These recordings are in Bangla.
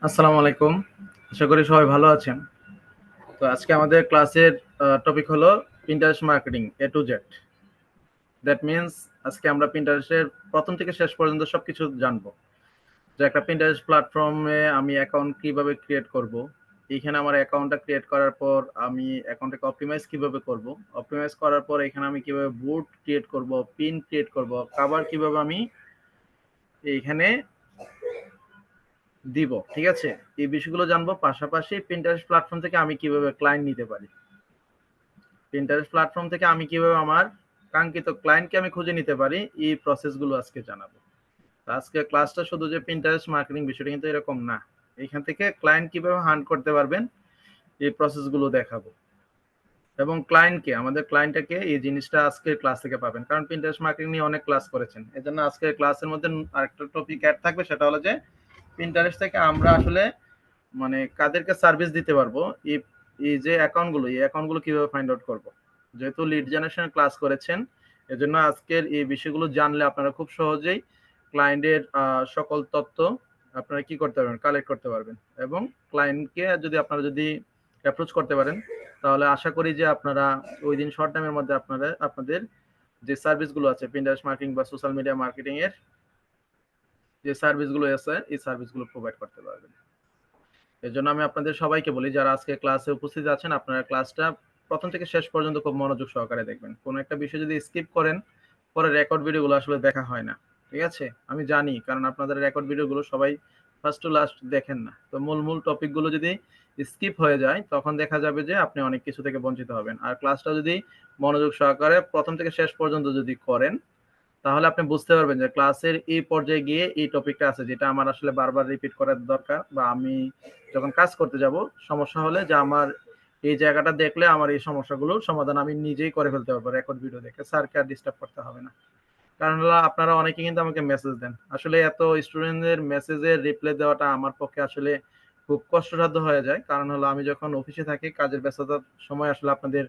আসসালামু আলাইকুম। আশা করি সবাই ভালো আছেন। তো আজকে আমাদের ক্লাসের টপিক হলো Pinterest marketing A to Z। That means আজকে আমরা Pinterest-এর প্রথম থেকে শেষ পর্যন্ত সবকিছু জানবো। যে একটা Pinterest প্ল্যাটফর্মে আমি অ্যাকাউন্ট কিভাবে ক্রিয়েট করব। এইখানে আমার অ্যাকাউন্টটা ক্রিয়েট করার পর আমি অ্যাকাউন্টটাকে অপটিমাইজ কিভাবে করব। অপটিমাইজ করার পর এখানে আমি কিভাবে বুট ক্রিয়েট করব, পিন ক্রিয়েট করব, কভার কিভাবে আমি এইখানে দিব। ঠিক আছে? এই বিষয়গুলো জানবো। পাশাপাশি Pinterest প্ল্যাটফর্ম থেকে আমি কিভাবে ক্লায়েন্ট নিতে পারি। Pinterest প্ল্যাটফর্ম থেকে আমি কিভাবে আমার কাঙ্ক্ষিত ক্লায়েন্টকে আমি খুঁজে নিতে পারি, এই প্রসেসগুলো আজকে জানাবো। তো আজকে ক্লাসটা শুধু যে Pinterest মার্কেটিং বিষয়টা কিন্তু এরকম না। এখান থেকে ক্লায়েন্ট কিভাবে হান্ট করতে পারবেন, এই প্রসেসগুলো দেখাবো। এবং ক্লায়েন্টকে, আমাদের ক্লায়েন্টটাকে এই জিনিসটা আজকের ক্লাস থেকে পাবেন। কারণ Pinterest মার্কেটিং নিয়ে অনেক ক্লাস করেছেন। এজন্য আজকের ক্লাসের মধ্যে আরেকটা টপিক অ্যাড থাকবে, সেটা হলো যে Pinterest থেকে আমরা আসলে মানে কাদেরকে সার্ভিস দিতে পারবো, এই এই যে অ্যাকাউন্টগুলো, এই অ্যাকাউন্টগুলো কিভাবে ফাইন্ড আউট করব। যেহেতু লিড জেনারেশন ক্লাস করেছেন, এজন্য আজকের এই বিষয়গুলো জানলে আপনারা খুব সহজেই ক্লায়েন্টের সকল তথ্য আপনারা কি করতে পারবেন, কালেক্ট করতে পারবেন। এবং ক্লায়েন্টকে যদি আপনারা যদি অ্যাপ্রোচ করতে পারেন, তাহলে আশা করি যে আপনারা ওই দিন শর্ট টাইমের মধ্যে আপনাদের যে সার্ভিসগুলো আছে Pinterest মার্কেটিং বা সোশ্যাল মিডিয়া মার্কেটিং এর যে সার্ভিসগুলো আছে, এই সার্ভিসগুলো প্রোভাইড করতে পারবেন। এজন্য আমি আপনাদের সবাইকে বলি, যারা আজকে ক্লাসে উপস্থিত আছেন, আপনারা ক্লাসটা প্রথম থেকে শেষ পর্যন্ত খুব মনোযোগ সহকারে দেখবেন। কোনো একটা বিষয় যদি স্কিপ করেন, পরে রেকর্ড ভিডিওগুলো আসলে দেখা হয় না। ঠিক আছে? আমি জানি, কারণ আপনাদের রেকর্ড ভিডিওগুলো সবাই ফার্স্ট টু লাস্ট দেখেন না। তো মূল টপিকগুলো যদি স্কিপ হয়ে যায়, তখন দেখা যাবে যে আপনি অনেক কিছু থেকে বঞ্চিত হবেন। আর ক্লাসটা যদি মনোযোগ সহকারে প্রথম থেকে শেষ পর্যন্ত যদি করেন, তাহলে আপনি বুঝতে পারবেন যে ক্লাসের এই পর্যায়ে গিয়ে এই টপিকটা আছে, যেটা আমার আসলে বারবার রিপিট করার দরকার, বা আমি যখন কাজ করতে যাব সমস্যা হলে যে আমার এই জায়গাটা দেখলে আমার এই সমস্যাগুলোর সমাধান আমি নিজেই করে ফেলতে পারবো রেকর্ড ভিডিও দেখে। স্যারকে আর ডিস্টার্ব করতে হবে না। কারণ হলো আপনারা অনেকে কিন্তু আমাকে মেসেজ দেন। আসলে এত স্টুডেন্টদের মেসেজের রিপ্লাই দেওয়াটা আমার পক্ষে আসলে খুব কষ্টসাধ্য হয়ে যায়। কারণ হলো আমি যখন অফিসে থাকি, কাজের ব্যস্ততার সময় আসলে আপনাদের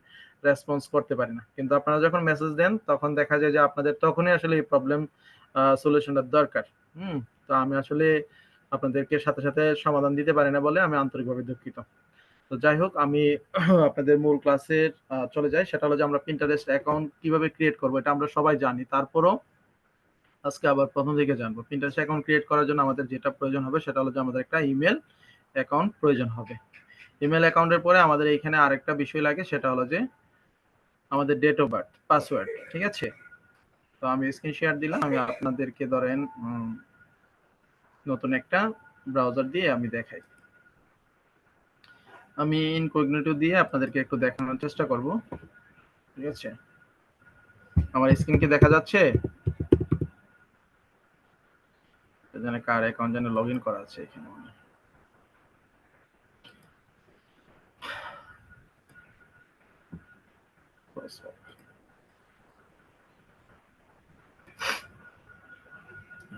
রেসপন্স করতে পারি না। কিন্তু আপনারা যখন মেসেজ দেন, তখন দেখা যায় যে আপনাদের তখনই আসলে এই প্রবলেম সলিউশনটা দরকার। হুম? তো আমি আসলে আপনাদেরকে সাথে সমাধান দিতে পারি না বলে আমি আন্তরিকভাবে দুঃখিত। তো যাই হোক, আমি আপনাদের মূল ক্লাসের চলে যাই। সেটা হলো যে আমরা Pinterest অ্যাকাউন্ট কিভাবে ক্রিয়েট করব, এটা আমরা সবাই জানি। তারপরও আজকে আবার প্রথম থেকে জানবো। Pinterest অ্যাকাউন্ট ক্রিয়েট করার জন্য আমাদের যেটা প্রয়োজন হবে, সেটা হলো যে আমাদের একটা ইমেল অ্যাকাউন্ট প্রয়োজন হবে। ইমেল অ্যাকাউন্টের পরে আমাদের এইখানে আরেকটা বিষয় লাগে, সেটা হলো যে আমাদের ডেট অফ বার্থ, পাসওয়ার্ড। ঠিক আছে? তো আমি স্ক্রিন শেয়ার দিলাম। আমি আপনাদেরকে ধরেন নতুন একটা ব্রাউজার দিয়ে আমি দেখাই। আমি ইনকগনিটো দিয়ে আপনাদেরকে একটু দেখানোর চেষ্টা করব। ঠিক আছে? আমার স্ক্রিন কি দেখা যাচ্ছে? এখানে কার অ্যাকাউন্ট যেন লগইন করা আছে এখানে।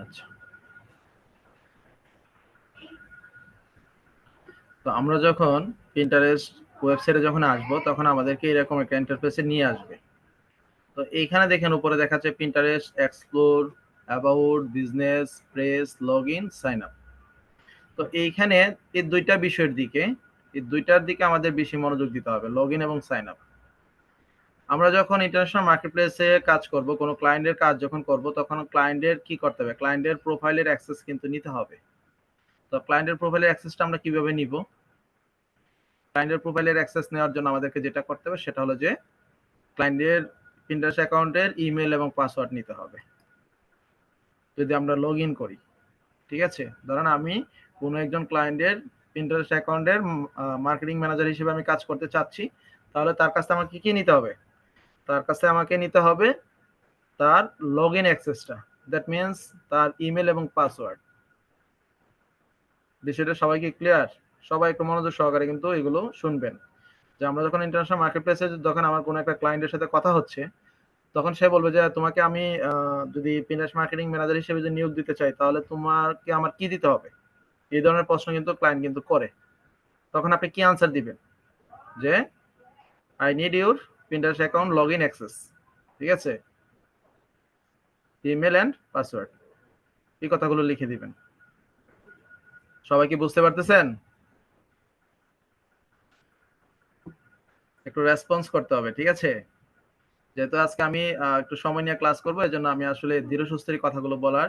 আচ্ছা, তো আমরা যখন Pinterest ওয়েবসাইটে যখন আসবো, তখন আমাদেরকে এরকম একটা ইন্টারফেসে নিয়ে আসবে। তো এইখানে দেখেন উপরে দেখাচ্ছে Pinterest explore, about, business, press, login, sign up. তো এইখানে এই দুইটা বিষয়ের দিকে, এই দুইটার দিকে আমাদের বেশি মনোযোগ দিতে হবে, লগইন এবং সাইন আপ। আমরা যখন ইন্টারন্যাশনাল মার্কেটপ্লেসে কাজ করব, কোনো ক্লায়েন্টের কাজ যখন করব, তখন ক্লায়েন্টের কি করতে হবে, ক্লায়েন্টের প্রোফাইলের অ্যাক্সেস কিন্তু নিতে হবে। তো ক্লায়েন্টের প্রোফাইলের অ্যাক্সেসটা আমরা কিভাবে নিব? ক্লায়েন্টের প্রোফাইলের অ্যাক্সেস নেওয়ার জন্য আমাদেরকে যেটা করতে হবে, সেটা হলো যে ক্লায়েন্টের Pinterest অ্যাকাউন্টের ইমেল এবং পাসওয়ার্ড নিতে হবে যদি আমরা লগ ইন করি। ঠিক আছে? ধরেন আমি কোনো একজন ক্লায়েন্টের Pinterest অ্যাকাউন্টের মার্কেটিং ম্যানেজার হিসেবে আমি কাজ করতে চাচ্ছি, তাহলে তার কাছে আমাকে কি নিতে হবে? তার কাছে আমাকে নিতে হবে তার লগ ইন অ্যাক্সেসটা। দ্যাট মিনস তার ইমেল এবং পাসওয়ার্ড। বিষয়টা সবাইকে ক্লিয়ার? সবাই একটু মনোযোগ সহকারে কিন্তু এগুলো শুনবেন। যে আমরা যখন ইন্টারন্যাশনাল মার্কেটপ্লেসে যখন আমার কোনো একটা ক্লায়েন্টের সাথে কথা হচ্ছে, তখন সে বলবে যে তোমাকে আমি যদি Pinterest মার্কেটিং ম্যানেজার হিসেবে যদি নিয়োগ দিতে চাই, তাহলে তোমাকে আমার কি দিতে হবে? এই ধরনের প্রশ্ন কিন্তু ক্লায়েন্ট কিন্তু করে। তখন আপনি কি আনসার দিবেন? যে I need your Pinterest account log in access. ঠিক আছে? Email and password. এই কথাগুলো লিখে দিবেন। সবাই কি বুঝতে পারতেছেন? একটু রেসপন্স করতে হবে, ঠিক আছে? যেহেতু আজকে আমি একটু সময় নিয়ে ক্লাস করবো, এজন্য আমি আসলে ধীরে সুস্থেই কথাগুলো বলার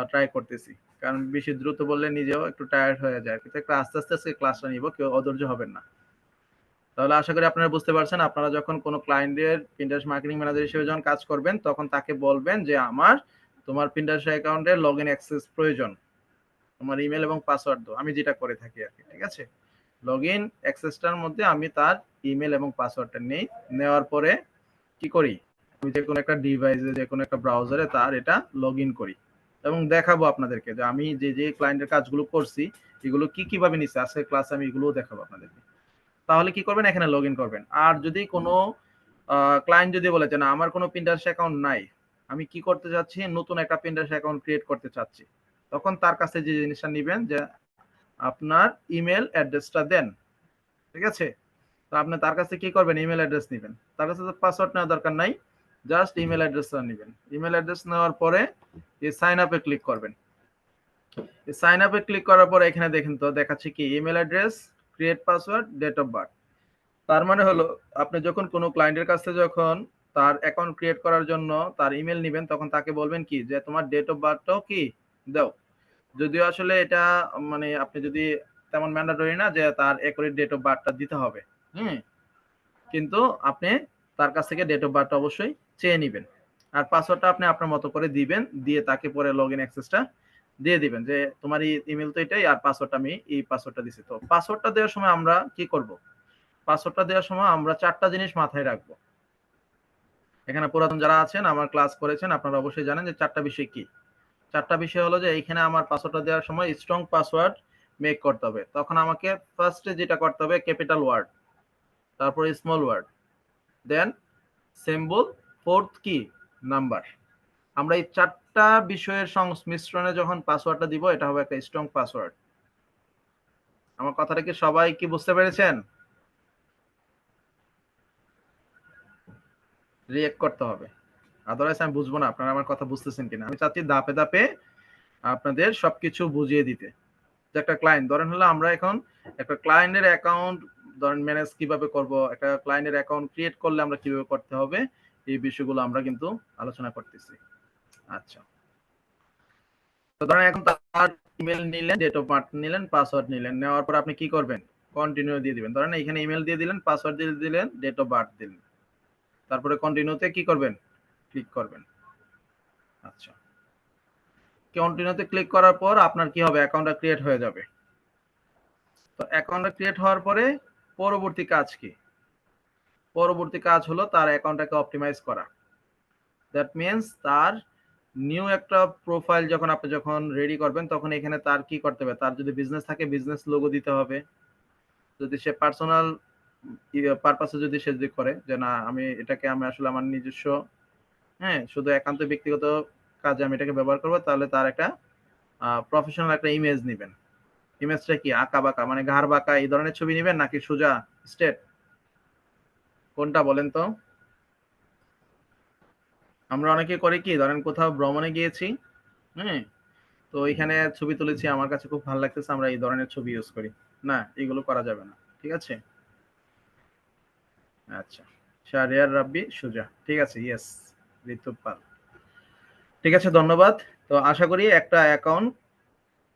ট্রাই করতেছি। কারণ বেশি দ্রুত বললে নিজেও একটু টায়ার্ড হয়ে যায়। কিন্তু একটু আস্তে আস্তে আজকে ক্লাসটা নিব, কেউ অধৈর্য হবেন না। তাহলে আশা করি আপনারা বুঝতে পারছেন, আপনারা যখন কোনো ক্লায়েন্টের Pinterest মার্কেটিং ম্যানেজার হিসেবে যখন কাজ করবেন, তখন তাকে বলবেন যে আমার তোমার Pinterest অ্যাকাউন্টের লগইন অ্যাক্সেস প্রয়োজন। তোমার ইমেল এবং পাসওয়ার্ড দাও। আমি যেটা করে থাকি আরকি, ঠিক আছে? লগইন অ্যাক্সেসটার মধ্যে আমি তার ইমেল এবং পাসওয়ার্ডটা নেই। নেওয়ার পরে কি করি? আমি যেকোনো একটা ডিভাইসে, যেকোনো একটা ব্রাউজারে তার এটা লগইন করি এবং দেখাবো আপনাদেরকে যে আমি যে ক্লায়েন্টের কাজগুলো করছি, এগুলো কিভাবে নিচ্ছে। আজকের ক্লাসে আমি এগুলোও দেখাবো আপনাদেরকে। তাহলে কি করবেন? এখানে লগইন করবেন। আর যদি কোনো ক্লায়েন্ট যদি বলে যে না আমার কোনো Pinterest অ্যাকাউন্ট নাই, আমি কি করতে চাচ্ছি, নতুন একটা Pinterest অ্যাকাউন্ট ক্রিয়েট করতে চাচ্ছি, তখন তার কাছে যে জিনিসটা নিবেন যে আপনার ইমেল অ্যাড্রেসটা দেন, ঠিক আছে? তো আপনি তার কাছে কি করবেন? ইমেল অ্যাড্রেস নিবেন। তার কাছে তো পাসওয়ার্ড নেওয়ার দরকার নাই, জাস্ট ইমেল অ্যাড্রেসটা নিবেন। ইমেল অ্যাড্রেস নেওয়ার পরে এই সাইন আপে ক্লিক করবেন। এই সাইন আপে ক্লিক করার পরে এখানে দেখেন তো দেখাচ্ছে কি email address, create password, date of birth. তার মানে হলো আপনি যখন কোনো ক্লায়েন্টের কাছে যখন তার অ্যাকাউন্ট ক্রিয়েট করার জন্য তার ইমেল নিবেন, তখন তাকে বলবেন কি যে তোমার ডেট অফ বার্থটাও কি দাও। যদিও আসলে এটা মানে আপনি যদি তেমন ম্যান্ডেটরি না যে তার একুরেট ডেট অফ বার্থটা দিতে হবে। হুম, কিন্তু আপনি তার কাছ থেকে ডেট অফ বার্থটা অবশ্যই চেয়ে নিবেন। আর পাসওয়ার্ডটা আপনি আপনার মতো করে দিবেন, দিয়ে তাকে পরে লগইন অ্যাক্সেসটা দিয়ে দিবেন যে তোমার ইমেল তো এটাই, আর পাসওয়ার্ডটা আমি এই পাসওয়ার্ডটা দিছি। তো পাসওয়ার্ডটা দেওয়ার সময় আমরা কি করব? পাসওয়ার্ডটা দেওয়ার সময় আমরা ৪ টা জিনিস মাথায় রাখবো। এখানে পুরাতন যারা আছেন, আমার ক্লাস করেছেন, আপনারা অবশ্যই জানেন যে ৪ টা বিষয় কি। ৪ টা বিষয় হলো যে এইখানে আমার পাসওয়ার্ডটা দেওয়ার সময় স্ট্রং পাসওয়ার্ড মেক করতে হবে। তখন আমাকে ফার্স্টে যেটা করতে হবে ক্যাপিটাল ওয়ার্ড, তারপরে স্মল ওয়ার্ড, দেন সিম্বল, ফোর্থ কি নাম্বার। আমরা এই ৪ টা বিষয়ের সংমিশ্রণে যখন পাসওয়ার্ডটা দিব, এটা হবে একটা স্ট্রং পাসওয়ার্ড। আমার কথাটা কি সবাই কি বুঝতে পেরেছেন? রিঅ্যাক্ট করতে হবে, আদারওয়াইজ আমি বুঝবো না আপনারা আমার কথা বুঝতেছেন কিনা। আমি চাচ্ছি ধাপে ধাপে আপনাদের সবকিছু বুঝিয়ে দিতে। যে একটা ক্লায়েন্ট ধরেন হলো, আমরা এখন একটা ক্লায়েন্টের অ্যাকাউন্ট ধরেন ম্যানেজ কিভাবে করব, একটা ক্লায়েন্টের অ্যাকাউন্ট ক্রিয়েট করলে আমরা কিভাবে করতে হবে, এই বিষয়গুলো আমরা কিন্তু আলোচনা করতেছি। আচ্ছা, তো ধরেন এখন তার ইমেল নিলেন, ডেট অফ বার্থ নিলেন, পাসওয়ার্ড নিলেন, নেওয়ার পর আপনি কি করবেন? কন্টিনিউ দিয়ে দিবেন। ধরেন এখানে ইমেল দিয়ে দিলেন, পাসওয়ার্ড দিয়ে দিলেন, ডেট অফ বার্থ দিলেন, তারপরে কন্টিনিউতে কি করবেন? ক্লিক করবেন। আচ্ছা, কন্টিনিউতে ক্লিক করার পর আপনার কি হবে? অ্যাকাউন্টটা ক্রিয়েট হয়ে যাবে। তো অ্যাকাউন্টটা ক্রিয়েট হওয়ার পরে পরবর্তী কাজ কি? পরবর্তী কাজ হলো তার অ্যাকাউন্টটাকে অপটিমাইজ করা। দ্যাট মিনস তার নিউ একটা প্রোফাইল যখন আপনি যখন রেডি করবেন, তখন এখানে তার কি করতে হবে? তার যদি বিজনেস থাকে বিজনেস লোগো দিতে হবে। যদি সে পার্সোনাল পারপাসে যদি সে যদি করে যে না আমি এটাকে আমি আসলে আমার নিজস্ব, হ্যাঁ, শুধু একান্ত ব্যক্তিগত কাজে আমি এটাকে ব্যবহার করব, তাহলে তার একটা প্রফেশনাল একটা ইমেজ নিবেন। ইমেজটা কি আঁকা বাঁকা মানে ঘাড় বাঁকা এই ধরনের ছবি নিবেন নাকি সোজা স্ট্রেট? কোনটা বলেন তো? আমরা অনেকে করি কি ধরেন কোথাও ভ্রমণে গিয়েছি, হ্যাঁ, তো ওইখানে ছবি তুলেছি, আমার কাছে খুব ভালো লাগতেছে, আমরা এই ধরনের ছবি ইউজ করি। না, এগুলো করা যাবে না, ঠিক আছে? আচ্ছা, শাহরিয়ার রাব্বি সুজা, ঠিক আছে, ইয়েস, ঋতুপ পাল, ঠিক আছে, ধন্যবাদ। তো আশা করি একটা অ্যাকাউন্ট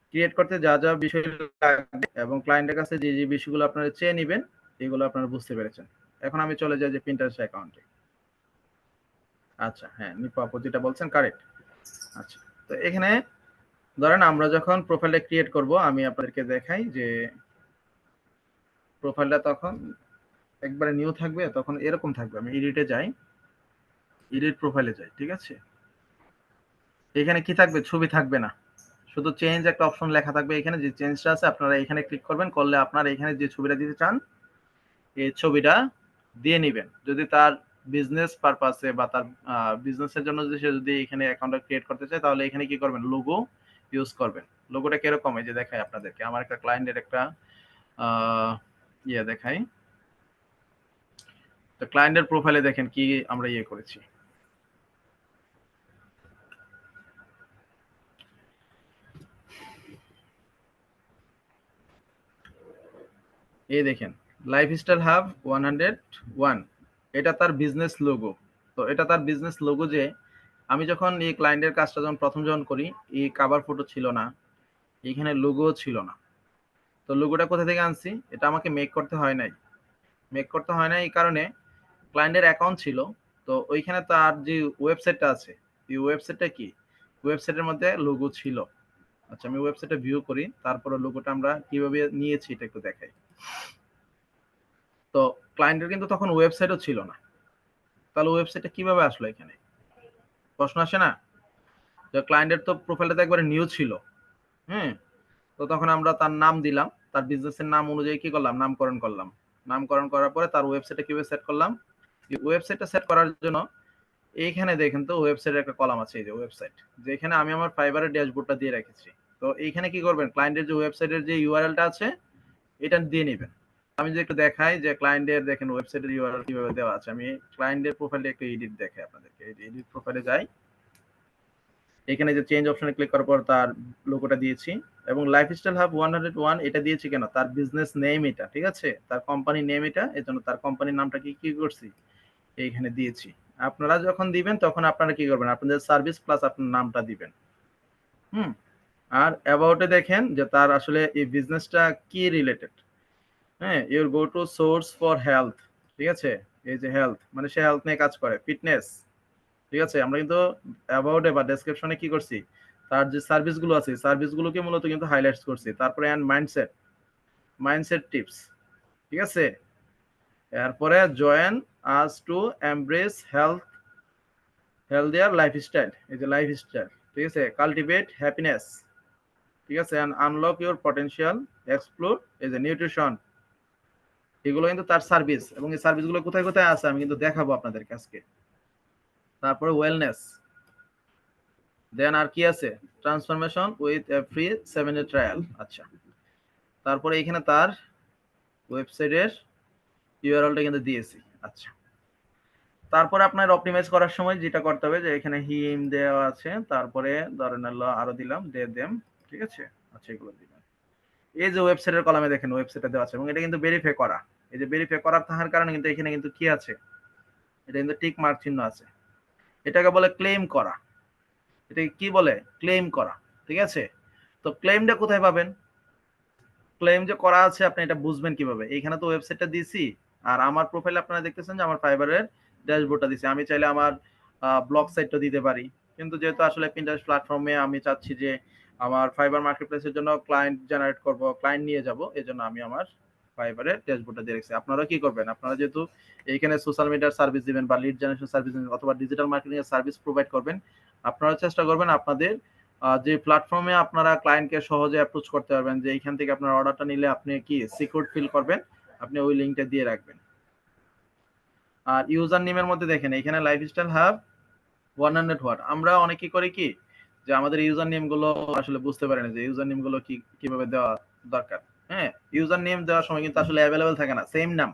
ক্রিয়েট করতে যা যা বিষয় লাগবে এবং ক্লায়েন্টের কাছে যে যে বিষয়গুলো আপনারা চেয়ে নেবেন, এগুলো আপনারা বুঝতে পেরেছেন। এখন আমি চলে যাই যে Pinterest অ্যাকাউন্টে। আচ্ছা, হ্যাঁ, নিপা আপু যেটা বলছেন কারেক্ট। আচ্ছা, তো এখানে ধরেন আমরা যখন প্রোফাইলটা ক্রিয়েট করব, আমি আপনাদেরকে দেখাই যে প্রোফাইলটা তখন একবারে নিউ থাকবে, তখন এরকম থাকবে। আমি এডিটে যাই, এডিট প্রোফাইলে যাই, ঠিক আছে? এখানে কি থাকবে? ছবি থাকবে না, শুধু চেঞ্জ একটা অপশন লেখা থাকবে। এখানে যে চেঞ্জটা আছে আপনারা এখানে ক্লিক করবেন, করলে আপনারা এখানে যে ছবিটা দিতে চান এই ছবিটা দিয়ে নেবেন। যদি তার বিজনেস পারপাসে বা তার বিজনেসের জন্য যদি সে যদি এখানে অ্যাকাউন্টটা ক্রিয়েট করতে চায়, তাহলে এখানে কি করবেন? লোগো ইউজ করবেন। লোগোটা কিরকম? এই যে দেখাই আপনাদেরকে, আমার একটা ক্লায়েন্টের একটা ইয়ে দেখাই। তো ক্লায়েন্টের প্রোফাইলে দেখেন কি আমরা ইয়ে করেছি। এই দেখেন লাইফস্টাইল হাব 101, এটা তার বিজনেস লোগো। তো এটা তার বিজনেস লোগো যে আমি যখন এই ক্লায়েন্টের কাজটা যখন করি, এই কাভার ফটো ছিল না, এখানে লোগো ছিল না। তো লোগোটা কোথা থেকে আনছি? এটা আমাকে মেক করতে হয় নাই। মেক করতে হয় না এই কারণে ক্লায়েন্টের অ্যাকাউন্ট ছিল। তো ওইখানে তার যে ওয়েবসাইটটা আছে, এই ওয়েবসাইটটা কি, ওয়েবসাইটের মধ্যে লোগো ছিল। আচ্ছা আমি ওয়েবসাইটটা ভিউ করি, তারপরে লোগোটা আমরা কিভাবে নিয়েছি এটা একটু দেখাই। তো ক্লায়েন্টের কিন্তু তখন ওয়েবসাইটও ছিল না, তাহলে ওয়েবসাইটটা কিভাবে আসলো এখানে? প্রশ্ন আসে না? যে ক্লায়েন্টের তো প্রোফাইলটা একবারে নিউ ছিল। হ্যাঁ, তো তখন আমরা তার নাম দিলাম, তার বিজনেসের নাম অনুযায়ী কি করলাম, নামকরণ করলাম। নামকরণ করার পরে তার ওয়েবসাইটটা কিভাবে সেট করলাম? ওয়েবসাইটটা সেট করার জন্য এইখানে দেখেন তো ওয়েবসাইটের একটা কলাম আছে, এই যে ওয়েবসাইট, যেখানে আমি আমার ফাইবারের ড্যাশবোর্ডটা দিয়ে রেখেছি। তো এইখানে কি করবেন, ক্লায়েন্টের যে ওয়েবসাইটের যে ইউআরএলটা আছে এটা দিয়ে নেবেন। আমি যদি একটু দেখাই যে ক্লায়েন্টের দেখেন ওয়েবসাইটের ইউআরএল কিভাবে দেওয়া আছে, আমি ক্লায়েন্টের প্রোফাইলে একটু এডিট দেখাই আপনাদেরকে। এই যে এডিট প্রোফাইলে যাই, এখানে যে চেঞ্জ অপশনে ক্লিক করার পর তার লোগোটা দিয়েছি এবং লাইফস্টাইল হাব 101 এটা দিয়েছি কেন, তার বিজনেস নেম এটা, ঠিক আছে, তার কোম্পানি নেম এটা, এজন্য তার কোম্পানির নামটা কি করছি এইখানে দিয়েছি। আপনারা যখন দিবেন তখন আপনারা কি করবেন, আপনাদের সার্ভিস প্লাস আপনার নামটা দিবেন। হুম। আর অ্যাবাউটে দেখেন যে তার আসলে এই বিজনেসটা কি রিলেটেড। হ্যাঁ, your go to source for health, ঠিক আছে, এই যে হেলথ মানে সে হেলথ নিয়ে কাজ করে, ফিটনেস, ঠিক আছে। আমরা কিন্তু অ্যাবাউটে বা ডেসক্রিপশনে কি করছি, তার যে সার্ভিসগুলো আছে সার্ভিসগুলোকে মূলত কিন্তু হাইলাইটস করছি। তারপরে এন্ড মাইন্ডসেট, মাইন্ডসেট টিপস, ঠিক আছে। এরপরে join us to embrace health, healthier lifestyle, এই যে লাইফস্টাইল, ঠিক আছে, কাল্টিভেট হ্যাপিনেস, ঠিক আছে, and unlock your potential, explore, এই যে নিউট্রিশন, এগুলো কিন্তু তার সার্ভিস এবং এই সার্ভিসগুলো কোথায় কোথায় আছে আমি কিন্তু দেখাবো আপনাদেরকে আজকে। তারপরে ওয়েলনেস, দেন আর কি আছে, transformation with a free 7 day trial. আচ্ছা, তারপরে এখানে তার ওয়েবসাইটের ইউআরএলটা কিন্তু দিয়েছি। আচ্ছা, তারপরে আপনার অপটিমাইজ করার সময় যেটা করতে হবে যে এখানে হিম দেওয়া আছে, তারপরে ধরেন হলো আরো দিলাম দে দেম, ঠিক আছে। আচ্ছা, এগুলো দিলাম। এই যে ওয়েবসাইটের কলামে দেখেন ওয়েবসাইটটা দেওয়া আছে এবং এটা কিন্তু ভেরিফাই করা। এই যে ভেরিফাই করার থাকার কারণে কিন্তু এখানে কিন্তু কি আছে, এটা কিন্তু টিক মার্ক চিহ্ন আছে। এটাকে বলে ক্লেম করা। এটাকে কি বলে, ক্লেম করা, ঠিক আছে। তো ক্লেমটা কোথায় পাবেন, ক্লেম যে করা আছে আপনি এটা বুঝবেন কিভাবে, এইখানে তো ওয়েবসাইটটা দিছি আর আমার প্রোফাইলে আপনারা দেখতেছেন যে আমার ফাইবারের ড্যাশবোর্ডটা দিছি। আমি চাইলে আমার ব্লগ সাইটটা দিতে পারি, কিন্তু যেহেতু আসলে পিন্টারেস্ট প্ল্যাটফর্মে আমি চাচ্ছি যে আমার ফাইবার মার্কেটপ্লেসের জন্য ক্লায়েন্ট জেনারেট করব, ক্লায়েন্ট নিয়ে যাব, এজন্য আমি আমার ফাইবারের ড্যাশবোর্ডটা দিয়ে রেখেছি। আপনারা কি করবেন, আপনারা যেহেতু এইখানে সোশ্যাল মিডিয়ার সার্ভিস দিবেন বা লিড জেনারেশন সার্ভিস দিবেন অথবা ডিজিটাল মার্কেটিং এর সার্ভিস প্রোভাইড করবেন, আপনারা চেষ্টা করবেন আপনাদের যে প্ল্যাটফর্মে আপনারা ক্লায়েন্টকে সহজে অ্যাপ্রোচ করতে পারবেন, যে এইখান থেকে আপনার অর্ডারটা নিলে আপনি কি সিকিউর ফিল করবেন, আপনি ওই লিঙ্কটা দিয়ে রাখবেন। আর ইউজার নেমের মধ্যে দেখেন এখানে লাইফস্টাইল হাব 100 ওয়াট, আমরা অনেকে করি কি যে আমাদের ইউজার নেম গুলো আসলে বুঝতে পারি না যে ইউজার নেম গুলো কিভাবে দেওয়া দরকার। হ্যাঁ, ইউজার নেম দেওয়ার সময় কিন্তু আসলে অ্যাভেলেবেল থাকে না সেম নাম।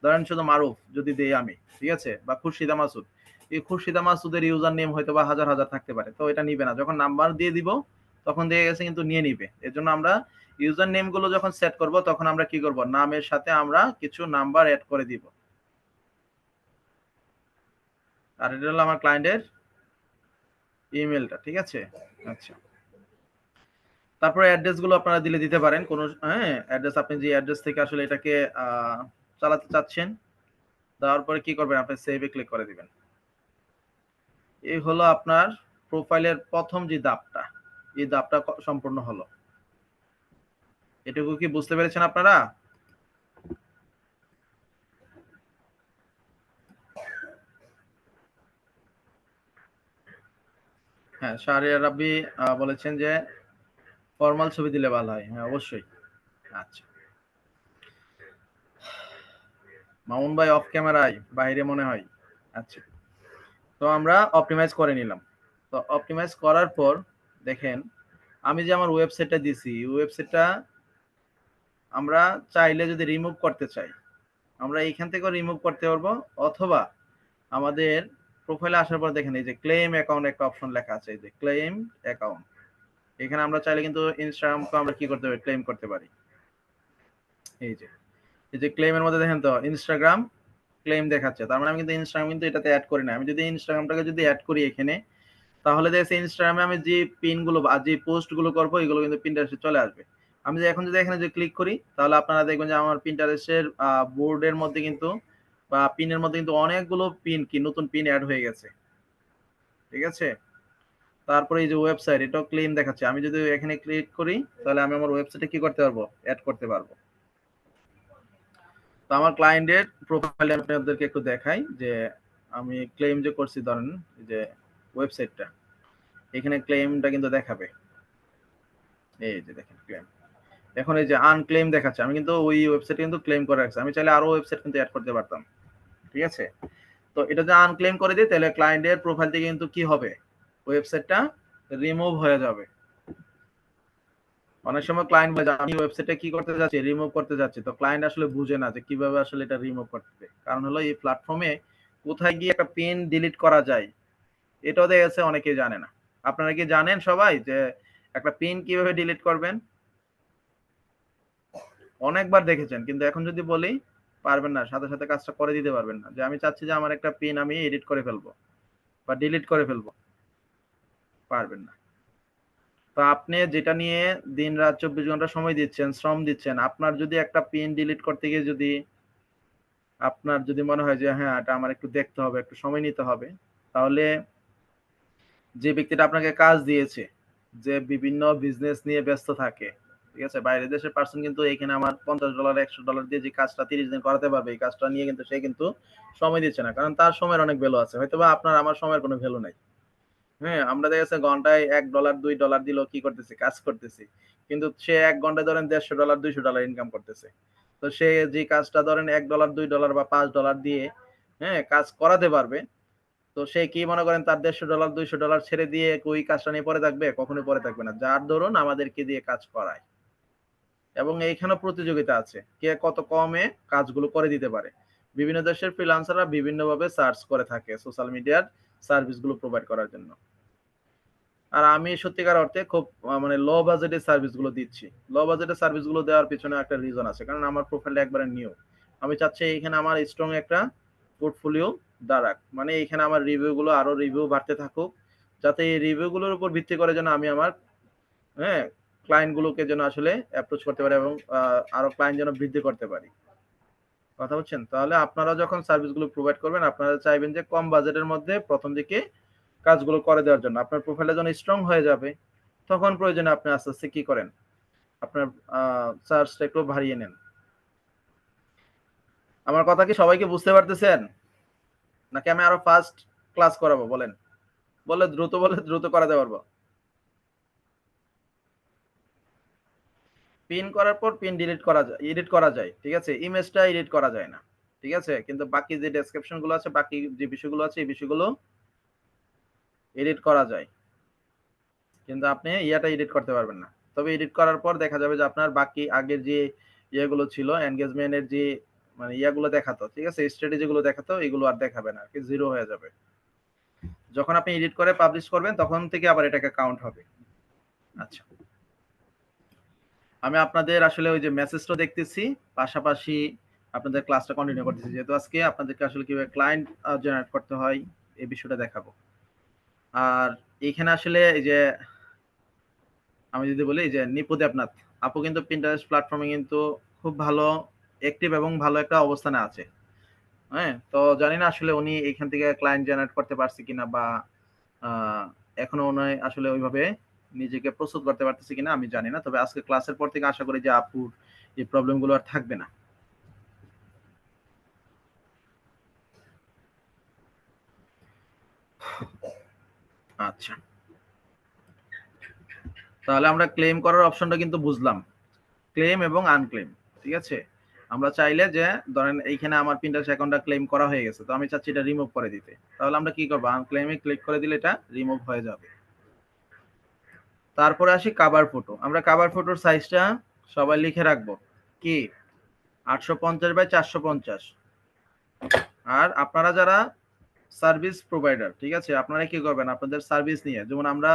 ধরেন শুধু মারুফ যদি দেই আমি, ঠিক আছে, বা খুরশিদা মাসুদ, এই খুরশিদা মাসুদের ইউজার নেম হয়তো বা হাজার হাজার থাকতে পারে, তো এটা নিবে না। যখন নাম্বার দিয়ে দিব তখন দিয়ে গেছে কিন্তু নিয়ে নিবে। এর জন্য আমরা ইউজার নেম গুলো যখন সেট করব তখন আমরা কি করব, নামের সাথে আমরা কিছু নাম্বার অ্যাড করে দিব। আর এটা হলো আমার ক্লায়েন্টের ইমেলটা, ঠিক আছে। আচ্ছা, তারপরে অ্যাড্রেস গুলো আপনারা দিতে পারেন কোন, হ্যাঁ, অ্যাড্রেস আপনি যে অ্যাড্রেস থেকে আসলে এটাকে চালাতে চাচ্ছেন, দেওয়ার পরে কি করবেন, আপনি সেভে ক্লিক করে দিবেন। এই হলো আপনার প্রোফাইলের প্রথম যে ধাপটা, এই ধাপটা সম্পূর্ণ হলো। এটুকু কি বুঝতে পেরেছেন আপনারা? হ্যাঁ, শাহরিয়ার রাব্বি বলেছেন যে ফর্মাল ছবি দিলে ভালো হয়। হ্যাঁ, অবশ্যই। আচ্ছা, মামুন ভাই অফ ক্যামেরায় বাইরে মনে হয়। আচ্ছা, তো আমরা অপটিমাইজ করে নিলাম। তো অপটিমাইজ করার পর দেখেন আমি যে আমার ওয়েবসাইটটা দিছি, ওয়েবসাইটটা আমরা চাইলে যদি রিমুভ করতে চাই আমরা এইখান থেকে রিমুভ করতে পারবো, অথবা আমাদের প্রোফাইলে আসার পর দেখেন এই যে ক্লেম অ্যাকাউন্ট একটা অপশন লেখা আছে, এই যে ক্লেম অ্যাকাউন্ট, এখানে আমরা চাইলে কিন্তু ইনস্টাগ্রামকে আমরা কি করতে পারি, ক্লেম করতে পারি। এই যে এই যে ক্লেমের মধ্যে দেখেন তো ইনস্টাগ্রাম ক্লেম দেখাচ্ছে, তার মানে আমি কিন্তু ইনস্টাগ্রাম কিন্তু এটাতে অ্যাড করি না। আমি যদি ইনস্টাগ্রামটাকে যদি অ্যাড করি এখানে, তাহলে দেখছি ইনস্টাগ্রামে আমি যে পিন গুলো বা যে পোস্ট গুলো করবো এগুলো কিন্তু পিন্টারেস্টে চলে আসবে। আমি যে এখন যদি এখানে যে ক্লিক করি, তাহলে আপনারা দেখবেন যে আমার পিন্টারেস্টের বোর্ডের মধ্যে কিন্তু বা পিনের মধ্যে কিন্তু অনেকগুলো পিন কি নতুন পিন অ্যাড হয়ে গেছে, ঠিক আছে। তারপরে এই যে ওয়েবসাইট, এটাও ক্লেম দেখাচ্ছে। আমি যদি এখানে ক্লিক করি, তাহলে আমি আমার ওয়েবসাইটে কি করতে পারবো, অ্যাড করতে পারবো। তো আমার ক্লায়েন্টের প্রোফাইলে আমি আপনাদেরকে একটু দেখাই যে আমি ক্লেম যে করছি, ধরেন যে ওয়েবসাইটটা, এখানে ক্লেমটা কিন্তু দেখাবে। এই যে দেখেন ক্লেম, এখন এই যে আনক্লেম দেখাচ্ছে। আমি কিন্তু ওই ওয়েবসাইটে কিন্তু ক্লেম করে রাখছি, আমি চাইলে আরো ওয়েবসাইট কিন্তু অ্যাড করতে পারতাম, ঠিক আছে। তো এটা যদি আনক্লেম করে দিই, তাহলে ক্লায়েন্টের প্রোফাইল থেকে কিন্তু কি হবে, ওয়েবসাইটটা রিমুভ হয়ে যাবে। অনেক সময় ক্লায়েন্ট বলে যে আমি ওয়েবসাইটে কি করতে যাচ্ছি, রিমুভ করতে যাচ্ছি, তো ক্লায়েন্ট আসলে বুঝে না যে কিভাবে আসলে এটা রিমুভ করতে। কারণ হলো এই প্ল্যাটফর্মে কোথায় গিয়ে একটা পিন ডিলিট করা যায়, এটাও দেখা যাচ্ছে অনেকেই জানে না। আপনারা কি জানেন সবাই যে একটা পিন কিভাবে ডিলিট করবেন? অনেকবার দেখেছেন, কিন্তু এখন যদি বলি পারবেন না, সাথে সাথে কাজটা করে দিতে পারবেন না। যে আমি চাচ্ছি যে আমার একটা পিন আমি এডিট করে ফেলবো বা ডিলিট করে ফেলবো, পারবেন না। তো আপনি যেটা নিয়ে দিন রাত 24 ঘন্টা সময় দিচ্ছেন, শ্রম দিচ্ছেন, আপনার যদি একটা পিন ডিলিট করতে গিয়ে যদি আপনার যদি মনে হয় যে হ্যাঁ এটা আমার একটু দেখতে হবে, একটু সময় নিতে হবে, তাহলে যে ব্যক্তিটা আপনাকে কাজ দিয়েছে, যে বিভিন্ন বিজনেস নিয়ে ব্যস্ত থাকে, ঠিক আছে, বাইরের দেশের পার্সন কিন্তু এখানে আমার $50 $100 দিয়ে যে কাজটা 30 দিন করাতে পারবে, এই কাজটা নিয়ে কিন্তু সে কিন্তু সময় দিচ্ছে না, কারণ তার সময়ের অনেক ভ্যালু আছে। হয়তো বা আপনার আমার সময়ের কোনো ভ্যালু নাই। হ্যাঁ, আমরা দেখা যাচ্ছে ঘন্টায় $1 $2 দিলেও কি করতেছি, কাজ করতেছি। কিন্তু সে 1 ঘন্টায় ধরেন $150 $200 ইনকাম করতেছে। তো সে যে কাজটা ধরেন $1 $2 বা $5 দিয়ে হ্যাঁ কাজ করাতে পারবে, তো সে কি মনে করেন তার $150 $200 ছেড়ে দিয়ে ওই কাজটা নিয়ে পরে থাকবে? কখনোই পরে থাকবে না। যার দরুন আমাদেরকে দিয়ে কাজ করায়। এবং এইখানেও প্রতিযোগিতা আছে। কে কত কমে কাজগুলো করে দিতে পারে। বিভিন্ন দেশের ফ্রিল্যান্সাররা বিভিন্নভাবে সার্চ করে থাকে সোশ্যাল মিডিয়ার সার্ভিসগুলো প্রোভাইড করার জন্য। আর আমি সত্যিকার অর্থে খুব মানে লো বাজেটের সার্ভিসগুলো দিচ্ছি। লো বাজেটের সার্ভিসগুলো দেওয়ার পেছনে একটা রিজন আছে। কারণ আমার প্রোফাইলটা একবারে নিউ। আমি চাচ্ছি এখানে আমার স্ট্রং একটা পোর্টফোলিও দাঁড়াক। মানে এখানে আমার রিভিউগুলো আরো রিভিউ বাড়তে থাকুক। যাতে এই রিভিউগুলোর উপর ভিত্তি করে যেন আমি আমার হ্যাঁ, ক্লায়েন্ট গুলোকে যেন আসলে অ্যাপ্রোচ করতে পারি এবং আরো ক্লায়েন্ট যেন বৃদ্ধি করতে পারি। কথা বুঝছেন? তাহলে আপনারা যখন সার্ভিসগুলো প্রোভাইড করবেন, আপনারা চাইবেন যে কম বাজেটের মধ্যে ১ম দিকে কাজগুলো করে দেওয়ার জন্য। আপনার প্রোফাইলটা যখন স্ট্রং হয়ে যাবে, তখন প্রয়োজনে আপনি আস্তে, আস্তে কি করেন? আপনার চার্জটা একটু বাড়িয়ে নেন। আমার কথা কি সবাইকে বুঝতে পারতেছেন? নাকি আমি আরো ফাস্ট ক্লাস করাবো বলেন? বলে দ্রুত করাতে পারবো। পিন করার পর পিন ডিলিট করা যায়, এডিট করা যায়। ঠিক আছে? ইমেজটা এডিট করা যায় না। ঠিক আছে? কিন্তু বাকি যে ডেসক্রিপশন গুলো আছে, বাকি যে বিষয়গুলো আছে, এই বিষয়গুলো এডিট করা যায়। কিন্তু আপনি ইয়াটা এডিট করতে পারবেন না। তবে এডিট করার পর দেখা যাবে যে আপনার বাকি আগের যে ইয়েগুলো ছিল, এনগেজমেন্ট এর যে মানে ইয়াগুলো দেখাতো, ঠিক আছে? স্ট্র্যাটেজি গুলো দেখাতো, এগুলো আর দেখাবে না। আরকি জিরো হয়ে যাবে। যখন আপনি এডিট করে পাবলিশ করবেন, তখন থেকে আবার এটাকে কাউন্ট হবে। আচ্ছা। আমি আপনাদের আসলে ওই যে মেসেজটা দেখতেছি, পাশাপাশি আপনাদের ক্লাসটা কন্টিনিউ করতেছি। যেহেতু আজকে আপনাদেরকে আসলে কিভাবে ক্লায়েন্ট জেনারেট করতে হয় এই বিষয়টা দেখাবো। আর এখানে আসলে এই যে আমি যদি বলি যে নিপু দেবনাথ আপু কিন্তু Pinterest প্ল্যাটফর্মে কিন্তু খুব ভালো অ্যাক্টিভ এবং ভালো একটা অবস্থানে আছে। হ্যাঁ? তো জানি না আসলে উনি এখান থেকে ক্লায়েন্ট জেনারেট করতে পারছে কিনা বা আ এখনো উনি আসলে ওইভাবে নিজেকে প্রস্তুত করতে পারতেছে কিনা আমি জানি না। তবে আজকে ক্লাসের পর থেকে আশা করি যে আপুর এই প্রবলেম গুলো আর থাকবে না। আচ্ছা। তাহলে আমরা ক্লেম করার অপশনটা কিন্তু বুঝলাম। ক্লেম এবং আনক্লেম। ঠিক আছে? আমরা চাইলে যে ধরেন এইখানে আমার Pinterest অ্যাকাউন্টটা ক্লেম করা হয়ে গেছে। তো আমি চাচ্ছি এটা রিমুভ করে দিতে। তাহলে আমরা কি করব? আনক্লেম এ ক্লিক করে দিলে এটা রিমুভ হয়ে যাবে। তারপরে আসি কভার ফটো। আমরা কভার ফটোর সাইজটা সবাই লিখে রাখবো। কি? 850 বাই 450। আর আপনারা যারা সার্ভিস প্রোভাইডার, ঠিক আছে? আপনারা কি করবেন? আপনাদের সার্ভিস নিয়ে যেমন আমরা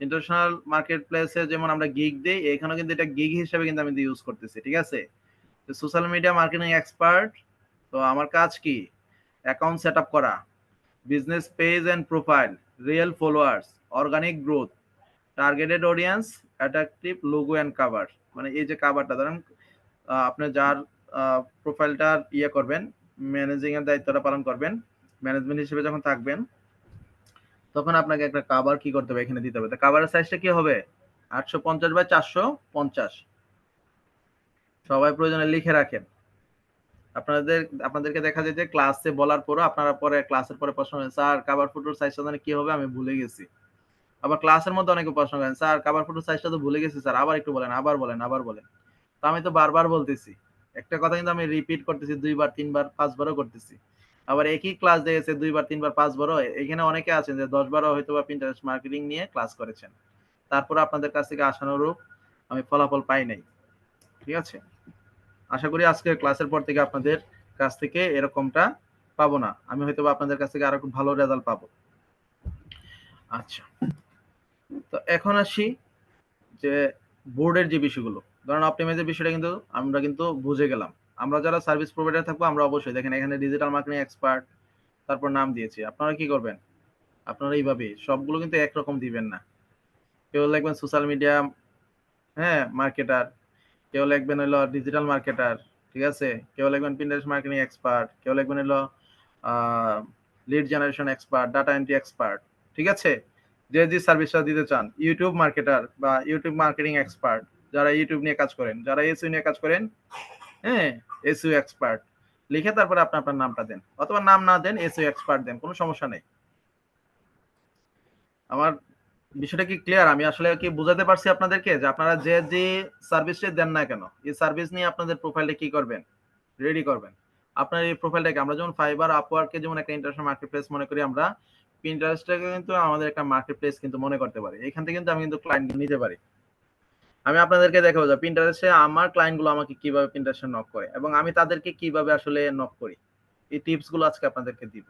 ইন্টারন্যাশনাল মার্কেট প্লেসে যেমন আমরা গিগ দেই, এখানেও কিন্তু এটা গিগ হিসেবে কিন্তু আমি ইউজ করতেছি। ঠিক আছে? Social media marketing expert. তো আমার কাজ কি? অ্যাকাউন্ট সেট আপ করা, business page and profile, real followers, organic growth, targeted audience, attractive logo and cover. মানে এই যে কাভারটা ধরেন আপনি যার প্রোফাইলটা ইয়ে করবেন, ম্যানেজিং এর দায়িত্বটা পালন করবেন, ম্যানেজমেন্ট হিসেবে যখন থাকবেন, তখন আপনাকে একটা কাভার কি করতে হবে এখানে দিতে হবে। তো কাভারের সাইজটা কি হবে? 850 বাই 450। সবাই প্রয়োজনে লিখে রাখেন। আপনাদেরকে দেখা যায় যে ক্লাসে বলার পরও আপনারা পরে ক্লাসের পরে প্রশ্ন করেন, স্যার কাভার ফটোর সাইজটা জানি কি হবে, আমি ভুলে গেছি। আবার ক্লাসের মধ্যে অনেকে প্রশ্ন করেন, স্যার কাভার ফটোর সাইজটা তো ভুলে গেছি স্যার, আবার একটু বলেন, আবার বলেন, আবার বলেন। তো আমি তো বারবার বলতেছি, একটা কথা কিন্তু আমি রিপিট করতেছি 2 বার 3 বার 5 বারও করতেছি। আবার একই ক্লাস দেখেছে 2 বার 3 বার 5 বারও। এখানে অনেকে আছেন যে 10 বারও হয়তো বা পিন্টারেস্ট মার্কেটিং নিয়ে ক্লাস করেছেন, তারপর আপনাদের কাছ থেকে আশানুরূপ আমি ফলাফল পাই নাই। ঠিক আছে, আশা করি আজকের ক্লাসের পর থেকে আপনাদের কাছ থেকে এরকমটা পাবো না, আমি হয়তো বা আপনাদের কাছ থেকে আরো খুব ভালো রেজাল্ট পাবো। আচ্ছা, তো এখন আসি যে বোর্ডের যে বিষয়গুলো, ধরেন অপটিমাইজের বিষয়টা কিন্তু আমরা কিন্তু বুঝে গেলাম। আমরা যারা সার্ভিস প্রোভাইডার থাকবো আমরা অবশ্যই দেখেন এখানে ডিজিটাল মার্কেটিং এক্সপার্ট, তারপর নাম দিয়েছি। আপনারা কি করবেন? আপনারা এইভাবে সবগুলো কিন্তু একরকম দিবেন না। কেউ লিখবেন সোশ্যাল মিডিয়া, হ্যাঁ, মার্কেটার, কেউ লিখবেন হলো ডিজিটাল মার্কেটার, ঠিক আছে, কেউ লিখবেন পিন্টারেস্ট মার্কেটিং এক্সপার্ট, কেউ লিখবেন হলো lead generation expert, data entry expert. ঠিক আছে, যে যে সার্ভিসটা দিতে চান, ইউটিউব মার্কেটার বা ইউটিউব মার্কেটিং এক্সপার্ট, যারা ইউটিউব নিয়ে কাজ করেন, যারা এসইও নিয়ে কাজ করেন, হ্যাঁ, এসইও এক্সপার্ট লিখে তারপরে আপনি আপনার নামটা দেন, অথবা নাম না দেন, এসইও এক্সপার্ট দেন, কোনো সমস্যা নেই। আমার বিষয়টা কি ক্লিয়ার? আমি আসলে কি বুঝাতে পারছি আপনাদেরকে যে আপনারা যে যে সার্ভিসটা দেন না কেন, এই সার্ভিস নিয়ে আপনাদের প্রোফাইলটা কি করবেন? রেডি করবেন। আপনার এই প্রোফাইলটাকে আমরা যেমন ফাইবার, আপওয়ার্ককে যেমন একটা ইন্টারন্যাশনাল মার্কেট প্লেস মনে করি, আমরা পিন্টারেস্টটাকে কিন্তু আমাদের একটা মার্কেট প্লেস কিন্তু মনে করতে পারি। এখান থেকে কিন্তু আমি কিন্তু ক্লায়েন্ট নিতে পারি। আমি আপনাদেরকে দেখাবো যে পিন্টারেস্টে আমার ক্লায়েন্টগুলো আমাকে কিভাবে পিন্টারেস্টে নক করে এবং আমি তাদেরকে কিভাবে আসলে নক করি, এই টিপস গুলো আজকে আপনাদেরকে দিব।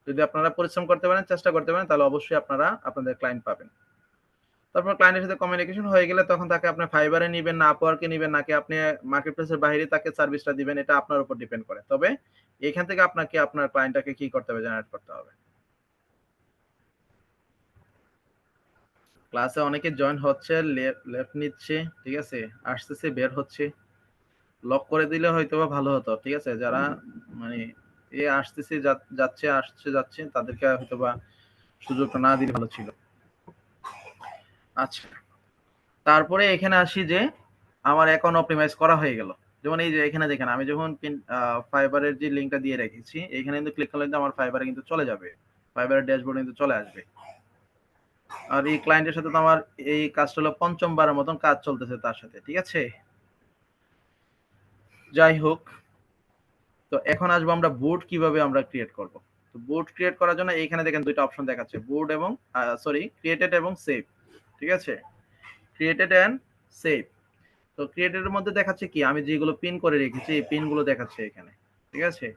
যদি আপনারা পরিশ্রম করতে পারেন, চেষ্টা করতে পারেন, তাহলে অবশ্যই আপনারা আপনাদের ক্লায়েন্ট পাবেন। তারপর ক্লায়েন্টের সাথে কমিউনিকেশন হয়ে গেলে তখন তাকে আপনি ফাইবারে নিবেন না আপওয়ার্কে নিবেন, নাকি আপনি মার্কেট প্লেসের বাইরে তাকে সার্ভিসটা দিবেন, এটা আপনার উপর ডিপেন্ড করে। তবে এখান থেকে আপনাকে আপনার ক্লায়েন্টটাকে কি করতে হবে? জেনারেট করতে হবে। ক্লাসে অনেকে জয়েন হচ্ছে, লেফট নিচ্ছে, ঠিক আছে, আসতেছে, বের হচ্ছে। লক করে দিলে হয়তো বা ভালো হতো, ঠিক আছে, যারা মানে এ আসতেছে যাচ্ছে, আসছে যাচ্ছে, তাদেরকে হয়তো বা সুযোগটা না দিলে ভালো ছিল। আচ্ছা, তারপরে এখানে আসি যে আমার অ্যাকাউন্ট অপটিমাইজ করা হয়ে গেল। যেমন এই যে এখানে দেখেন আমি যখন ফাইবারের যে লিঙ্কটা দিয়ে রেখেছি, এখানে কিন্তু ক্লিক করলে কিন্তু আমার ফাইবারে কিন্তু চলে যাবে, ফাইবারের ড্যাশবোর্ডে কিন্তু চলে আসবে। আর এই ক্লায়েন্টের সাথে তো আমার এই কাজটা হলো পঞ্চমবারের মতন কাজ চলতেছে তার সাথে, ঠিক আছে। যাই হোক, তো এখন আসবো আমরা বোর্ড কিভাবে আমরা ক্রিয়েট করব। তো বোর্ড ক্রিয়েট করার জন্য এইখানে দেখেন দুইটা অপশন দেখাচ্ছে, বোর্ড এবং সরি, ক্রিয়েটেড এবং সেভ। ঠিক আছে, ক্রিয়েটেড এন্ড সেভ। তো ক্রিয়েটেড এর মধ্যে দেখাচ্ছে কি, আমি যেগুলো পিন করে রেখেছি এই পিন গুলো দেখাচ্ছে এখানে, ঠিক আছে।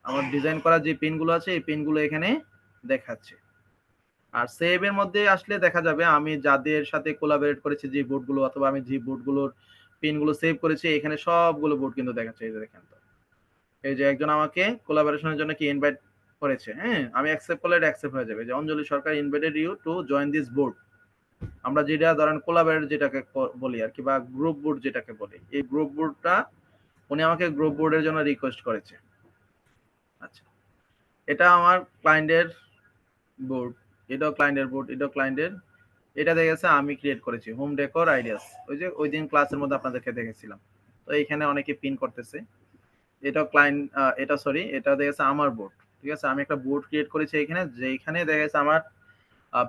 আমার ডিজাইন করা যে পিন গুলো আছে এই পিন গুলো এখানে দেখাচ্ছে। আর সেভ এর মধ্যে আসলে দেখা যাবে আমি যাদের সাথে কোলাবরেট করেছি যে বোর্ড গুলো, অথবা আমি যে বোর্ড গুলোর পিন গুলো সেভ করেছি, এখানে সবগুলো বোর্ড কিন্তু দেখাচ্ছে। এই যে দেখেন, তো এই যে একজন আমাকে কোলাবোরেশনের জন্য কি ইনভাইট করেছে, হ্যাঁ, আমি অ্যাকসেপ্ট করলে এটা অ্যাকসেপ্ট হয়ে যাবে, যে Anjali Sarkar invited you to join this board. আমরা যেটা ধরেন কোলাবোরেট যেটাকে বলি আর কি, বা গ্রুপ বোর্ড যেটাকে বলি, এই গ্রুপ বোর্ডটা উনি আমাকে গ্রুপ বোর্ডের জন্য রিকোয়েস্ট করেছে। আচ্ছা, এটা আমার ক্লায়েন্টের বোর্ড, এটাও ক্লায়েন্টের বোর্ড, এটাও ক্লায়েন্টের। এটা দেখেছে আমি ক্রিয়েট করেছি, হোম ডেকোর আইডিয়াস, ওই যে ওই দিন ক্লাসের মধ্যে আপনাদেরকে দেখেছিলাম। তো এইখানে অনেকে পিন করতেছে। এটাও ক্লায়েন্ট, এটা সরি, এটা দেখেছে আমার বোর্ড, ঠিক আছে। আমি একটা বোর্ড ক্রিয়েট করেছি এখানে, যেখানে দেখেছে আমার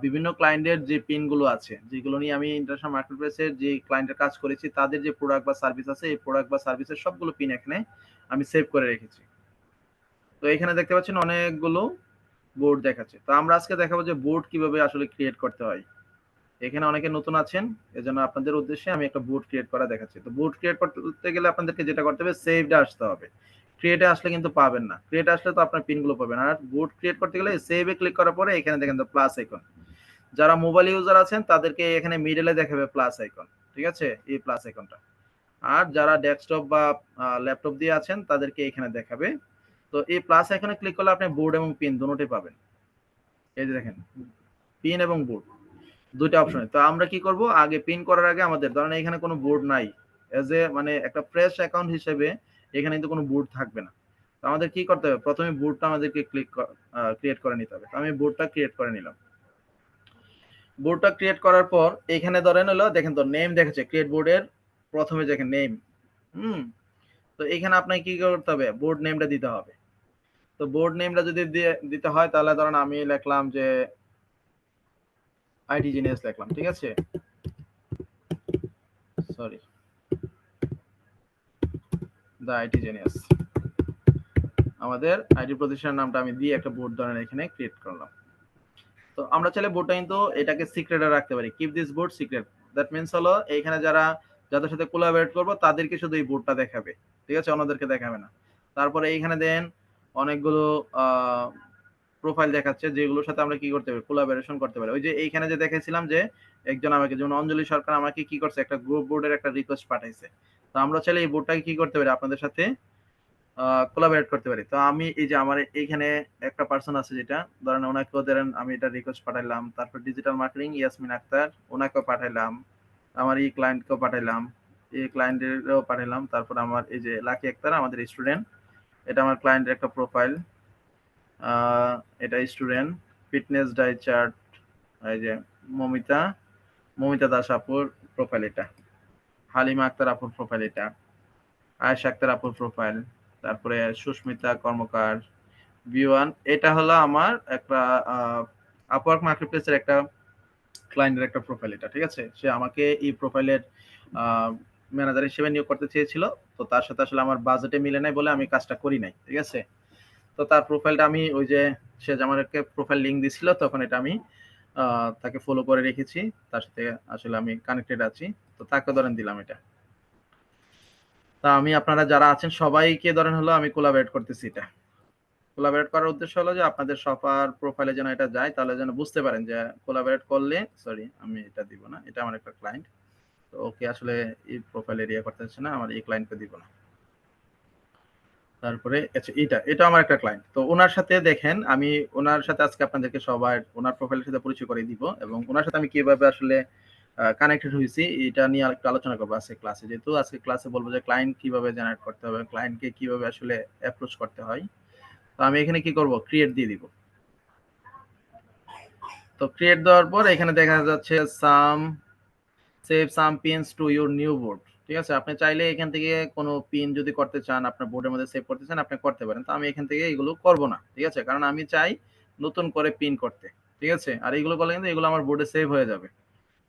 বিভিন্ন ক্লায়েন্টের যে পিন গুলো আছে, যেগুলো নিয়ে আমি ইন্টারন্যাশনাল মার্কেটপ্লেসের যে ক্লায়েন্টের কাজ করেছি, তাদের যে প্রোডাক্ট বা সার্ভিস আছে, এই প্রোডাক্ট বা সার্ভিসের সবগুলো পিন এখানে আমি সেভ করে রেখেছি। তো এখানে দেখতে পাচ্ছেন অনেকগুলো বোর্ড দেখাচ্ছে। তো আমরা আজকে দেখাবো যে বোর্ড কিভাবে আসলে ক্রিয়েট করতে হয়। এখানে অনেকে নতুন আছেন, এজন্য আপনাদের উদ্দেশ্যে আমি একটা বোর্ড ক্রিয়েট করা দেখাচ্ছি। তো বোর্ড ক্রিয়েট করতে গেলে আপনাদেরকে যেটা করতে হবে, সেভডে আসতে হবে। ক্রিয়েটে আসলে কিন্তু পাবেন না, ক্রিয়েট আসলে তো আপনার পিনগুলো পাবেন। আর বোর্ড ক্রিয়েট করতে গেলে সেভে ক্লিক করার পরে এখানে দেখেন তো প্লাস আইকন, যারা মোবাইল ইউজার আছেন তাদেরকে এখানে মিডলে দেখাবে প্লাস আইকন, ঠিক আছে, এই প্লাস আইকনটা। আর যারা ডেস্কটপ বা ল্যাপটপ দিয়ে আছেন তাদেরকে এখানে দেখাবে। তো এই প্লাস এখানে ক্লিক করলে আপনি বোর্ড এবং পিন দুটোই পাবেন। এই যে দেখেন পিন এবং বোর্ড দুইটা অপশন। তো আমরা কি করব, আগে পিন করার আগে আমাদের ধরেন এখানে কোনো বোর্ড নাই, এজ এ মানে একটা ফ্রেশ অ্যাকাউন্ট হিসেবে এখানে কিন্তু কোনো বোর্ড থাকবে না। তো আমাদের কি করতে হবে, প্রথমে বোর্ডটা আমাদেরকে ক্রিয়েট করে নিতে হবে। তো আমি বোর্ডটা ক্রিয়েট করে নিলাম। বোর্ডটা ক্রিয়েট করার পর এখানে ধরেন হলো দেখেন তো নেম দেখাচ্ছে ক্রিয়েট বোর্ডের প্রথমে দেখেন নেম। হুম। তো এখানে আপনাকে কি করতে হবে, বোর্ড নেমটা দিতে হবে। তো বোর্ড নেমটা যদি দিতে হয় তাহলে ধরেন আমি লিখলাম যে আইটি জিনিয়াস লিখলাম, ঠিক আছে, সরি, দ্য আইটি জিনিয়াস, আমাদের আইটি প্রতিষ্ঠানের নামটা আমি দিয়ে একটা বোর্ড ধরেন এখানে ক্রিয়েট করলাম। তো আমরা চাইলে বোর্ডটা কিন্তু এটাকে সিক্রেটে রাখতে পারি, keep this board secret. That means হলো এইখানে যারা যাদের সাথে কোলাবরেট করবো তাদেরকে শুধু এই বোর্ডটা দেখাবে, ঠিক আছে, অন্যদেরকে দেখাবে না। তারপরে এইখানে দেন অনেকগুলো প্রোফাইল দেখাচ্ছে যেগুলোর সাথে আমরা কি করতে পারি, কোলাবোরেশন করতে পারি। ওই যে এইখানে যে দেখেছিলাম যে একজন আমাকে, যেমন অঞ্জলি সরকার আমাকে কি করছে, একটা গ্রুপ বোর্ডের একটা রিকোয়েস্ট পাঠাইছে। তো আমরা চাইলে এই বোর্ডটাকে কি করতে পারি, আপনাদের সাথে কোলাবরেট করতে পারি। তো আমি এই যে আমার এইখানে একটা পার্সন আছে, যেটা ধরেন ওনাকেও ধরেন আমি এটা রিকোয়েস্ট পাঠাইলাম, তারপর ডিজিটাল মার্কেটিং ইয়াসমিন আক্তার ওনাকেও পাঠাইলাম, আমার এই ক্লায়েন্টকেও পাঠাইলাম, এই ক্লায়েন্টেরও পাঠাইলাম, তারপর আমার এই যে লাকি আক্তার আমাদের স্টুডেন্ট, এটা আমার ক্লায়েন্টের একটা প্রোফাইল, এটা স্টুডেন্ট, ফিটনেস ডায়েট চার্ট, এই যে মমিতা মমিতা দাস আপুর প্রোফাইল এটা, হালিমা আক্তার আপুর প্রোফাইল এটা, আয়েশা আক্তার আপুর প্রোফাইল, তারপরে সুস্মিতা কর্মকার বি1, এটা হলো আমার একটা আপওয়ার্ক মার্কেটপ্লেসের একটা ক্লায়েন্টের একটা প্রোফাইল এটা, ঠিক আছে। সে আমাকে এই প্রোফাইলের ম্যানেজার হিসেবে নিয়োগ করতে চেয়েছিল। তো তার সাথে আসলে আমার বাজেটে মিলে নাই বলে আমি কাজটা করি নাই, ঠিক আছে। তো তার প্রোফাইলটা আমি ওই যে সে আমাকে প্রোফাইল লিঙ্ক দিছিল তখন এটা আমি তাকে ফলো করে রেখেছি, তার সাথে আসলে আমি কানেক্টেড আছি। তো তাকে ধরেন দিলাম এটা। তা আমি আপনারা যারা আছেন সবাইকে ধরেন হলো আমি কোলাবরেট করতেছি। এটা কোলাবরেট করার উদ্দেশ্য হলো যে আপনাদের সবার প্রোফাইলে যেন এটা যায়, তাহলে যেন বুঝতে পারেন যে কোলাবরেট করলে, সরি আমি এটা দিব না, এটা আমার একটা ক্লায়েন্ট, তো ওকে আসলে এই প্রোফাইল এরিয়া করতে হচ্ছে না, আমার এই ক্লায়েন্টকে দিব না। তারপরে আচ্ছা এটা আমার একটা ক্লায়েন্ট, তো ওনার সাথে দেখেন আমি ওনার সাথে আজকে আপনাদেরকে সবার ওনার প্রোফাইলের সাথে পরিচয় করে দিব, এবং ওনার সাথে আমি কিভাবে আসলে কানেক্টেড হয়েছি এটা নিয়ে একটু আলোচনা করবো আজকে ক্লাসে। যেহেতু আজকে ক্লাসে বলবো যে ক্লায়েন্ট কিভাবে জেনারেট করতে হবে, ক্লায়েন্টকে কিভাবে আসলে অ্যাপ্রোচ করতে হয়। তো আমি এখানে কি করব, ক্রিয়েট দিয়ে দিব। তো ক্রিয়েট দেওয়ার পর এখানে দেখা যাচ্ছে save some pins to your new board, ঠিক আছে। আপনি চাইলে এখান থেকে কোনো পিন যদি করতে চান, আপনার বোর্ডের মধ্যে সেভ করতে চান, আপনি করতে পারেন। তো আমি এখান থেকে এগুলো করব না, ঠিক আছে, কারণ আমি চাই নতুন করে পিন করতে, ঠিক আছে। আর এগুলো করলে কিন্তু এগুলো আমার বোর্ডে সেভ হয়ে যাবে।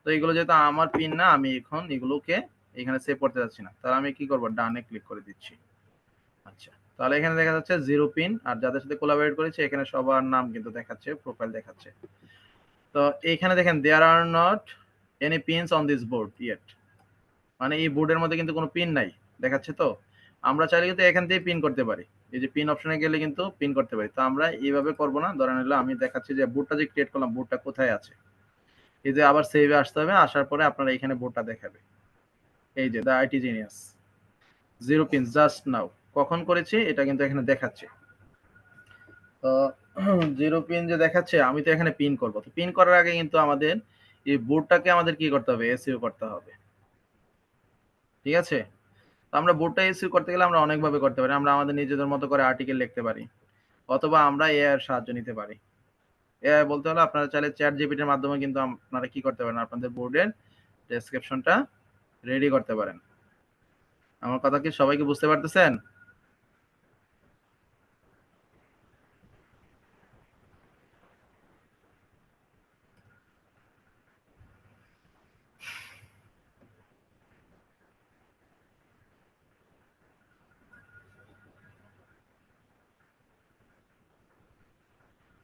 তো এগুলো যেহেতু আমার পিন না, আমি এখন এগুলোকে এখানে সেভ করতে যাচ্ছি না, তাহলে আমি কি করব, ডানে ক্লিক করে দিচ্ছি। আচ্ছা, তাহলে এখানে দেখা যাচ্ছে জিরো পিন, আর যাদের সাথে কোলাবরেট করেছে এখানে সবার নাম কিন্তু দেখাচ্ছে, প্রোফাইল দেখাচ্ছে। তো এইখানে দেখেন there are not any pins on this board yet, মানে এই বোর্ডের মধ্যে কিন্তু কোনো পিন নাই দেখাচ্ছে। তো আমরা চাইলে কিন্তু এখান থেকে পিন করতে পারি, এই যে পিন অপশনে গেলে কিন্তু পিন করতে পারি। তো আমরা এইভাবে করব না, ধরেন হলো আমি দেখাচ্ছি যে বোর্ডটা যে ক্রিয়েট করলাম বোর্ডটা কোথায় আছে, এই যে আবার সেভে আসতে হবে, আসার পরে আপনারা এখানে বোর্ডটা দেখাবে, এই যে the IT genius zero pin just now, কখন করেছি এটা কিন্তু এখানে দেখাচ্ছে। তো জিরো পিন যে দেখাচ্ছে, আমি তো এখানে পিন করব। তো পিন করার আগে কিন্তু আমাদের এই বোর্ডটাকে আমাদের কি করতে হবে, এসইও করতে হবে, ঠিক আছে। তো আমরা বোর্ডটা এসইও করতে গেলে আমরা অনেকভাবে করতে পারি। আমরা আমাদের নিজেদের মতো করে আর্টিকেল লিখতে পারি, অথবা আমরা এআই এর সাহায্য নিতে পারি। এআই বলতে হলে আপনারা চাইলে চ্যাট জিপিটির মাধ্যমে কিন্তু আপনারা কি করতে পারেন, আপনাদের বোর্ডের ডেসক্রিপশনটা রেডি করতে পারেন। আমার কথা কি সবাইকে বুঝতে পারতেছেন?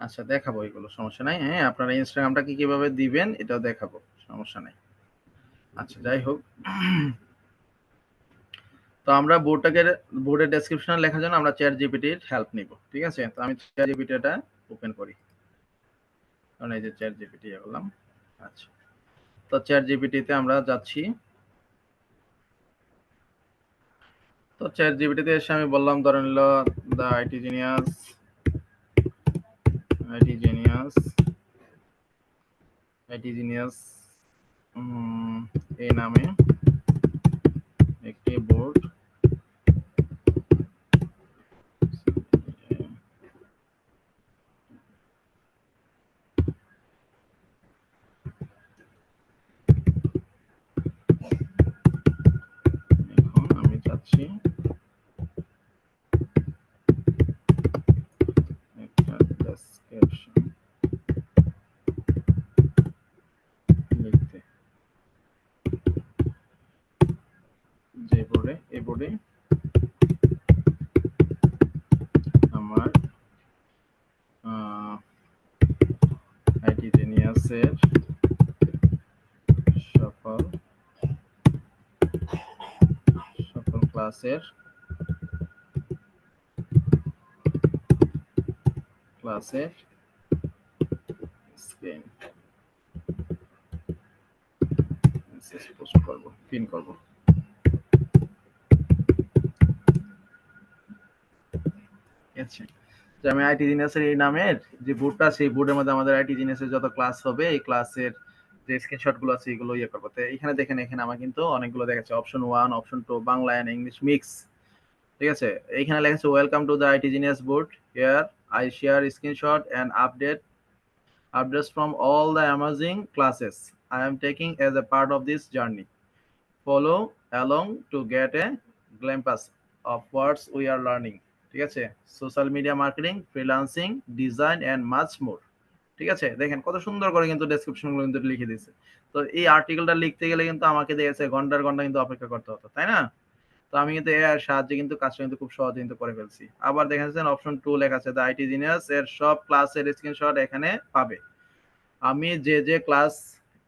আচ্ছা দেখাবো, এগুলো সমস্যা নাই। হ্যাঁ, আপনারা ইনস্টাগ্রামটা কি কিভাবে দিবেন এটাও দেখাবো, সমস্যা নাই। আচ্ছা যাই হোক, তো আমরা বোর্ডের ডেসক্রিপশনে লেখার জন্য আমরা চ্যাট জিপিটির হেল্প নিব, ঠিক আছে। তো আমি চ্যাট জিপিটিটা ওপেন করি, কারণ এই যে চ্যাট জিপিটি বললাম। আচ্ছা, তো চ্যাট জিপিটিতে আমরা যাচ্ছি। তো চ্যাট জিপিটিতে এসে আমি বললাম ধরেন হলো দ্য আইটি জিনিয়াস এই নামে একটি বোর্ড এখন আমি চাচ্ছি একটা ডেসক্রিপশন লিখতে, যে বোর্ডে এই বোর্ডে আমার আইটি জিনিয়াসের সকল ক্লাসের স্ক্রিন পোস্ট করব, পিন করব। আচ্ছা, যে আমি আইটি জিনিয়াসের এই নামের যে বোর্ডটা, সেই বোর্ডের মধ্যে আমাদের আইটি জিনিয়াসের যত ক্লাস হবে এই ক্লাসের যে স্ক্রিনশট গুলো আছে এগুলো ইয়ে করবো। তো এখানে দেখেন, এখানে আমার কিন্তু অনেকগুলো দেখাচ্ছে, option 1, option 2, Bangla and English mix. ঠিক আছে, এইখানে লেখা আছে welcome to the IT genius board, here I share screenshot and updates from all the amazing classes I am taking as a part of this journey. Follow along to get a glimpse of what we are learning. ঠিক আছে, social media marketing, freelancing, design and much more. ঠিক আছে, দেখেন কত সুন্দর করে কিন্তু ডেসক্রিপশনগুলো কিন্তু লিখে দিয়েছে। তো এই আর্টিকেলটা লিখতে গেলে কিন্তু আমাকে দেখেছে ঘন্টার ঘন্টা কিন্তু অপেক্ষা করতে হতো, তাই না? তো আমি কিন্তু এর সাহায্যে কিন্তু কাজটা কিন্তু খুব সহজে কিন্তু করে ফেলছি। আবার দেখেন অপশন 2 লেখা আছে দ্য আইটি জিনিয়াস এর সব ক্লাসের স্ক্রিনশট এখানে পাবে। আমি যে ক্লাস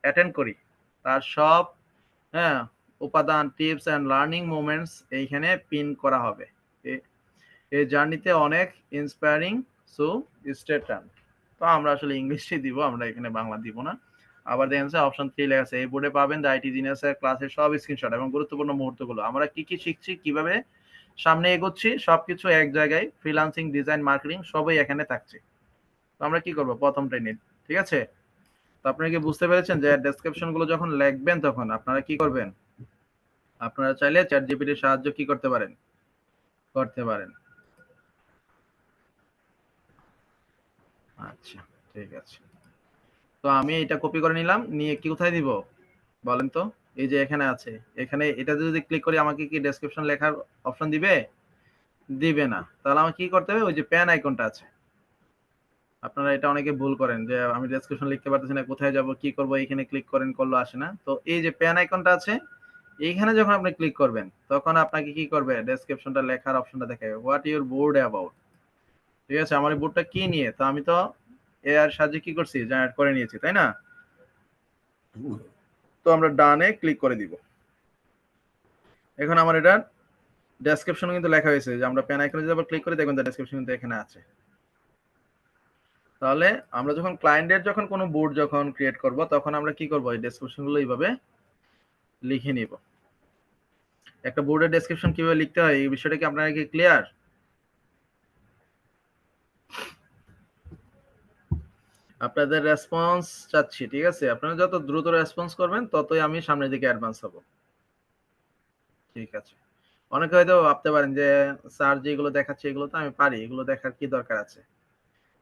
অ্যাটেন্ড করি তার সব, হ্যাঁ, উপাদান, টিপস এন্ড লার্নিং মোমেন্টস এইখানে পিন করা হবে। এই জার্নিতে অনেক ইন্সপায়ারিং, সো স্টে টিউনড। তো আমরা আসলে ইংলিশই দিব, আমরা এখানে বাংলা দিব না। আবার দেখেন অপশন 3 লেখা আছে এই বোর্ডে পাবেন দ্য আইটি জিনিয়াসের ক্লাসের সব স্ক্রিনশট এবং গুরুত্বপূর্ণ মুহূর্তগুলো, আমরা কি কি শিখছি, কিভাবে সামনে এগোচ্ছি, সবকিছু এক জায়গায়, ফ্রিল্যান্সিং, ডিজাইন, মার্কেটিং সবই এখানে থাকছে। তো আমরা কি করব, প্রথমটাই নিন। ঠিক আছে, তো আপনারা কি বুঝতে পেরেছেন যে ডেসক্রিপশন গুলো যখন লিখবেন তখন আপনারা কি করবেন, আপনারা চাইলে চ্যাট জিপিটির সাহায্য কি করতে পারেন, করতে পারেন। আচ্ছা, ঠিক আছে। তো আমি এটা কপি করে নিলাম, নিয়ে কি কোথায় দিব বলেন তো? এই যে এখানে আছে, এখানে এটা যদি ক্লিক করি আমাকে কি ডেসক্রিপশন লেখার অপশন দিবে? দিবে না। তাহলে আমাকে কি করতে হবে, ওই যে পেন আইকনটা আছে, আপনারা এটা অনেকে ভুল করেন যে আমি ডেসক্রিপশন লিখতে পারতেছি না, কোথায় যাব, কি করব, এইখানে ক্লিক করেন, করলো আসে না। তো এই যে পেন আইকনটা আছে, এইখানে যখন আপনি ক্লিক করবেন তখন আপনাকে কি করবে, ডেসক্রিপশনটা লেখার অপশনটা দেখাবে, হোয়াট ইউর বোর্ড অ্যাবাউট। ঠিক আছে, আমার এই বোর্ডটা কি নিয়ে, তো আমি তো এর সাহায্যে কি করছি, জেনারেট করে নিয়েছি, তাই না? তো আমরা ডানে ক্লিক করে দিব। এখন আমার এটা ডেসক্রিপশন কিন্তু লেখা হয়েছে, যে আমরা পেন আইকনে যদি আবার ক্লিক করি দেখবেন ডেসক্রিপশন কিন্তু এখানে আছে। তাহলে আমরা যখন ক্লায়েন্টের যখন কোনো বোর্ড যখন ক্রিয়েট করব তখন আমরা কি করব, এই ডেসক্রিপশনগুলো এইভাবে লিখে নিব। একটা বোর্ডের ডেসক্রিপশন কিভাবে লিখতে হয় এই বিষয়টা কি আপনারা কি ক্লিয়ার? আপনাদের রেসপন্স চাচ্ছি, ঠিক আছে? আপনারা যত দ্রুত রেসপন্স করবেন ততই আমি সামনের দিকে অ্যাডভান্স হব। ঠিক আছে, অনেকে হয়তো ভাবতে পারেন যে স্যার যেগুলো দেখাচ্ছে এগুলো তো আমি পারি, এগুলো দেখার কি দরকার আছে?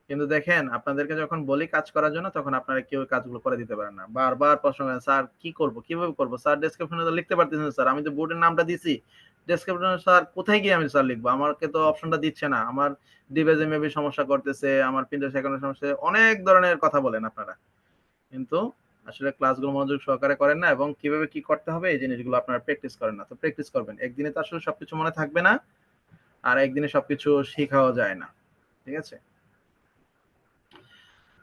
কিন্তু দেখেন, আপনাদেরকে যখন বলি কাজ করার জন্য তখন আপনারা কেউ কাজগুলো করে দিতে পারেন না। বারবার প্রশ্ন করেন, স্যার কি করব, কিভাবে করব স্যার, ডেসক্রিপশনে তো লিখতে পারতেছেন না স্যার, আমি তো বোর্ডের নামটা দিছি, ডেসক্রিপশনে স্যার কোথায় গিয়ে আমি স্যার লিখবো, আমাকে তো অপশনটা দিচ্ছে না, আমার ডিভাইসে মেবি সমস্যা করতেছে, আমার প্রিন্টার অ্যাকাউন্টের সমস্যা, অনেক ধরনের কথা বলেন আপনারা, কিন্তু আসলে ক্লাসগুলো মনোযোগ সহকারে করেন না এবং কিভাবে কি করতে হবে এই জিনিসগুলো আপনারা প্র্যাকটিস করেন না। তো প্র্যাকটিস করবেন, একদিনে তো আসলে সবকিছু মনে থাকবে না, আর একদিনে সবকিছু শেখাও যায় না। ঠিক আছে,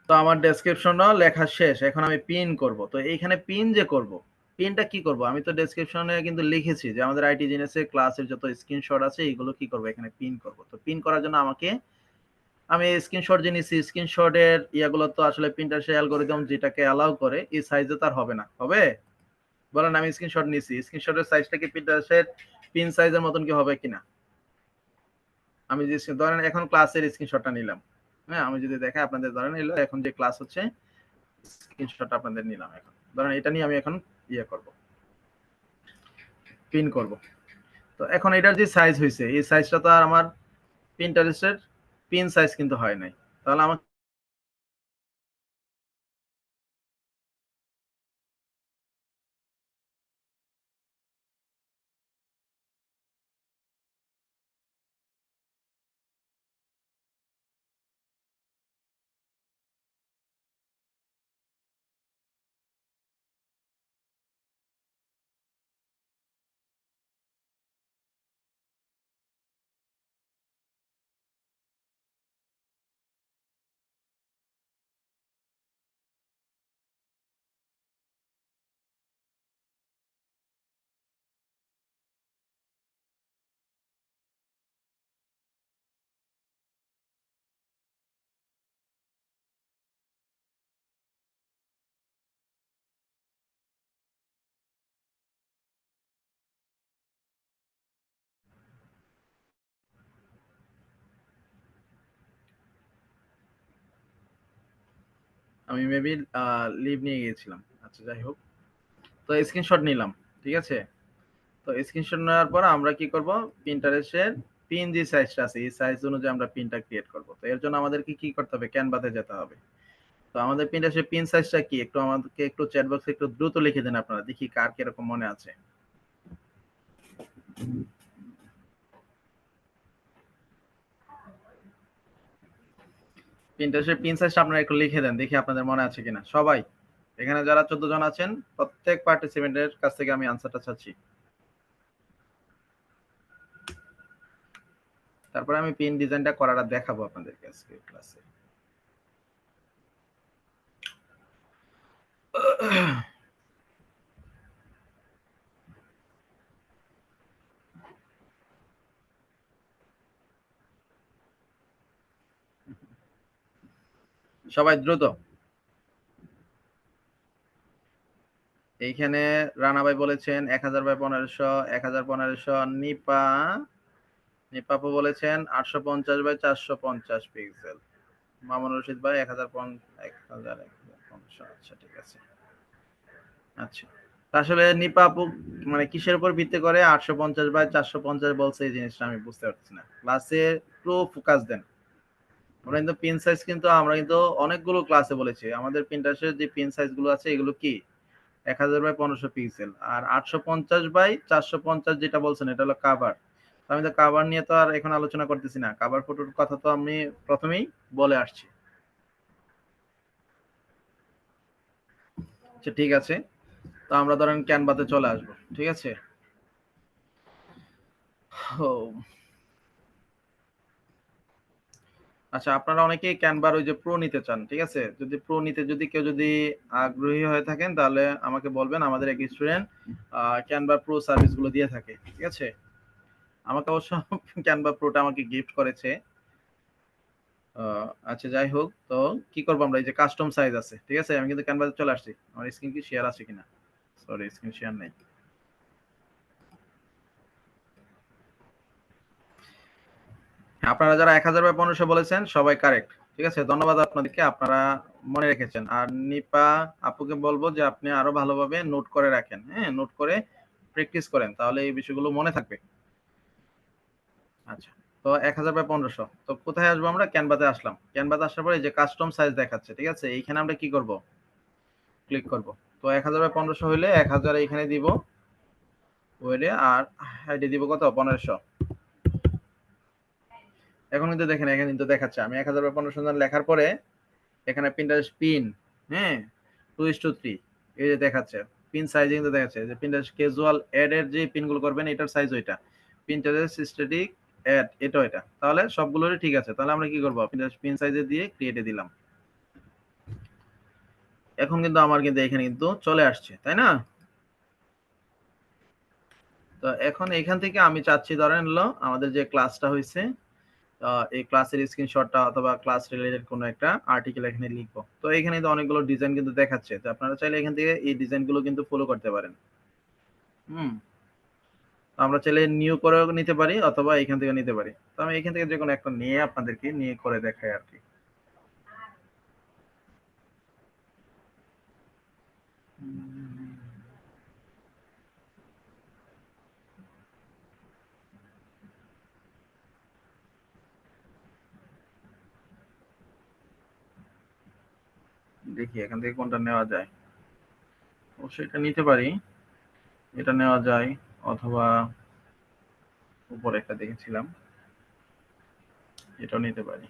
তো আমার ডেসক্রিপশনও লেখা শেষ, এখন আমি পিন করব। তো এইখানে পিন যে করব, পিনটা কি করব, আমি তো ডেসক্রিপশনে কিন্তু লিখেছি যে আমাদের আইটি জিনিসের ক্লাসের যত স্ক্রিনশট আছে এগুলো কি করব, এখানে পিন করব। তো পিন করার জন্য আমাকে, আমি স্ক্রিনশট যে নিছি স্ক্রিনশটের ইয়াগুলো তো আসলে প্রিন্টার সেই অ্যালগরিদম যেটাকে অ্যালাউ করে এই সাইজে তার হবে না, হবে? বলেন আমি স্ক্রিনশট নিছি, স্ক্রিনশটের সাইজটা কি পিন্টারেস্টের পিন সাইজের মতন কি হবে কিনা? আমি যে ধরেন এখন ক্লাসের স্ক্রিনশটটা নিলাম, হ্যাঁ আমি যদি দেখাই আপনাদের, ধরেন এলো এখন যে ক্লাস হচ্ছে স্ক্রিনশট আপনাদের নিলাম, এখন ধরেন এটা নিয়ে আমি এখন ইয়ে করব, পিন করব। তো এখন এটার যে সাইজ হয়েছে এই সাইজটা তো আর আমার পিন্টারেস্টের পিন সাইজ কিন্তু হয় নাই, তাহলে আমাকে আমি মেবি লিভ নিয়ে গিয়েছিলাম, আচ্ছা যাই হোক। তো স্ক্রিনশট নিলাম, ঠিক আছে। তো স্ক্রিনশট নেওয়ার পর আমরা কি করব, প্রিন্টারেস্টের পিন যে সাইজটা আছে এই সাইজ অনুযায়ী আমরা পিনটা ক্রিয়েট করব। তো এর জন্য আমাদেরকে কি করতে হবে, ক্যানভাতে যেতে হবে। তো আমাদের প্রিন্টারেস্টের পিন সাইজটা কি একটু আমাদেরকে একটু চ্যাট বক্সে একটু দ্রুত লিখে দেন আপনারা, দেখি কার কিরকম মনে আছে। প্রিন্টারেস্টের পিন সাইজটা আপনারা একটু লিখে দেন, দেখি আপনাদের মনে আছে কিনা সবাই। এখানে যারা 14 জন আছেন প্রত্যেক পার্টিসিপেন্টের কাছ থেকে আমি আনসারটা চাচ্ছি। তারপরে আমি পিন ডিজাইনটা করাটা দেখাবো আপনাদেরকে আজকে ক্লাসে। সবাই দ্রুত। এইখানে রানা ভাই বলেছেন 1000/1500, 1000/1500। নিপা নিপাপু বলেছেন 850/450 পিক্সেল। মামুন রশিদ ভাই 1000/1500। আচ্ছা ঠিক আছে। আচ্ছা, আসলে নিপা আপু মানে কিসের উপর ভিত্তি করে 850/450 বলছে, এই জিনিসটা আমি বুঝতে পারছি না। ক্লাসে একটু ফোকাস দেন। আমরা কিন্তু পিন সাইজ কিন্তু আমরা কিন্তু অনেকগুলো ক্লাসে বলেছি আমাদের প্রিন্টারের যে পিন সাইজ গুলো আছে এগুলো কি 1000/1500 পিক্সেল, আর 850/450 যেটা বলছেন এটা হলো কাভার। আমি তো কাভার নিয়ে তো আর এখন আলোচনা করতেছি না, কাভার ফটোর কথা তো আমি প্রথমেই বলে আসছি। আচ্ছা ঠিক আছে, তো আমরা ধরেন ক্যানভাতে চলে আসবো, ঠিক আছে। ও, আচ্ছা আপনারা অনেকেই ক্যানভার ওই যে প্রো নিতে চান, ঠিক আছে। যদি প্রো নিতে যদি কেউ যদি আগ্রহী হয়ে থাকেন তাহলে আমাকে বলবেন, আমাদের এক স্টুডেন্ট ক্যানভা প্রো সার্ভিস গুলো দিয়ে থাকে, ঠিক আছে। আমাকে অবশ্য ক্যানভা প্রোটা আমাকে গিফট করেছে। আচ্ছা যাই হোক, তো কি করবো আমরা, এই যে কাস্টম সাইজ আছে, ঠিক আছে। আমি কিন্তু ক্যানভাসে চলে আসছি, আমার স্ক্রিন কি শেয়ার আছে কিনা, সরি স্ক্রিন শেয়ার নেই। আপনারা যারা 1000/1500 বলেছেন সবাই কারেক্ট, ঠিক আছে, ধন্যবাদ আপনাদেরকে, আপনারা মনে রেখেছেন। আর নিপা আপুকে বলবো যে আপনি আরো ভালোভাবে নোট করে রাখেন, হ্যাঁ নোট করে প্র্যাকটিস করেন, তাহলে এই বিষয়গুলো মনে থাকবে। আচ্ছা, তো 1000/1500, তো কোথায় আসবো আমরা, ক্যানভাতে আসলাম। ক্যানভাতে আসার পরে এই যে কাস্টম সাইজ দেখাচ্ছে, ঠিক আছে, এইখানে আমরা কি করব, ক্লিক করব। তো 1000/1500 হইলে 1000 এখানে দিব ওয়েডে, আর হাইডে দিব কত, 1500। এখন কিন্তু দেখেন এখানে কিন্তু দেখাচ্ছে আমি 1000/1500 লেখার পরে এখানে প্রিন্টারেস্ট পিন, হ্যাঁ 2:3 এই যে দেখাচ্ছে। পিন সাইজ কিন্তু দেখাচ্ছে যে প্রিন্টারেস্ট ক্যাজুয়াল অ্যাড এর যে পিন গুলো করবেন এটার সাইজ ওইটা, প্রিন্টারেস্ট স্ট্যাটিক অ্যাড এটা তাহলে সবগুলোরই ঠিক আছে। তাহলে আমরা কি করব, প্রিন্টারেস্ট পিন সাইজে দিয়ে ক্রিয়েটে দিলাম। এখন কিন্তু আমার কিন্তু এখানে কিন্তু চলে আসছে, তাই না। তো এখন এখান থেকে আমি চাচ্ছি, ধরেন হলো আমাদের যে ক্লাসটা হয়েছে, এই ক্লাসের স্ক্রিনশটটা অথবা ক্লাস রিলেটেড কোনো একটা আর্টিকেল এখানে লিখবো। তো এখানে তো অনেকগুলো ডিজাইন কিন্তু দেখাচ্ছে, তো আপনারা চাইলে এখান থেকে এই ডিজাইনগুলো কিন্তু ফলো করতে পারেন। হুম, আমরা চাইলে নিউ করেও নিতে পারি অথবা এখান থেকে নিতে পারি। তো আমি এখান থেকে যে কোনো একটা নিয়ে আপনাদেরকে নিয়ে করে দেখাই আর কি। দেখি এখান থেকে কোনটা নেওয়া যায়। অবশ্যই এটা নিতে পারি, এটা নেওয়া যায়, অথবা উপরে একটা দেখেছিলাম এটাও নিতে পারি।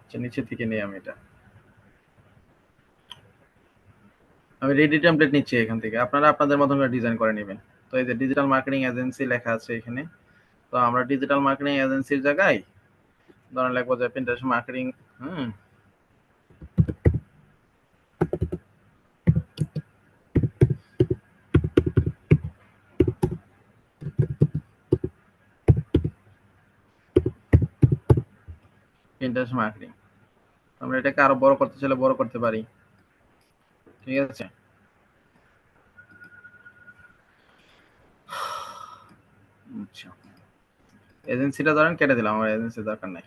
আচ্ছা, নিচে থেকে নিই আমি এটা। আমি রেডি টেমপ্লেট নিচ্ছি এখান থেকে, আপনারা আপনাদের মতন করে ডিজাইন করে নেবেন। তো এই যে ডিজিটাল মার্কেটিং এজেন্সি লেখা আছে এখানে, তো আমরা ডিজিটাল মার্কেটিং এজেন্সির জায়গায় ধরেন লিখবো যে পিন্টারেস্ট মার্কেটিং। হুম, পিন্টারেস্ট মার্কেটিং। আমরা এটাকে আরো বড় করতে চাইলে বড় করতে পারি, ঠিক আছে। আচ্ছা, এজেন্সিটা ধরেন কেটে দিলাম, আমার এজেন্সির দরকার নাই।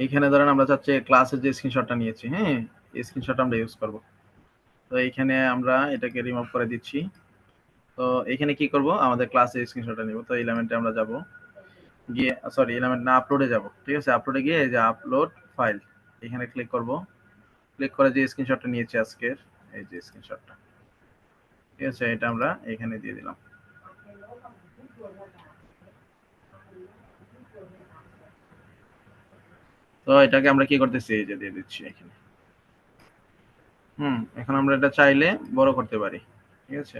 এইখানে ধরেন আমরা চাচ্ছি ক্লাসের যে স্ক্রিনশটটা নিয়েছি, হ্যাঁ, এই স্ক্রিনশটটা আমরা ইউজ করব। তো এইখানে আমরা এটাকে রিমুভ করে দিচ্ছি। তো এখানে কি করব, আমাদের ক্লাসের স্ক্রিনশটটা নিব। তো এলিমেন্টে আমরা যাব, গিয়ে সরি এলিমেন্ট না, আপলোডে যাব, ঠিক আছে। আপলোডে গিয়ে এই যে আপলোড ফাইল, এখানে ক্লিক করব। ক্লিক করে যে স্ক্রিনশটটা নিয়েছি আজকের, এই যে স্ক্রিনশটটা, ঠিক আছে, এটা আমরা এখানে দিয়ে দিলাম। তো এটাকে আমরা কি করতেছি, এই যে দিয়ে দিচ্ছি এখানে। এখন আমরা এটা চাইলে বড় করতে পারি, ঠিক আছে।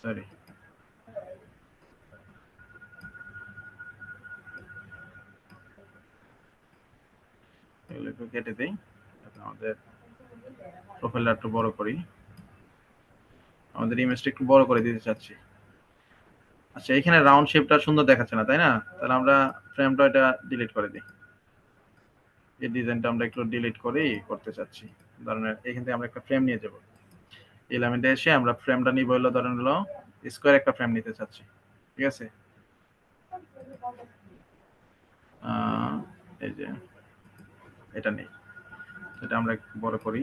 সরি, এগুলো একটু কেটে দেই। আমাদের প্রোফাইলটা একটু বড় করি, আমাদের ইমেজটা একটু বড় করে দিতে চাচ্ছি। আচ্ছা, এখানে রাউন্ড শেপটা সুন্দর দেখাচ্ছে না, তাই না? তাহলে আমরা ফ্রেমটা এটা ডিলিট করে দিই। এই ডিজাইনটা আমরা একটু ডিলিট করেই করতে চাচ্ছি। ধরেন এখান থেকে আমরা একটা ফ্রেম নিয়ে যাব, এলিমেন্টে এসে আমরা ফ্রেমটা নিব, হলো ধরেন হলো স্কোয়ার একটা ফ্রেম নিতে চাচ্ছি, ঠিক আছে। এই যে এটা নেই, এটা আমরা একটু বড় করি।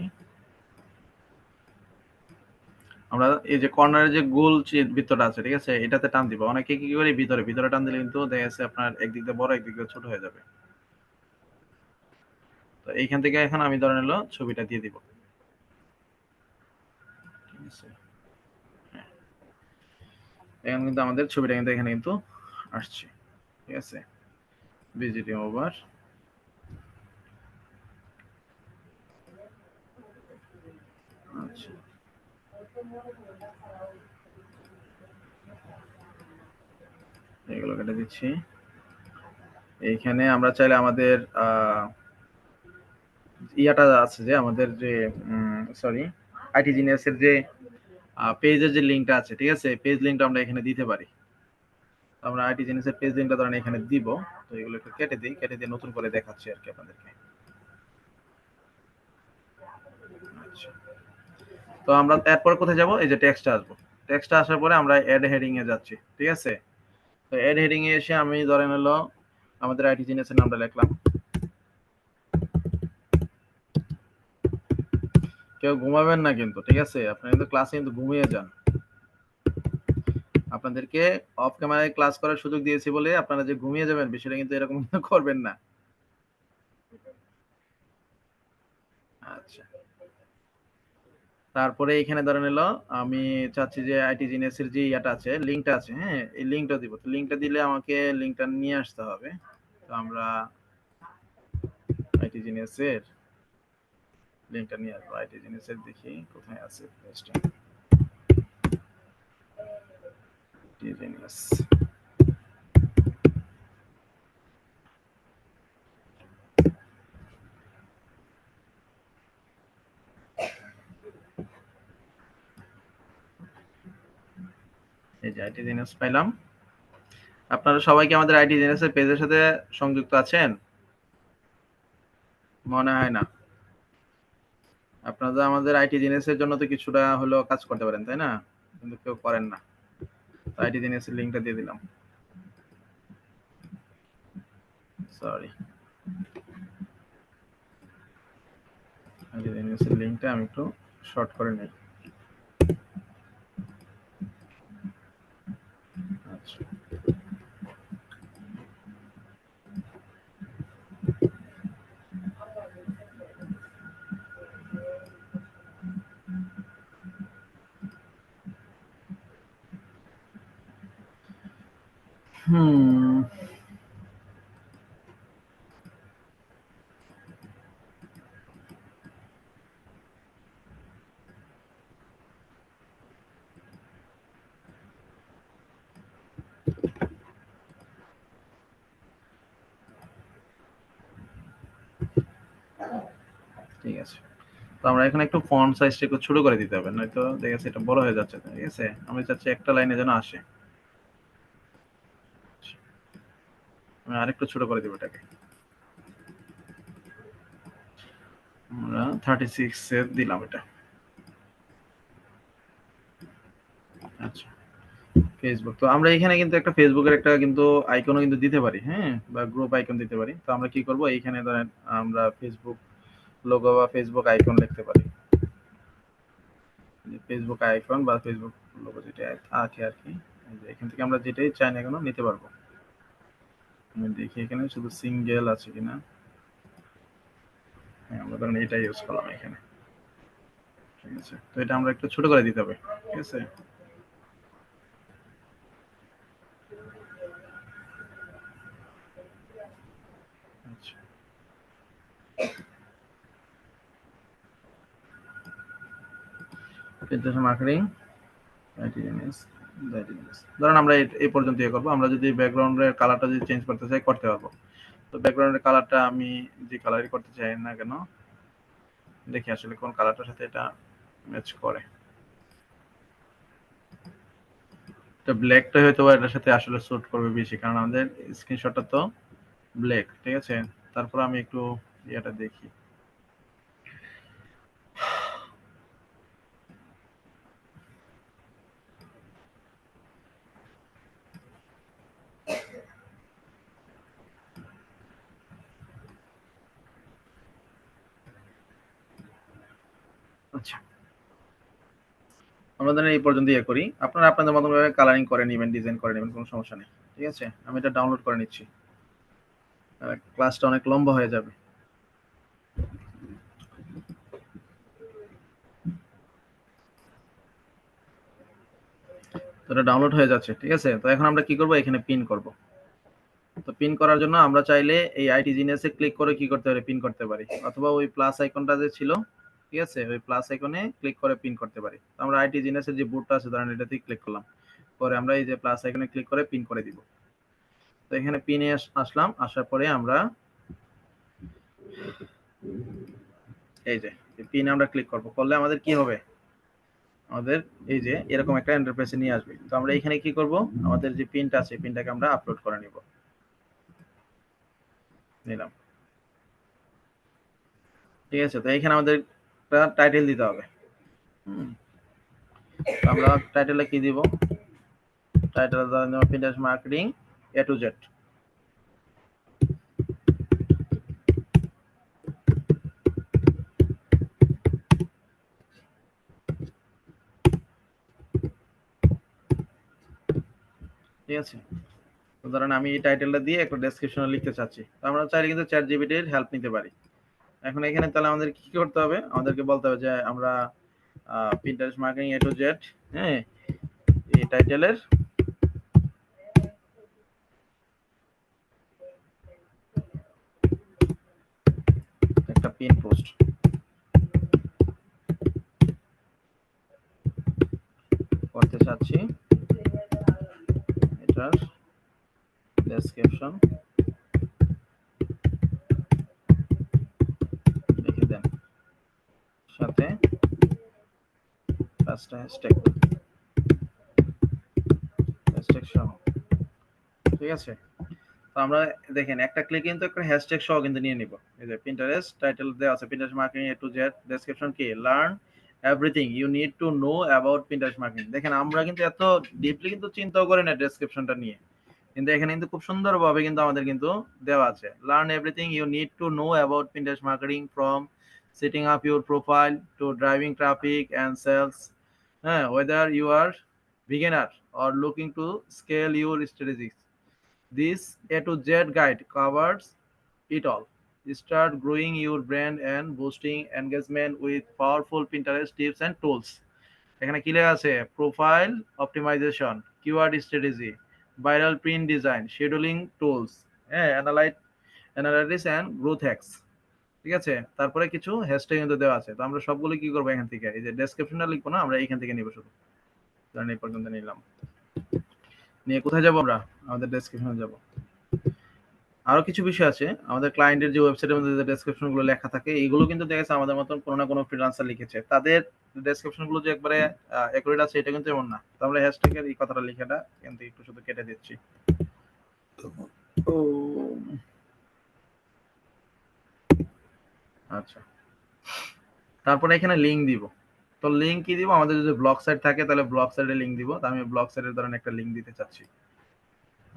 আমরা এই যে কর্নারে যে গোল বৃত্তটা আছে, ঠিক আছে, এটাতে টান দিব। অনেকে কি করে ভিতরে ভিতরে টান দিলে কিন্তু দেখা যাচ্ছে আপনার একদিক দিয়ে বড় একদিক দিয়ে ছোট হয়ে যাবে। তো এইখান থেকে এখন আমি ধরেন হলো ছবিটা দিয়ে দিব, ঠিক আছে। হ্যাঁ, এখন কিন্তু আমাদের ছবিটা কিন্তু এখানে কিন্তু আসছে, ঠিক আছে। ভিজিটিং ওভার, আচ্ছা, এগুলো কেটে দিচ্ছি। এইখানে আমরা চাইলে আমাদের ইয়াটা আছে যে আমাদের যে সরি আইটি জিনিয়াস এর যে পেজের যে লিঙ্কটা আছে, ঠিক আছে, পেজ লিঙ্কটা আমরা এখানে দিতে পারি। তো আমরা আইটি জিনিয়াস এর পেজ লিঙ্কটা ধরেন এখানে দিব। তো এগুলো একটু কেটে দিই, কেটে দিয়ে নতুন করে দেখাচ্ছি আর কি আপনাদেরকে। আচ্ছা, তো আমরা এরপর কোথায় যাব, এই যে টেক্সটে আসবো। টেক্সটে আসার পরে আমরা অ্যাড হেডিং এ যাচ্ছি, ঠিক আছে। তো অ্যাড হেডিং এ এসে আমি ধরেন হলো আমাদের আইটি জিনিয়াস এর নামটা লিখলাম। কেউ ঘুমাবেন না কিন্তু, ঠিক আছে, আপনারা কিন্তু ক্লাসে কিন্তু ঘুমিয়ে যান। আপনাদেরকে অফ ক্যামেরায় ক্লাস করার সুযোগ দিয়েছি বলে আপনারা যে ঘুমিয়ে যাবেন, বিষয়টা কিন্তু এরকম করবেন না। আচ্ছা, তারপরে এখানে ধরেন এলো আমি চাচ্ছি যে আইটি জিনিয়াস এর যে ইয়াটা আছে, লিঙ্কটা আছে, হ্যাঁ, এই লিঙ্কটা দিব। তো লিঙ্কটা দিলে আমাকে লিঙ্কটা নিয়ে আসতে হবে। তো আমরা আইটি জিনিয়াস এর লিঙ্কটা নিয়ে আসবো। আইটি জিনিয়াস এর দেখি কোথায় আছে পেজটা, আইটি জিনিয়াস। এই যে আইটি জিনিয়াস পাইলাম। আপনারা সবাই কি আমাদের আইটি জিনিয়াস এর পেজের সাথে সংযুক্ত আছেন? মনে হয় না। আপনারা আপনারা আমাদের আইটি জিনিসের জন্য তো কিছুটা হলেও কাজ করতে পারেন, তাই না? কিন্তু কেউ করেন না। আইটি জিনিসের লিংকটা দিয়ে দিলাম। সরি, আইটি জিনিসের লিংকটা আমি একটু শর্ট করে নিই। আচ্ছা, ঠিক আছে। তো আমরা এখানে একটু ফন্ট সাইজটা একটু ছোট করে দিতে হবে, নয়তো দেখা যাচ্ছে এটা বড় হয়ে যাচ্ছে। ঠিক আছে, আমি চাচ্ছি একটা লাইনে যেন আসে। আমি আরেকটু ছোট করে দিব এটাকে। আমরা 36 এ দিলাম এটা। আচ্ছা, ফেসবুক, তো আমরা এখানে কিন্তু একটা ফেসবুকের একটা কিন্তু আইকনও কিন্তু দিতে পারি, হ্যাঁ, বা গ্রুপ আইকন দিতে পারি। তো আমরা কি করব, এইখানে ধরেন আমরা ফেসবুক লোগো বা ফেসবুক আইকন লিখতে পারি। ফেসবুক আইকন বা ফেসবুক লোগো যেটা আছে আর কি, এখান থেকে আমরা যেটাই চাই না কেন নিতে পারবো। আমি দেখি এখানে শুধু সিঙ্গেল আছে কিনা। হ্যাঁ, আমরা ধরেন এটা ইউজ করলাম এখানে। ঠিক আছে, তো এটা আমরা একটু ছোট করে দিতে হবে। ঠিক আছে, আচ্ছা, প্রেজেন্টেশন মার্কেটিং আইটিএমএস আইটিএমএস, ধরেন আমরা এই পর্যন্ত ইয়ে করবো। আমরা যদি ব্যাকগ্রাউন্ডের কালারটা যদি চেঞ্জ করতে চাই করতে পারবো। তো ব্যাকগ্রাউন্ডের কালারটা আমি যে কালারই করতে চাই না কেন, দেখি আসলে কোন কালারটার সাথে এটা ম্যাচ করে। তো ব্ল্যাকটা হয়তো এটার সাথে আসলে স্যুট করবে বেশি, কারণ আমাদের স্ক্রিনশটটা তো ব্ল্যাক। ঠিক আছে, তারপর আমি একটু ইয়েটা দেখি। আচ্ছা, আমরা ধরেন এই পর্যন্ত ইয়ে করি। আপনারা আপনাদের মতন ভাবে কালারিং করে নেবেন, ডিজাইন করে নেবেন, কোনো সমস্যা নেই। ঠিক আছে, আমি এটা ডাউনলোড করে নিচ্ছি, ক্লাসটা অনেক লম্বা হয়ে যাবে। তো এটা ডাউনলোড হয়ে যাচ্ছে। ঠিক আছে, তো এখন আমরা কি করব, এখানে পিন করব। তো পিন করার জন্য আমরা চাইলে এই আইটি জিনিয়াসে ক্লিক করে কি করতে পারি, পিন করতে পারি, অথবা ওই প্লাস আইকনটা যে ছিল, ঠিক আছে, ওই প্লাস আইকনে ক্লিক করে পিন করতে পারি। তো আমরা আইটি জিনিয়াসের যে বুটটা আছে ধরেন এটাতে ক্লিক করলাম, পরে আমরা এই যে প্লাস আইকনে ক্লিক করে পিন করে দিব। তো এখানে পিনে আসলাম, আসার পরে আমরা এই যে পিন আমরা ক্লিক করব, করলে আমাদের কি হবে, আমাদের এই যে এরকম একটা ইন্টারফেসে নিয়ে আসবে। তো আমরা এখানে কি করব, আমাদের যে পিনটা আছে পিনটাকে আমরা আপলোড করে নিব। নিলাম, ঠিক আছে। তো এখানে আমাদের একটা টাইটেল দিতে হবে। হুম, আমরা টাইটেলে কি দিব, title Dev Pinterest marketing A to Z. ঠিক আছে, তো ধরেন আমি এই টাইটেলটা দিয়ে একটা ডেসক্রিপশনে লিখতে চাচ্ছি। তো আমরা চাইলে কিন্তু চ্যাট জিপিটির হেল্প নিতে পারি। এখন এখানে তাহলে আমাদের কি করতে হবে, আমাদেরকে বলতে হবে যে আমরা Pinterest marketing A to Z, হ্যাঁ, এই টাইটেলের একটা পিন পোস্ট করতে চাচ্ছি, এটার ডেসক্রিপশন লিখে দেন, সাথে পাঁচটা হ্যাশট্যাগ সহ। ঠিক আছে, তো আমরা দেখেন একটা ক্লিক কিন্তু একটা হ্যাশট্যাগ সহ কিন্তু নিয়ে নিব। এই যে Pinterest টাইটেল দেওয়া আছে Pinterest marketing A to Z, description কি learn everything you need to know about Pinterest marketing. দেখেন আমরা কিন্তু এত ডিপলি কিন্তু চিন্তাও করি না ডেসক্রিপশনটা নিয়ে, কিন্তু এখানে কিন্তু খুব সুন্দরভাবে কিন্তু আমাদের কিন্তু দেওয়া আছে learn everything you need to know about Pinterest marketing from setting up your profile to driving traffic and sales. Whether you are beginner or looking to scale your strategies, this A to Z guide covers it all. Start growing your brand and boosting engagement with powerful Pinterest tips and tools. এখানে কি লেখা আছে profile optimisation, keyword strategy, viral print design, scheduling tools, analytics and growth hacks. ঠিক আছে, তারপরে কিছু হ্যাশট্যাগ কিন্তু দেওয়া আছে। তো আমরা সবগুলো কি করবো এখান থেকে, এই যে ডেসক্রিপশনটা লিখবো না, আমরা এখান থেকে নিব শুধু। ধরেন এই পর্যন্ত নিলাম, নিয়ে কোথায় যাব আমরা, আমাদের ডেসক্রিপশনে যাব। আরো কিছু বিষয় আছে আমাদের ক্লায়েন্টের যে ওয়েবসাইটের মধ্যে যে ডেসক্রিপশন গুলো লেখা থাকে, এইগুলো কিন্তু দেখা যাচ্ছে আমাদের মতন কোনো না কোনো ফ্রিল্যান্সার লিখেছে, তাদের ডেসক্রিপশন গুলো যে একবারে অ্যাকুরেট আছে এটা কিন্তু এমন না। তো আমরা হ্যাশট্যাগের এই কথাটা লিখাটা কিন্তু একটু শুধু কেটে দিচ্ছি। আচ্ছা, তারপরে এখানে লিংক দিব। তো লিংক কি দিব, আমাদের যদি ব্লগ সাইট থাকে তাহলে ব্লগ সাইটে লিংক দিব। তো আমি ব্লগ সাইটের ধরেন একটা লিংক দিতে চাচ্ছি।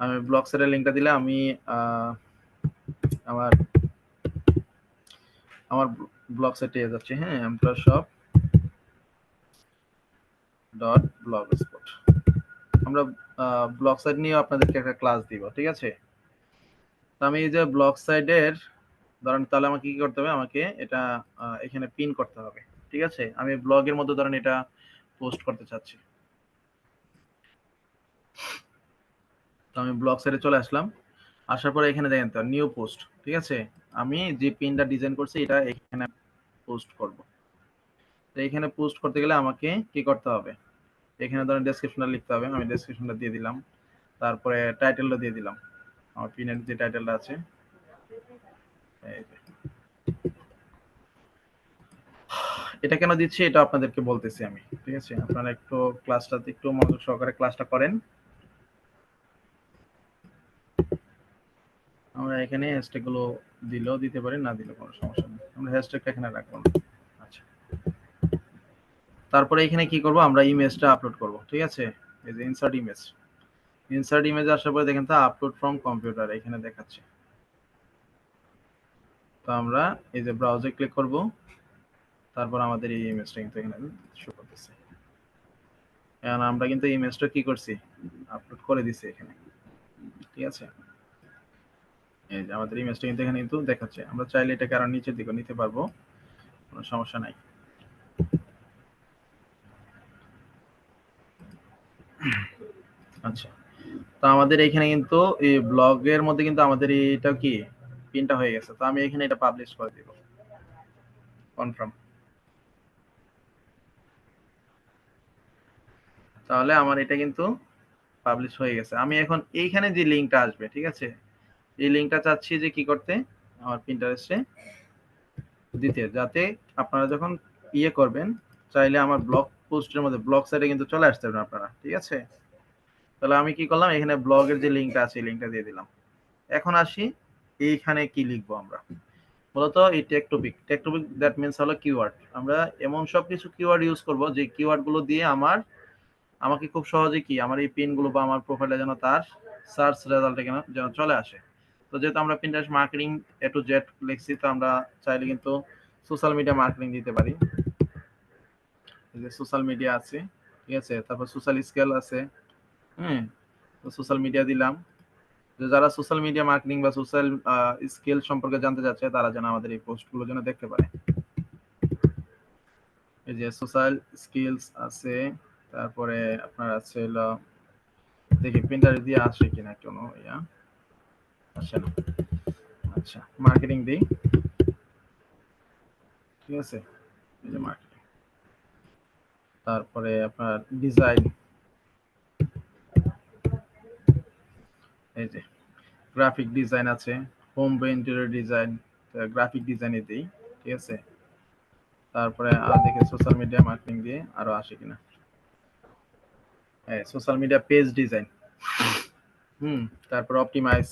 আমি ব্লগ সাইটের লিংকটা দিলে আমি আমার ব্লগ সাইটে যাচ্ছি। হ্যাঁ, employshop.blogspot। আমরা ব্লগ সাইট নিয়ে আপনাদেরকে একটা ক্লাস দিব, ঠিক আছে। তো আমি এই যে ব্লগ সাইটের ধরেন, তাহলে আমাকে কি করতে হবে, আমাকে এটা এখানে পিন করতে হবে, ঠিক আছে। আমি ব্লগের মধ্যে ধরেন এটা পোস্ট করতে চাচ্ছি। তো আমি ব্লগ সাইটে চলে আসলাম, আসার পরে এখানে দেখেন তো নিউ পোস্ট, ঠিক আছে। আমি যে পিনটা ডিজাইন করছি এটা এখানে পোস্ট করব। তো এখানে পোস্ট করতে গেলে আমাকে কি করতে হবে, এখানে ধরেন ডেসক্রিপশনটা লিখতে হবে। আমি ডেসক্রিপশনটা দিয়ে দিলাম, তারপরে টাইটেলটা দিয়ে দিলাম, আমার পিনের যে টাইটেলটা আছে। এটা কেন দিচ্ছি এটা আপনাদেরকে বলতেছি আমি, ঠিক আছে। আপনারা একটু ক্লাসটাতে একটু মনোযোগ সহকারে ক্লাসটা করেন। আমরা এখানে হ্যাশট্যাগ গুলো দিলেও দিতে পারি, না দিলে কোনো সমস্যা নেই, আমরা হ্যাশট্যাগটা এখানে রাখবো না। আচ্ছা, তারপরে এখানে কি করব, আমরা ইমেজটা আপলোড করব, ঠিক আছে। এই যে ইনসার্ট ইমেজ আসার পরে দেখেন তো আপলোড ফ্রম কম্পিউটার এখানে দেখাচ্ছে। তো আমরা এই যে ব্রাউজারে ক্লিক করব, তারপর আমাদের এই ইমেজটা কিন্তু এখানে শো করতেছে। এখন আমরা কিন্তু ইমেজটা কি করছি, আপলোড করে দিছি এখানে, ঠিক আছে। এই যে আমাদের ইমেজটা কিন্তু এখানে কিন্তু দেখাচ্ছে। আমরা চাইলে এটাকে আরো নিচের দিকে নিতে পারবো, কোনো সমস্যা নাই। আচ্ছা, তো আমাদের এখানে কিন্তু এই ব্লগের মধ্যে কিন্তু আমাদের এটা কি পিনটা হয়ে গেছে। তো আমি এখানে এটা পাবলিশ করে দিব, কনফার্ম। তাহলে আমার এটা কিন্তু পাবলিশ হয়ে গেছে। আমি এখন এইখানে যে লিংকটা আসবে, ঠিক আছে, এই লিংকটা চাচ্ছি যে কি করতে, আমার পিন্টারেস্টে দিতে, যাতে আপনারা যখন ইয়ে করবেন চাইলে আমার ব্লগ পোস্টের মধ্যে ব্লগ সাইটে কিন্তু চলে আসতে পারবেন আপনারা, ঠিক আছে। তাহলে আমি কি করলাম, এখানে ব্লগের যে লিংকটা আছে এই লিংকটা দিয়ে দিলাম। এখন আসি এইখানে কি লিখবো আমরা, মূলত এই টেক টপিক দ্যাট মিন্স হলো কিওয়ার্ড। আমরা এমন সব কিছু কিওয়ার্ড ইউজ করব যে কিওয়ার্ড গুলো দিয়ে আমাকে খুব সহজে কি আমার এই পিন গুলো বা আমার প্রোফাইলে যেন তার সার্চ রেজাল্টে যেন চলে আসে। তো যেহেতু আমরা Pinterest marketing A to Z লিখছি, তো আমরা চাইলে কিন্তু সোশ্যাল মিডিয়া মার্কেটিং দিতে পারি। এই যে সোশ্যাল মিডিয়া আছে, ঠিক আছে, তারপর সোশ্যাল স্কেল আছে। হ্যাঁ, তো সোশ্যাল মিডিয়া দিলাম, যে যারা সোশ্যাল মিডিয়া মার্কেটিং বা সোশ্যাল স্কিল সম্পর্কে জানতে চাচ্ছে তারা যেন আমাদের এই পোস্টগুলো যেন দেখতে পারে। এই যে সোশ্যাল স্কিলস আছে, তারপরে আপনার আছে হলো, দেখি Pinterest দিয়ে আসে কিনা কোনো আসে না। আচ্ছা, মার্কেটিং দিই, ঠিক আছে। এই যে মার্কেটিং, তারপরে আপনার ডিজাইন, এই যে গ্রাফিক ডিজাইন আছে, হোম বা ইন্টেরিয়র ডিজাইন, গ্রাফিক ডিজাইনে দিই, ঠিক আছে। তারপরে আর দেখে সোশ্যাল মিডিয়া মার্কেটিং দিয়ে আরো আসে কিনা, সোশ্যাল মিডিয়া পেজ ডিজাইন, তারপর অপটিমাইজ,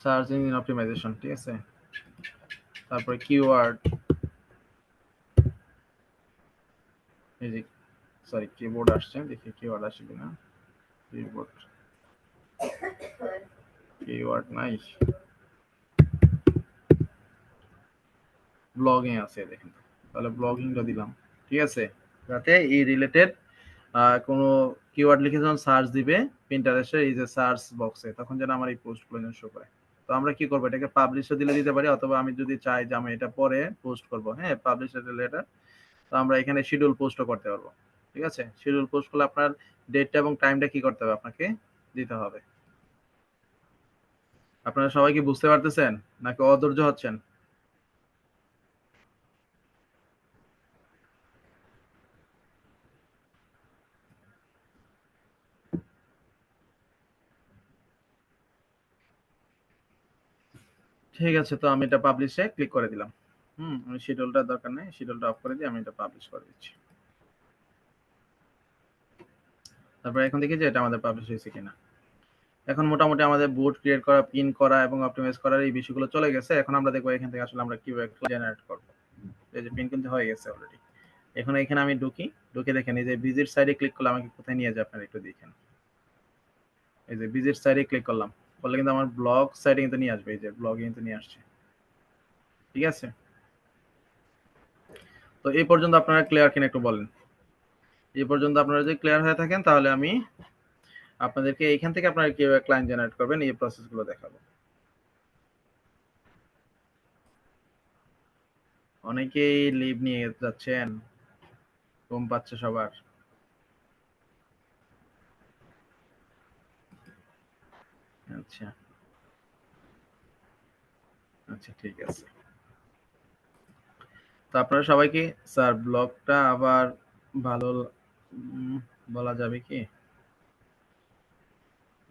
সার্চ ইঞ্জিন অপটিমাইজেশন, ঠিক আছে। তারপরে কিওয়ার্ড, এই যে সরি কিবোর্ড আসছে, দেখি কিওয়ার্ড আসে কিনা। কিবোর্ড, কিওয়ার্ড নাই, ব্লগিং আছে দেখেন, তাহলে ব্লগিংটা দিলাম, ঠিক আছে। যাতে এই রিলেটেড কোনো কিওয়ার্ড লিখে যখন সার্চ দিবে পিন্টারেস্টের এই যে সার্চ বক্সে, তখন যেন আমার এই পোস্টগুলো যেন শো করে। তো আমরা কি করবো, এটাকে পাবলিশে দিলে দিতে পারি, অথবা আমি যদি চাই যে আমি এটা পরে পোস্ট করব, হ্যাঁ পাবলিশে দিলে এটা, তো আমরা এখানে শিডিউল পোস্টও করতে পারবো, ঠিক আছে। শিডিউল পোস্ট করলে আপনার ডেটটা এবং টাইমটা কি করতে হবে, আপনাকে দিতে হবে। আপনারা সবাই কি বুঝতে পারতেছেন নাকি অধৈর্য হচ্ছেন? ঠিক আছে, তো আমি এটা পাবলিশে ক্লিক করে দিলাম। আমি শিডিউলটার দরকার নেই, শিডিউলটা অফ করে দিয়ে আমি এটা পাবলিশ করে দিচ্ছি। তারপর এখন দেখি যে এটা আমাদের পাবলিশ হয়েছে কিনা। এখন মোটামুটি আমাদের বোর্ড ক্রিয়েট করা, পিন করা এবং অপটিমাইজ করার এই বিষয়গুলো চলে গেছে। এখন আমরা দেখবো এখান থেকে আসলে আমরা কিভাবে জেনারেট করব। এই যে পিন কিন্তু হয়ে গেছে অলরেডি। এখন এখানে আমি ঢুকি, ঢুকে দেখেন এই যে ভিজিট সাইডে ক্লিক করলে আমাকে কোথায় নিয়ে যায় আপনারা একটু দেখেন। এই যে ভিজিট সাইডে ক্লিক করলাম, করলে কিন্তু আমার ব্লগ সাইডে কিন্তু নিয়ে আসবে, এই যে ব্লগে কিন্তু নিয়ে আসছে, ঠিক আছে। তো এই পর্যন্ত আপনারা ক্লিয়ার কিনা একটু বলেন। এই পর্যন্ত আপনারা যদি ক্লিয়ার হয়ে থাকেন তাহলে আমি আপনাদেরকে এইখান থেকে আপনারা কিভাবে ক্লায়েন্ট জেনারেট করবেন এই প্রসেসগুলো দেখাবো। অনেকেই লিভ নিয়ে যাচ্ছেন, ঘুম পাচ্ছে সবার। আচ্ছা আচ্ছা, ঠিক আছে। তো আপনারা সবাই কি স্যার ব্লগটা আবার ভালো বলা যাবে কি,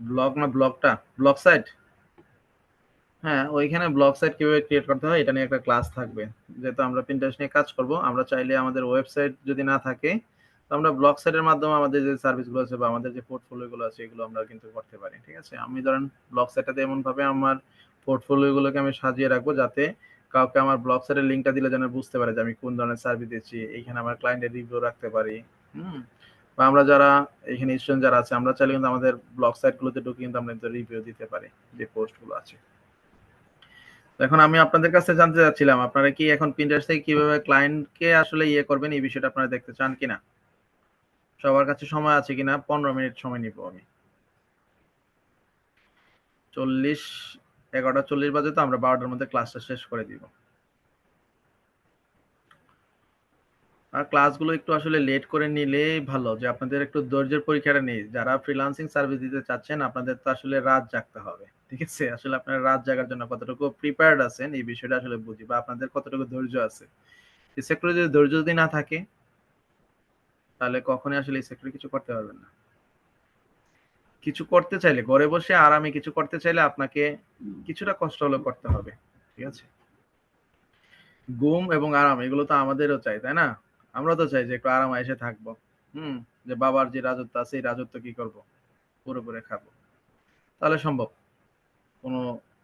ব্লগ না ব্লগটা, ব্লগ সাইট, হ্যাঁ ওইখানে ব্লগ সাইট কিভাবে ক্রিয়েট করতে হয় এটা নিয়ে একটা ক্লাস থাকবে। যেহেতু আমরা পিন্টারেস্ট নিয়ে কাজ করব, আমরা চাইলে আমাদের ওয়েবসাইট যদি না থাকে, তো আমরা ব্লগ সাইটের মাধ্যমে আমাদের যে সার্ভিসগুলো আছে বা আমাদের যে পোর্টফোলিওগুলো আছে এগুলো আমরা কিন্তু করতে পারি, ঠিক আছে। আমি ধরেন ব্লগ সাইটটাতে এমন ভাবে আমার পোর্টফোলিওগুলোকে আমি সাজিয়ে রাখবো যাতে কাউকে আমার ব্লগ সাইটের লিঙ্কটা দিলে যেন বুঝতে পারে যে আমি কোন ধরনের সার্ভিস দিচ্ছি, এইখানে আমার ক্লায়েন্টের রিভিউ রাখতে পারি। হুম বা আমরা যারা এখানে স্টুডেন্ট যারা আছে, আমরা চাইলে কিন্তু আমাদের ব্লগ সাইটগুলোতে ঢুকে কিন্তু আমরা রিভিউ দিতে পারি যে পোস্টগুলো আছে। এখন আমি আপনাদের কাছে জানতে চাচ্ছিলাম আপনারা কি এখন Pinterest থেকে কিভাবে ক্লায়েন্টকে আসলে ইয়ে করবেন এই বিষয়টা আপনারা দেখতে চান কিনা? সবার কাছে সময় আছে কিনা? 15 মিনিট সময় নিব আমি। 40 11:40 বাজে, তো আমরা 12টার মধ্যে ক্লাসটা শেষ করে দিব। আর ক্লাসগুলো একটু আসলে লেট করে নিলেই ভালো, যে আপনাদের একটু ধৈর্যের পরীক্ষাটা নেই। যারা ফ্রিল্যান্সিং সার্ভিস দিতে চাচ্ছেন আপনাদের তো আসলে রাত জাগতে হবে। ঠিক আছে? আসলে আপনারা রাত জাগার জন্য কতটুকু প্রিপেয়ার্ড আছেন এই বিষয়টা আসলে বুঝি, বা আপনাদের কতটুকু ধৈর্য আছে। এই সেক্টরে যদি ধৈর্য যদি না থাকে তাহলে কখনোই আসলে এই সেক্টরে কিছু করতে পারবেন না। কিছু করতে চাইলে, ঘরে বসে আরামে কিছু করতে চাইলে আপনাকে কিছুটা কষ্ট হলেও করতে হবে। ঠিক আছে? ঘুম এবং আরাম এগুলো তো আমাদেরও চাই, তাই না? আমরা তো চাই যে একটু আরাম আয়েশে থাকবো। হুম যে বাবার যে রাজত্ব আছে এই রাজত্ব কি করব, পুরোপুরি খাবো, তাহলে সম্ভব, কোনো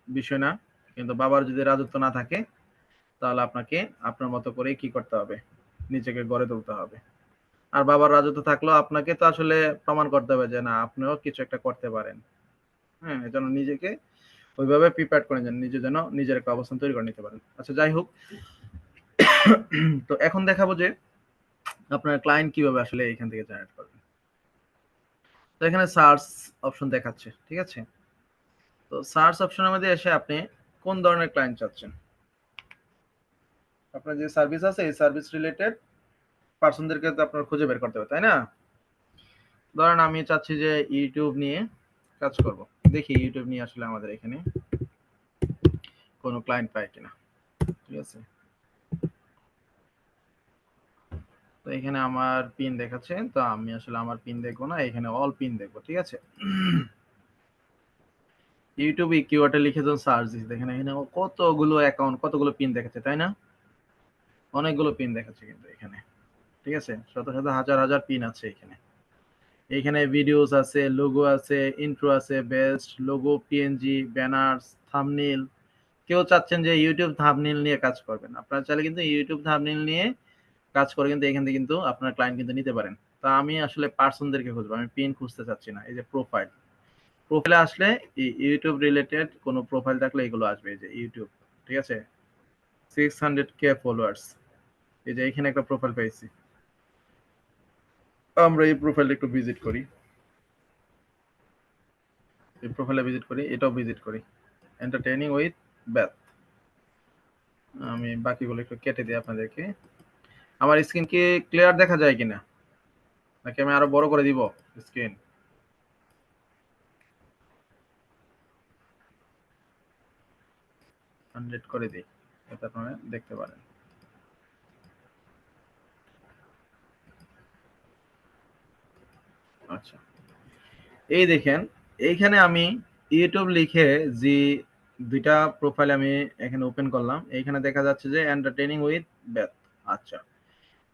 বিষয় না। কিন্তু বাবার যদি রাজত্ব না থাকে তাহলে আপনাকে আপনার মতো করে কি করতে হবে, নিজেকে গড়ে তুলতে হবে। আর বাবার রাজত্ব থাকলেও আপনাকে তো আসলে প্রমাণ করতে হবে যে না আপনিও কিছু একটা করতে পারেন। হ্যাঁ, এজন্য নিজেকে ওইভাবে প্রিপেয়ার করে নেন, নিজে যেন নিজের একটা অবস্থান তৈরি করে নিতে পারেন। আচ্ছা যাই হোক, তো এখন দেখাবো যে আপনার ক্লায়েন্ট কিভাবে আসলে এখান থেকে জেনারেট করবেন। তো এখানে সার্চ অপশন দেখাচ্ছে, ঠিক আছে। তো সার্চ অপশনের মধ্যে এসে আপনি কোন ধরনের ক্লায়েন্ট চাচ্ছেন, আপনার যে সার্ভিস আছে এই সার্ভিস রিলেটেড পার্সনদেরকে তো আপনার খুঁজে বের করতে হবে, তাই না? ধরেন আমি চাচ্ছি যে ইউটিউব নিয়ে কাজ করব, দেখি ইউটিউব নিয়ে আসলে আমাদের এখানে কোনো ক্লায়েন্ট পায় কিনা, ঠিক আছে। তো এখানে আমার পিন দেখাচ্ছে, তো আমি আসলে আমার পিন দেখবো না, এখানে অল পিন দেখবো, ঠিক আছে। ইউটিউবে কিওয়ার্ডে লিখে যখন সার্চ দিচ্ছি দেখেন এখানে কতগুলো অ্যাকাউন্ট, কতগুলো পিন দেখাচ্ছে, তাই না? অনেকগুলো পিন দেখাচ্ছে কিন্তু এখানে, ঠিক আছে। শত শত হাজার হাজার পিন আছে এখানে। এখানে ভিডিওস আছে, লোগো আছে, ইন্ট্রো আছে, best logo, PNG, banners, thumbnail, কেউ চাচ্ছেন যে ইউটিউব থাম্বনেল নিয়ে কাজ করবেন, আপনারা চাইলে কিন্তু ইউটিউব থাম্বনেল নিয়ে কাজ করে কিন্তু এখান থেকে কিন্তু আপনার ক্লায়েন্ট কিন্তু নিতে পারেন। তো আমি আসলে পার্সনদেরকে খুঁজবো, আমি পিন খুঁজতে চাচ্ছি না। এই যে প্রোফাইল, প্রোফাইলে আসলে ইউটিউব রিলেটেড কোনো প্রোফাইল থাকলে এগুলো আসবে। এই যে ইউটিউব, ঠিক আছে, 600K ফলোয়ার্স, এই যে এখানে একটা প্রোফাইল পেয়েছি, আমরা এই প্রোফাইলটা একটু ভিজিট করি, এই প্রোফাইলে ভিজিট করি, এটাও ভিজিট করি, এন্টারটেইনিং উইথ ব্যাথ। আমি বাকিগুলো একটু কেটে দিই আপনাদেরকে। আমার স্ক্রিন কি ক্লিয়ার দেখা যায় কিনা, নাকি আমি আরো বড় করে দিব স্ক্রিন? 100 করে দিই, যাতে আপনারা দেখতে পারেন। আচ্ছা, এই দেখেন, এইখানে আমি ইউটিউব লিখে যে দুইটা প্রোফাইল আমি এখানে ওপেন করলাম, এইখানে দেখা যাচ্ছে যে এন্টারটেইনিং উইথ ব্যাথ। আচ্ছা,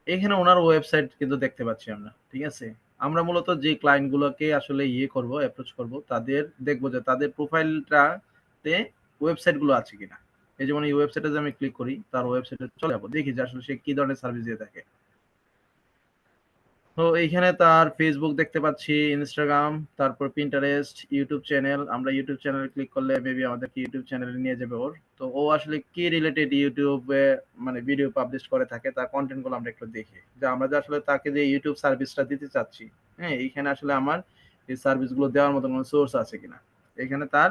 এখানে ওনার ওয়েবসাইট কিন্তু দেখতে পাচ্ছি আমরা, ঠিক আছে। আমরা মূলত যে ক্লায়েন্ট গুলোকে আসলে করব, অ্যাপ্রোচ করব, তাদের দেখবো যে তাদের প্রোফাইলটাতে ওয়েবসাইট গুলো আছে কিনা। এই যেমন এই ওয়েবসাইটে যদি আমি ক্লিক করি, তার ওয়েবসাইটে চলে যাবো, দেখি যে আসলে সে কি ধরনের সার্ভিস দিয়ে থাকে। তো এইখানে তার ফেসবুক দেখতে পাচ্ছি, ইনস্টাগ্রাম, তারপর পিন্টারেস্ট, ইউটিউব চ্যানেল। আমরা ইউটিউব চ্যানেলে ক্লিক করলে মেবি আমাদেরকে ইউটিউব চ্যানেলে নিয়ে যাবে ওর। তো ও আসলে কি রিলেটেড ইউটিউবে মানে ভিডিও পাবলিশ করে থাকে, তার কন্টেন্ট গুলো আমরা একটু দেখি, যে আমরা যে আসলে তাকে যে ইউটিউব সার্ভিসটা দিতে চাচ্ছি, হ্যাঁ, এইখানে আসলে আমার এই সার্ভিস গুলো দেওয়ার মতো কোনো সোর্স আছে কিনা। এখানে তার,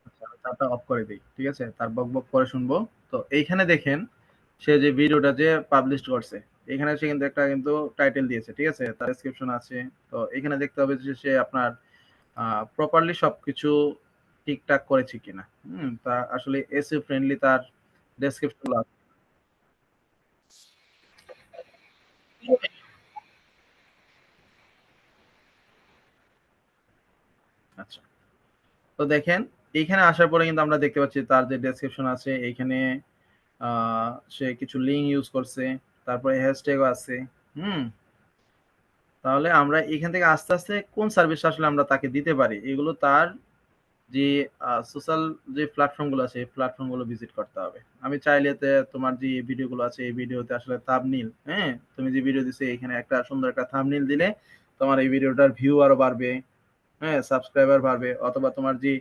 আচ্ছা, আমি তারটা অফ করে দিই, ঠিক আছে, তার বক বক পরে শুনবো। তো এইখানে দেখেন, সে যে ভিডিওটা যে পাবলিশ করছে, এখানে সে কিন্তু একটা কিন্তু টাইটেল দিয়েছে, ঠিক আছে, তার ডেসক্রিপশন আছে। তো এখানে দেখতে হবে যে সে আপনার প্রপারলি সবকিছু ঠিকঠাক করেছে কিনা। তা আসলে এসইও ফ্রেন্ডলি তার ডেসক্রিপশন আছে। আচ্ছা, তো দেখেন, এইখানে আসার পরে কিন্তু আমরা দেখতে পাচ্ছি তার যে ডেসক্রিপশন আছে এইখানে, সে কিছু লিঙ্ক ইউজ করছে, তারপরে হ্যাশট্যাগও আছে। হুম, তাহলে আমরা এখান থেকে আস্তে আস্তে কোন সার্ভিস আসলে আমরা তাকে দিতে পারি, এগুলো তার যে সোশ্যাল যে প্ল্যাটফর্ম গুলো আছে, এই প্ল্যাটফর্ম গুলো ভিজিট করতে হবে। আমি চাইলে তোমার যে ভিডিও গুলো আছে, এই ভিডিওতে আসলে থাম্বনেল, হ্যাঁ, তুমি যে ভিডিও দিছো এখানে একটা সুন্দর একটা থাম্বনেল দিলে তোমার এই ভিডিওটার ভিউ আরো বাড়বে, হ্যাঁ, সাবস্ক্রাইবার বাড়বে। অথবা তোমার যে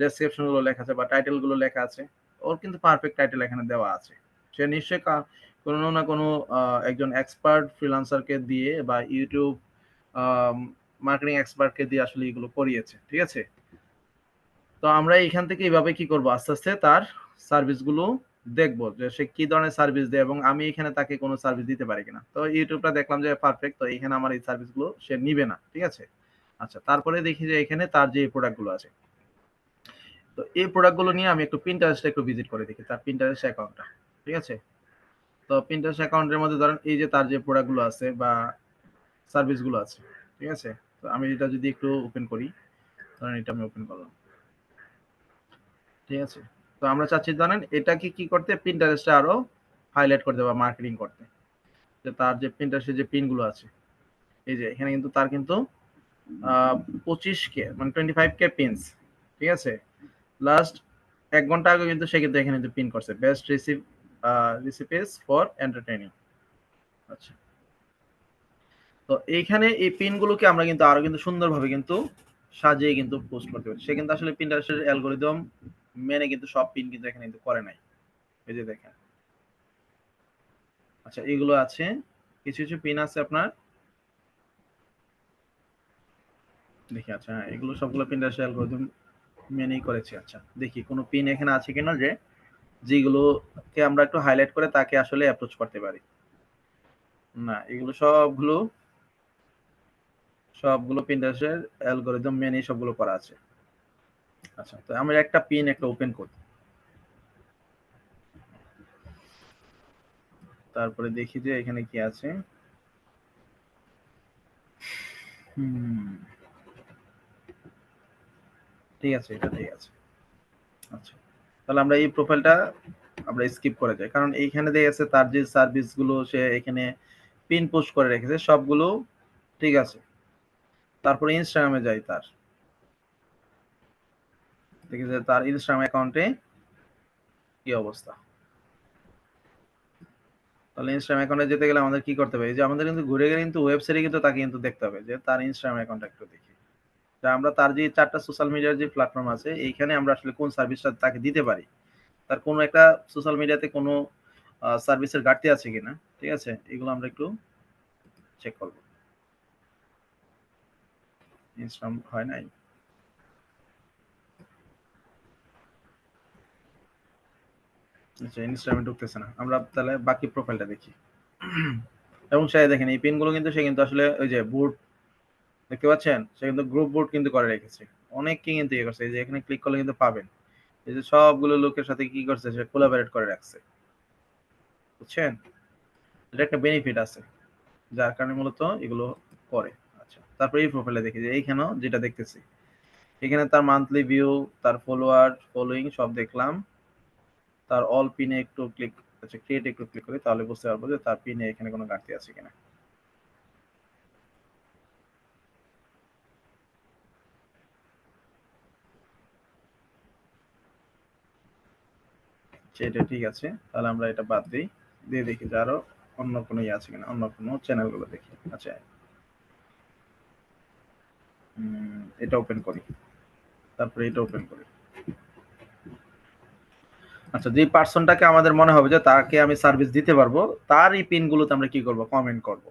ডেসক্রিপশন গুলো লেখা আছে বা টাইটেল গুলো লেখা আছে, ওর কিন্তু পারফেক্ট টাইটেল এখানে দেওয়া আছে। সে নিশ্চয়ই কোনো না কোনো একজন এক্সপার্ট ফ্রিল্যান্সারকে দিয়ে বা ইউটিউব মার্কেটিং এক্সপার্টকে দিয়ে আসলে এগুলো করিয়েছে, ঠিক আছে। তো আমরা এখান থেকে এইভাবে কি করব, আস্তে আস্তে তার সার্ভিস গুলো দেখবো যে সে কি ধরনের সার্ভিস দেয়, এবং আমি এখানে তাকে কোনো সার্ভিস দিতে পারি কিনা। তো ইউটিউবটা দেখলাম যে পারফেক্ট, তো এখানে আমার এই সার্ভিস গুলো সে নিবে না, ঠিক আছে। আচ্ছা, তারপরে দেখি যে এখানে তার যে প্রোডাক্ট গুলো আছে, তো এই প্রোডাক্ট গুলো নিয়ে আমি একটু পিন্টারেস্ট একটু ভিজিট করে দেখি, তার পিন্টারেস্ট অ্যাকাউন্টটা, ঠিক আছে। তো পিন্টারেস্ট অ্যাকাউন্টের মধ্যে ধরেন এই যে তার যে প্রোডাক্ট গুলো আছে বা সার্ভিস গুলো আছে, ঠিক আছে। তো আমি এটা যদি একটু ওপেন করি, ধরেন এটা আমি ওপেন করলাম, ঠিক আছে। তো আমরা চাচ্ছি জানেন এটাকে কি করতে, পিন্টারেস্টে আরো হাইলাইট করতে বা মার্কেটিং করতে, যে তার যে পিন্টারেস্টের যে পিন গুলো আছে, এই যে এখানে কিন্তু তার কিন্তু 25K মানে 25K পিনস, ঠিক আছে। লাস্ট 1 ঘন্টা আগে কিন্তু সে কিন্তু এখানে পিন করছে, বেস্ট রেসিপিস ফর এন্টারটেইনিং। আচ্ছা, তো এইখানে এই পিন গুলোকে আমরা কিন্তু আরো কিন্তু সুন্দরভাবে কিন্তু সাজিয়ে কিন্তু পোস্ট করতে পারি। সে কিন্তু আসলে পিন্টারেস্টের অ্যালগরিদম মেনে কিন্তু সব পিন কিন্তু এখানে কিন্তু করে নাই। এই যে দেখেন, আচ্ছা, এগুলো আছে, কিছু কিছু পিন আছে আপনার, দেখি। আচ্ছা, হ্যাঁ, এগুলো সবগুলো পিন্টারেস্ট অ্যালগরিদম মেনেই করেছে। আচ্ছা, দেখি কোনো পিন এখানে আছে কিনা যে যেগুলোকে আমরা একটু হাইলাইট করে তাকে আসলে অ্যাপ্রোচ করতে পারি। না, এগুলো সবগুলো সবগুলো পিন্টারেস্টের অ্যালগরিদম মেনেই সবগুলো করা আছে। আচ্ছা, তো আমরা একটা পিন একটা ওপেন করি, তারপরে দেখি যে এখানে কি আছে। হুম, ঠিক আছে, এটা ঠিক আছে। আচ্ছা, তাহলে আমরা এই প্রোফাইলটা আমরা স্কিপ করে যাই, কারণ এইখানে দেখা গেছে তার যে সার্ভিসগুলো সে এখানে পিন পোস্ট করে রেখেছে সবগুলো ঠিক আছে। তারপরে ইনস্টাগ্রামে যাই, তার দেখি যে তার ইনস্টাগ্রাম অ্যাকাউন্টে কি অবস্থা। তাহলে ইনস্টাগ্রাম অ্যাকাউন্টে যেতে গেলে আমাদের কি করতে হবে, এই যে আমাদের কিন্তু ঘুরে গেলে কিন্তু ওয়েবসাইটে কিন্তু তাকে কিন্তু দেখতে হবে যে তার ইনস্টাগ্রাম অ্যাকাউন্টটা একটু দেখি, যে আমরা তার যে 4টা সোশ্যাল মিডিয়ার যে প্ল্যাটফর্ম আছে এইখানে আমরা আসলে কোন সার্ভিসটা তাকে দিতে পারি, তার কোনো একটা সোশ্যাল মিডিয়াতে কোনো সার্ভিসের ঘাটতি আছে কিনা, ঠিক আছে, এগুলো আমরা একটু চেক করব। ইনস্টাগ্রাম হয় নাই, আচ্ছা ইনস্টাগ্রামে ঢুকতেছে না, আমরা তাহলে বাকি প্রোফাইলটা দেখি। এবং সে দেখেন এই পিনগুলো কিন্তু সে কিন্তু আসলে ওই যে বুট দেখতে পাচ্ছেন, সে কিন্তু গ্রুপ বুট কিন্তু করে রেখেছে, অনেককে কিন্তু ইয়ে করছে, এই যে এখানে ক্লিক করলে কিন্তু পাবেন এই যে সবগুলো লোকের সাথে কি করছে সে কোলাবরেট করে রাখছে, বুঝছেন, এটা একটা বেনিফিট আছে যার কারণে মূলত এগুলো করে। আচ্ছা তারপরে এই প্রোফাইলে দেখি যে এইখানেও যেটা দেখতেছি এখানে তার মান্থলি ভিউ, তার ফলোয়ার ফলোইং সব দেখলাম, তার অল পিনে একটু ক্লিক, আচ্ছা ক্রিয়েট একটু ক্লিক করি তাহলে বুঝতে পারবো যে তার পিনে এখানে কোনো ঘাটতি আছে কিনা। সেটা ঠিক আছে, তাহলে আমরা এটা বাদ দিই, দিয়ে দেখি যে আরো অন্য কোনো ইয়ে আছে কিনা, অন্য কোনো চ্যানেলগুলো দেখি। আচ্ছা এটা ওপেন করি, তারপরে এটা ওপেন করি। আচ্ছা যে পার্সনটাকে আমাদের মনে হবে যে তাকে আমি সার্ভিস দিতে পারবো, তার এই পিন গুলোতে আমরা কি করব, কমেন্ট করব,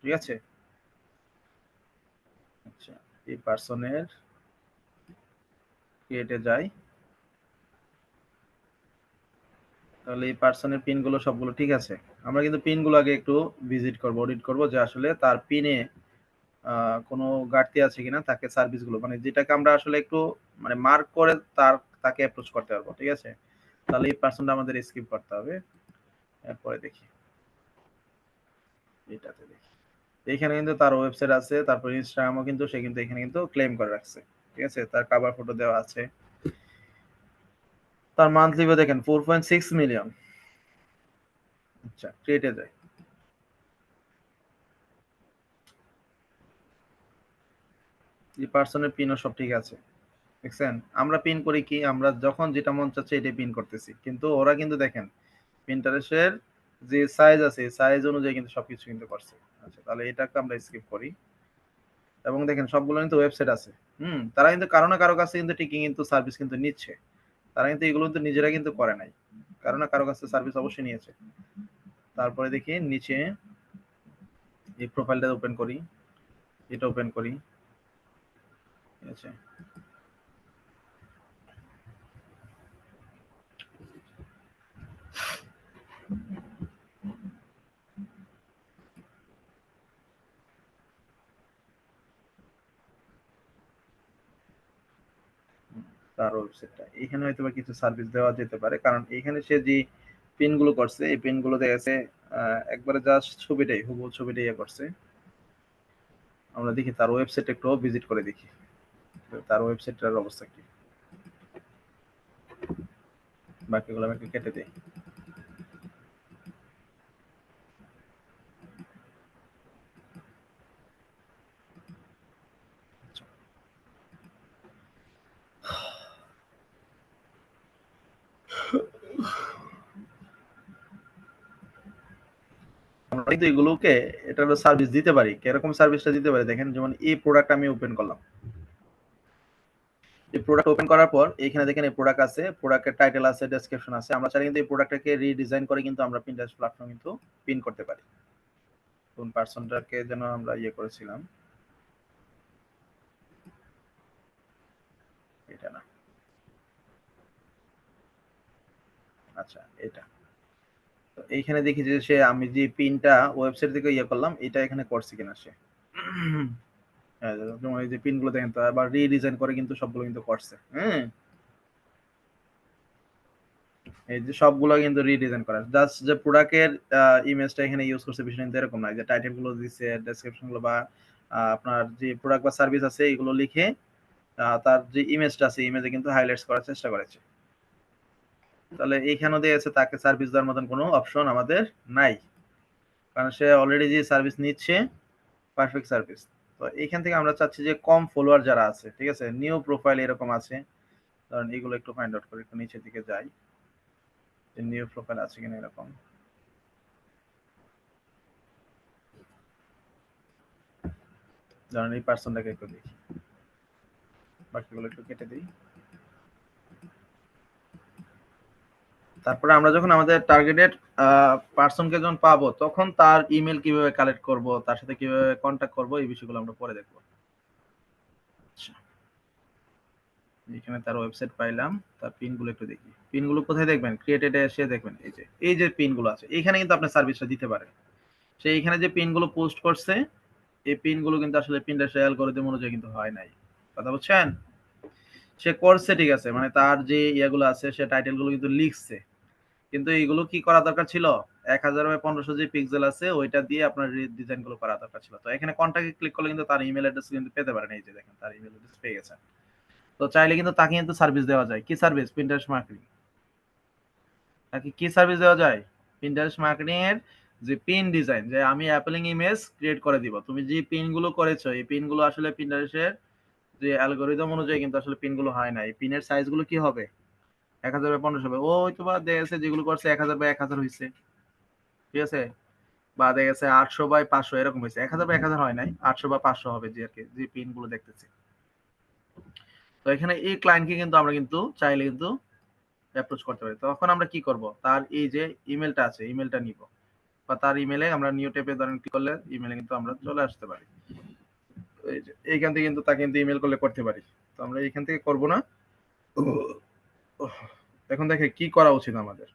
ঠিক আছে। আচ্ছা এই পার্সনের ক্রিয়েটে যাই, তাহলে এই পার্সনের পিন গুলো সবগুলো ঠিক আছে। আমরা কিন্তু পিন গুলো আগে একটু ভিজিট করব, অডিট করব যে আসলে তার পিনে কোনো ঘাটতি আছে কিনা, তাকে সার্ভিস গুলো মানে যেটাকে আমরা আসলে একটু মানে মার্ক করে তাকে অ্যাপ্রোচ করতে পারবো, ঠিক আছে। তাহলে এই পার্সনটা আমাদের স্কিপ করতে হবে। এরপরে দেখি এটাতে দেখি, এখানে কিন্তু তার ওয়েবসাইট আছে, তারপর ইনস্টাগ্রামও কিন্তু সে কিন্তু এখানে কিন্তু ক্লেম করে রাখছে, ঠিক আছে, তার কভার ফটো দেওয়া আছে। তার মান্থলি ভিউ দেখেন 4.6 মিলিয়ন। আচ্ছা ক্রিয়েটে যায়, এই পার্সনের পিনও সব ঠিক আছে, দেখছেন। আমরা পিন করি কি, আমরা যখন যেটা মন চাচ্ছে এটাই পিন করতেছি, কিন্তু ওরা কিন্তু দেখেন পিন্টারেস্টের যে সাইজ আছে সাইজ অনুযায়ী কিন্তু সবকিছু কিন্তু করছে। আচ্ছা তাহলে এটাকে আমরা স্কিপ করি। এবং দেখেন সবগুলো কিন্তু ওয়েবসাইট আছে, তারা কিন্তু কারো না কারো কাছে কিন্তু ঠিকই কিন্তু সার্ভিস কিন্তু নিচ্ছে, তারা কিন্তু এগুলো কিন্তু নিজেরা কিন্তু করে নাই, কারো না কারো কাছে সার্ভিস অবশ্যই নিয়েছে। তারপরে দেখি নিচে এই প্রোফাইলটা ওপেন করি, এটা ওপেন করি, ঠিক আছে। তার ওয়েবসাইটটা এখানে হয়তো বা কিছু সার্ভিস দেওয়া যেতে পারে, কারণ এখানে সে যে পিন গুলো করছে এই পিন গুলো দেখা গেছে একবারে জাস্ট ছবিটাই হুবহু ছবিটাই ইয়ে করছে। আমরা দেখি তার ওয়েবসাইট একটু ভিজিট করে দেখি তার ওয়েবসাইটটার অবস্থা কি, বাকিগুলো আমি একটু কেটে দিই। আমরা কিন্তু এগুলোকে এটা সার্ভিস দিতে পারি, কিরকম সার্ভিসটা দিতে পারি দেখেন, যেমন এই প্রোডাক্ট আমি ওপেন করলাম, এই প্রোডাক্ট ওপেন করার পর এখানে দেখেন এই প্রোডাক্ট আছে, প্রোডাক্টের টাইটেল আছে, ডেসক্রিপশন আছে, আমরা চাইলে কিন্তু এই প্রোডাক্টটাকে রিডিজাইন করে কিন্তু আমরা পিন্টারেস্ট প্ল্যাটফর্ম কিন্তু পিন করতে পারি। কোন পার্সনটাকে যেন আমরা ইয়ে করেছিলাম, এটা না, আচ্ছা এটা। তো এইখানে দেখি যে সে আমি যে পিনটা ওয়েবসাইট থেকে ইয়ে করলাম এটা এখানে করছে কিনা সে। হ্যাঁ, যেমন এই যে পিনগুলো দেখেন তো আবার রিডিজাইন করে কিন্তু সবগুলো কিন্তু করছে, হ্যাঁ। এই যে সবগুলো কিন্তু রিডিজাইন করা, জাস্ট যে প্রোডাক্টের ইমেজটা এখানে ইউজ করছে বিষয়টা কিন্তু এরকম না, যে টাইটেল গুলো দিচ্ছে, ডেসক্রিপশন গুলো বা আপনার যে প্রোডাক্ট বা সার্ভিস আছে এগুলো লিখে তার যে ইমেজটা আছে ইমেজে কিন্তু হাইলাইটস করার চেষ্টা করেছে। তাহলে এইখানেও দিয়ে আছে তাকে সার্ভিস দেওয়ার মতন কোনো অপশন আমাদের নাই, কারণ সে অলরেডি যে সার্ভিস নিচ্ছে পারফেক্ট সার্ভিস। তো এইখান থেকে আমরা চাচ্ছি যে কম ফলোয়ার যারা আছে, ঠিক আছে, নিউ প্রোফাইল এরকম আছে, কারণ এগুলো একটু ফাইন্ড আউট করে একটু নিচের দিকে যাই যে নিউ প্রোফাইল আছে কিনা এরকম। ধরেন এই পার্সনটাকে একটু দেখি, বাকিগুলো একটু কেটে দিই। তারপরে আমরা যখন আমাদের টার্গেটেড পার্সনকে যখন পাবো তখন তার ইমেল কিভাবে কালেক্ট করব, তার সাথে কিভাবে কন্ট্যাক্ট করব, এই বিষয়গুলো আমরা পরে দেখবো। আচ্ছা, এখানে তার ওয়েবসাইট পাইলাম, তার পিনগুলো একটু দেখি। পিনগুলো কোথায় দেখবেন? ক্রিয়েটেডে এসে দেখবেন এই যে পিনগুলো আছে, এখানে কিন্তু আপনি সার্ভিসটা দিতে পারেন। সে এখানে যে পিনগুলো পোস্ট করছে, এই পিনগুলো কিন্তু আসলে পিনটাস্ট অ্যালগরিদম অনুযায়ী কিন্তু হয় নাই। কথা বুঝছেন? সে করছে ঠিক আছে, মানে তার যে ইয়েগুলো আছে সে টাইটেলগুলো কিন্তু লিখছে, কিন্তু এইগুলো কি করা দরকার ছিল? 1000x1500 যে পিক্সেল আছে ওইটা দিয়ে আপনার ডিজাইন গুলো করা দরকার ছিল। তো এখানে কন্টাক্টে ক্লিক করলে কিন্তু তার ইমেল অ্যাড্রেস কিন্তু পেতে পারেন। এই যে দেখেন তার ইমেল অ্যাড্রেস পেয়ে গেছেন। তো চাইলে কিন্তু তাকে কিন্তু সার্ভিস দেওয়া যায়। কি সার্ভিস? Pinterest marketing. তাকে কি সার্ভিস দেওয়া যায়? পিন্টারেস্ট মার্কেটিং এর যে পিন ডিজাইন, যে আমি অ্যাপলিং ইমেজ ক্রিয়েট করে দিব, তুমি যে পিন গুলো করেছো এই পিন গুলো আসলে পিন্টারেস্টের যে অ্যালগরিদম অনুযায়ী কিন্তু আসলে পিন গুলো হয় না। এই পিনের সাইজ গুলো কি হবে? 1000x1500 হবে। ও হয়তো বা দেখা গেছে যেগুলো করছে 1000x1000 হয়েছে, ঠিক আছে, বা দেখা গেছে 800x500 এরকম হয়েছে। 1000x1000 হয় নাই, 800x500 হবে যে আর কি, যে পিন গুলো দেখতেছি। তো এখানে এই ক্লায়েন্টকে কিন্তু আমরা কিন্তু চাইলে কিন্তু অ্যাপ্রোচ করতে পারি। তখন আমরা কি করব? তার এই যে ইমেলটা আছে ইমেলটা নিব, বা তার ইমেলে আমরা নিউ ট্যাবে ধরেন ক্লিক করলে ইমেলে কিন্তু আমরা চলে আসতে পারি। এই যে এইখান থেকে কিন্তু তাকে কিন্তু ইমেল করলে করতে পারি। তো আমরা এইখান থেকে করব না। এখন দেখে কি করা উচিত আমাদের।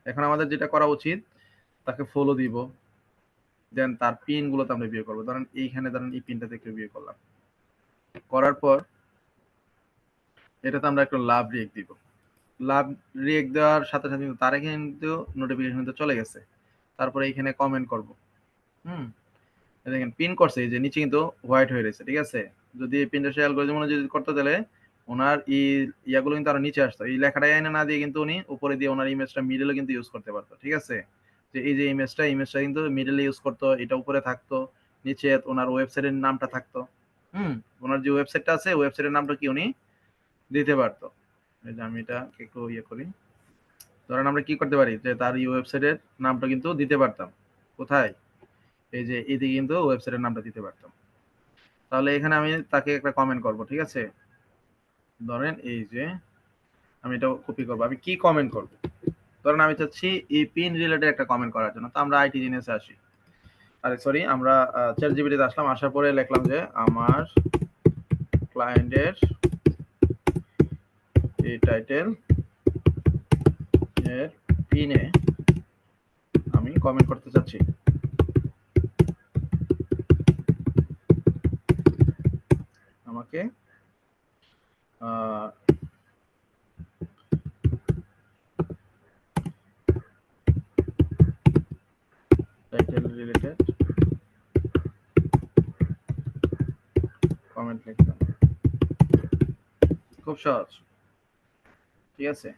এখন আমাদের যেটা করা উচিত, তাকে ফলো দিব, দেন তার পিন গুলোতে আমরা বিয়ে করবো। ধরেন এইখানে ধরেন এই পিনটাতে একটু বিয়ে করলাম, করার পর এটাতে আমরা একটু লাভ রিয়েক্ট দিব। লাভ রিয়েক্ট দেওয়ার সাথে সাথে কিন্তু তার কিন্তু নোটিফিকেশন কিন্তু চলে গেছে। তারপরে এইখানে কমেন্ট করব। হুম, দেখেন পিন করছে, এই যে নিচে কিন্তু হোয়াইট হয়ে রয়েছে, ঠিক আছে। যদি এই পিনটা সে অ্যালগরিদম অনুযায়ী করতে দিলে ওনার ইয়াগুলো কিন্তু আরো নিচে আসতো, এই লেখাটা এনে না দিয়ে কিন্তু উনি উপরে দিয়ে ওনার ইমেজটা মিডলে কিন্তু ইউজ করতে পারতো, ঠিক আছে। যে এই যে ইমেজটা কিন্তু মিডলে ইউজ করতো, এটা উপরে থাকতো, নিচে ওনার ওয়েবসাইটের নামটা থাকতো। হুম, ওনার যে ওয়েবসাইটটা আছে ওয়েবসাইটের নামটা কি উনি দিতে পারতো। এই যে আমি এটা একটু ইয়ে করি, ধরেন আমরা কি করতে পারি যে তার এই ওয়েবসাইটের নামটা কিন্তু দিতে পারতাম। কোথায়? এই যে এদিকে কিন্তু ওয়েবসাইটের নামটা দিতে পারতাম। তাহলে এখানে আমি তাকে একটা কমেন্ট করব, ঠিক আছে। ধরেন এই যে আমি এটা কপি করব, আমি কি কমেন্ট করব? ধরেন আমি চাচ্ছি এই পিন রিলেটেড একটা কমেন্ট করার জন্য। তো আমরা আইটি জিনিসে আসি, আরে সরি, আমরা চ্যাট জিপিটিতে আসলাম, আসার পরে লিখলাম যে আমার ক্লায়েন্টের এই টাইটেল এর পিনে আমি কমেন্ট করতে চাচ্ছি। আমাকে টাইটেল রিলেটেড কমেন্ট লিখলাম, খুব সহজ, ঠিক আছে।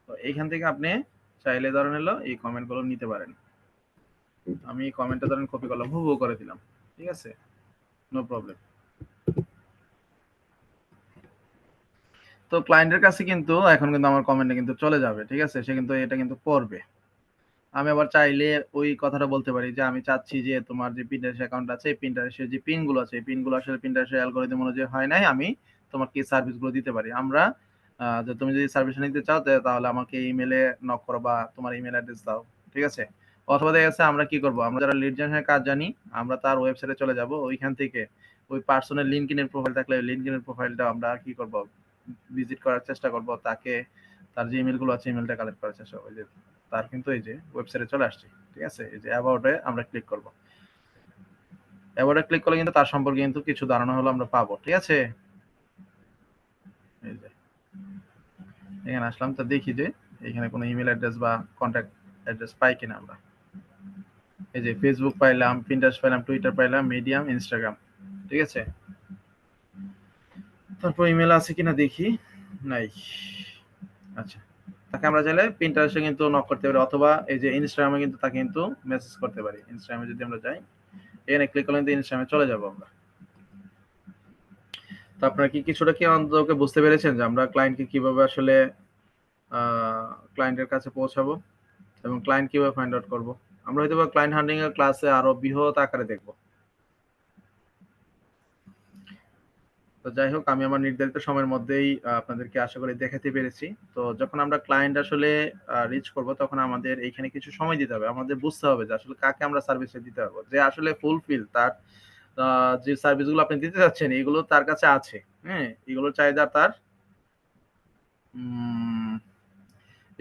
তো এইখান থেকে আপনি চাইলে ধরেন হলো এই কমেন্ট গুলো নিতে পারেন। আমি কমেন্টটা ধরেন কপি করলাম, হুবহু করে দিলাম, ঠিক আছে, নো প্রবলেম। তো ক্লায়েন্টের কাছে কিন্তু এখন কিন্তু আমার কমেন্টটা কিন্তু চলে যাবে, ঠিক আছে, সে কিন্তু এটা কিন্তু পড়বে। আমি আবার চাইলে ওই কথাটা বলতে পারি যে আমি চাচ্ছি যে তোমার যে পিন্টারেস্ট অ্যাকাউন্ট আছে এই পিন্টারেস্টের যে পিন গুলো আছে এই পিন গুলো আসলে পিন্টারেস্টের অ্যালগরিদম অনুযায়ী হয় নাই, আমি তোমাকে এই সার্ভিস গুলো দিতে পারি। আমরা যে তুমি যদি সার্ভিস নিতে চাও তাহলে আমাকে ইমেলে নক করো বা তোমার ইমেল অ্যাড্রেস দাও, ঠিক আছে। অথবা দেখা যাচ্ছে আমরা কি করব, আমরা যারা লিড জেনারেশনের কাজ জানি আমরা তার ওয়েবসাইটে চলে যাব, ওইখান থেকে ওই পার্সনের লিঙ্কডইনের প্রোফাইল থাকলে লিঙ্কডইনের প্রোফাইলটা আমরা কি করব, ভিজিট করার চেষ্টা করব, তাকে তার যে ইমেল গুলো আছে ইমেলটা কালেক্ট করার চেষ্টা করব। যে তার কিন্তু এই যে ওয়েবসাইটে চলে আসছে, ঠিক আছে। এই যে অ্যাবাউটে আমরা ক্লিক করব, অ্যাবাউটে ক্লিক করলে কিন্তু তার সম্পর্কে কিন্তু কিছু ধারণা হলো আমরা পাবো, ঠিক আছে। এই যে এখানে আসলাম, তো দেখি যে এখানে কোনো ইমেল অ্যাড্রেস বা কন্ট্যাক্ট অ্যাড্রেস পাই কিনা আমরা। এই যে ফেসবুক পাইলাম, পিন্টারেস্ট পাইলাম, টুইটার পাইলাম, মিডিয়াম, ইনস্টাগ্রাম, ঠিক আছে। তারপর ইমেল আছে কিনা দেখি, নাই। আচ্ছা, তাকে আমরা চাইলে পিন্টারেস্টে কিন্তু নক করতে পারি, অথবা এই যে ইনস্টাগ্রামে কিন্তু তাকে কিন্তু মেসেজ করতে পারি। ইনস্টাগ্রামে যদি আমরা যাই, এখানে ক্লিক করলে কিন্তু ইনস্টাগ্রামে চলে যাব আমরা। তো আপনারা কি কিছুটা কি অন্তত বুঝতে পেরেছেন যে আমরা ক্লায়েন্টকে কিভাবে আসলে ক্লায়েন্টের কাছে পৌঁছাবো এবং ক্লায়েন্ট কিভাবে ফাইন্ড আউট করবো? আমরা হয়তো ক্লায়েন্ট হান্টিং এর ক্লাসে আরো বৃহৎ আকারে দেখবো। তো যাই হোক, আমি আমার নির্ধারিত সময়ের মধ্যেই আপনাদেরকে আশা করি দেখাতে পেরেছি। তো যখন আমরা ক্লায়েন্ট আসলে রিচ করব, তখন আমাদের এইখানে কিছু সময় দিতে হবে। আমাদের বুঝতে হবে যে আসলে কাকে আমরা সার্ভিসটা দিতে পারবো, যে আসলে ফুলফিল তার যে সার্ভিসগুলো আপনি দিতে যাচ্ছেন এগুলো তার কাছে আছে। হ্যাঁ, এগুলোর চাহিদা তার উম,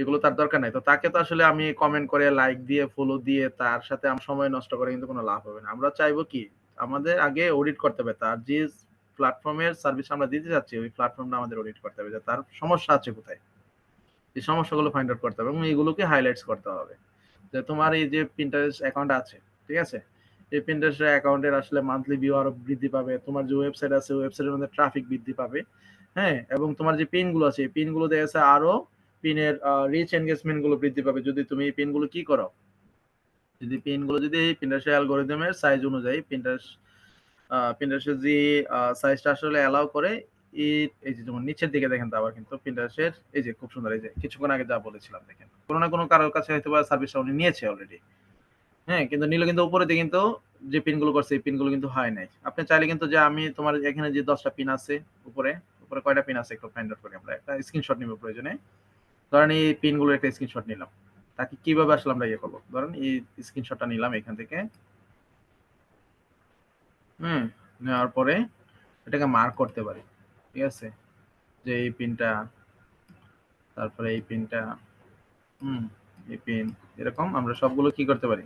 এগুলো তার দরকার নাই। তো তাকে তো আসলে আমি কমেন্ট করে, লাইক দিয়ে, ফলো দিয়ে তার সাথে আমার সময় নষ্ট করে কিন্তু কোনো লাভ হবে না। আমরা চাইবো কি, আমাদের আগে অডিট করতে হবে তার যে প্ল্যাটফর্মের সার্ভিস আমরা দিতে যাচ্ছি, ওই প্ল্যাটফর্মটা আমাদের অডিট করতে হবে যে তার সমস্যা আছে কোথায়। এই সমস্যাগুলো ফাইন্ড আউট করতে হবে এবং এগুলোকে হাইলাইটস করতে হবে। যে তোমার এই যে Pinterest অ্যাকাউন্ট আছে, ঠিক আছে? এই Pinterest অ্যাকাউন্টের আসলে মান্থলি ভিউ আরো বৃদ্ধি পাবে। তোমার যে ওয়েবসাইট আছে, ওয়েবসাইটের মধ্যে ট্রাফিক বৃদ্ধি পাবে। হ্যাঁ? এবং তোমার যে পিন গুলো আছে, এই পিন গুলো দেখা যাচ্ছে আরো পিনের রিচ এনগেজমেন্ট গুলো বৃদ্ধি পাবে যদি তুমি এই পিন গুলো কি করো? যদি পিন গুলো যদি Pinterest অ্যালগরিদমের সাইজ অনুযায়ী Pinterest যে সাইজটা আসলে অ্যালাউ করে, এই যে যেমন নিচের দিকে দেখেন, তো আবার কিন্তু Pinterest এর এই যে খুব সুন্দর, এই যে কিছুক্ষণ আগে যা বলেছিলাম দেখেন। কোনো না কোনো কারোর কাছে হয়তো বা সার্ভিসটা উনি নিয়েছে অলরেডি। হ্যাঁ, কিন্তু নিলে কিন্তু উপরে দিয়ে কিন্তু যে পিনগুলো করছে এই পিনগুলো কিন্তু হয় নাই। আপনি চাইলে কিন্তু যে আমি তোমার এখানে যে 10টা পিন আছে উপরে, উপরে কয়টা পিন আছে একটু ফাইন্ড আউট করি আমরা। একটা স্ক্রিনশট নিব প্রয়োজনে। ধরেন এই পিনগুলোর একটা স্ক্রিনশট নিলাম। তাকে কিভাবে আসলে আমরা ইয়ে করব? ধরেন এই স্ক্রিনশটটা নিলাম এখান থেকে। হুম? নেওয়ার পরে এটাকে মার্ক করতে পারি। ঠিক আছে? যে এই পিনটা, তারপরে এই পিনটা, হুম, এই পিন, এরকম আমরা সবগুলো কি করতে পারি?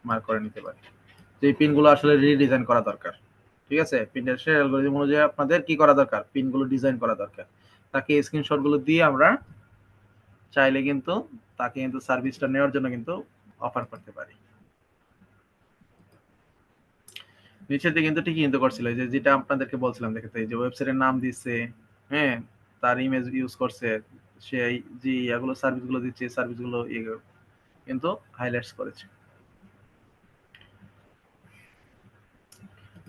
মার্ক করে নিতে পারি। যে পিনগুলো আসলে রিডিজাইন করা দরকার। ঠিক আছে? Pinterest এর অ্যালগরিদম অনুযায়ী আপনাদের কি করা দরকার? পিনগুলো ডিজাইন করা দরকার। তাকে স্ক্রিনশট গুলো দিয়ে আমরা চাইলে কিন্তু তাকে কিন্তু সার্ভিসটা নেওয়ার জন্য কিন্তু অফার করতে পারি। নিচের দিকে কিন্তু ঠিকই কিন্তু করছিল, যে যেটা আপনাদেরকে বলছিলাম, দেখতে এই যে ওয়েবসাইটের নাম দিচ্ছে, হ্যাঁ, তার ইমেজ ইউজ করছে, সেই যে এগুলো সার্ভিসগুলো দিচ্ছে, সার্ভিসগুলো কিন্তু হাইলাইটস করেছে।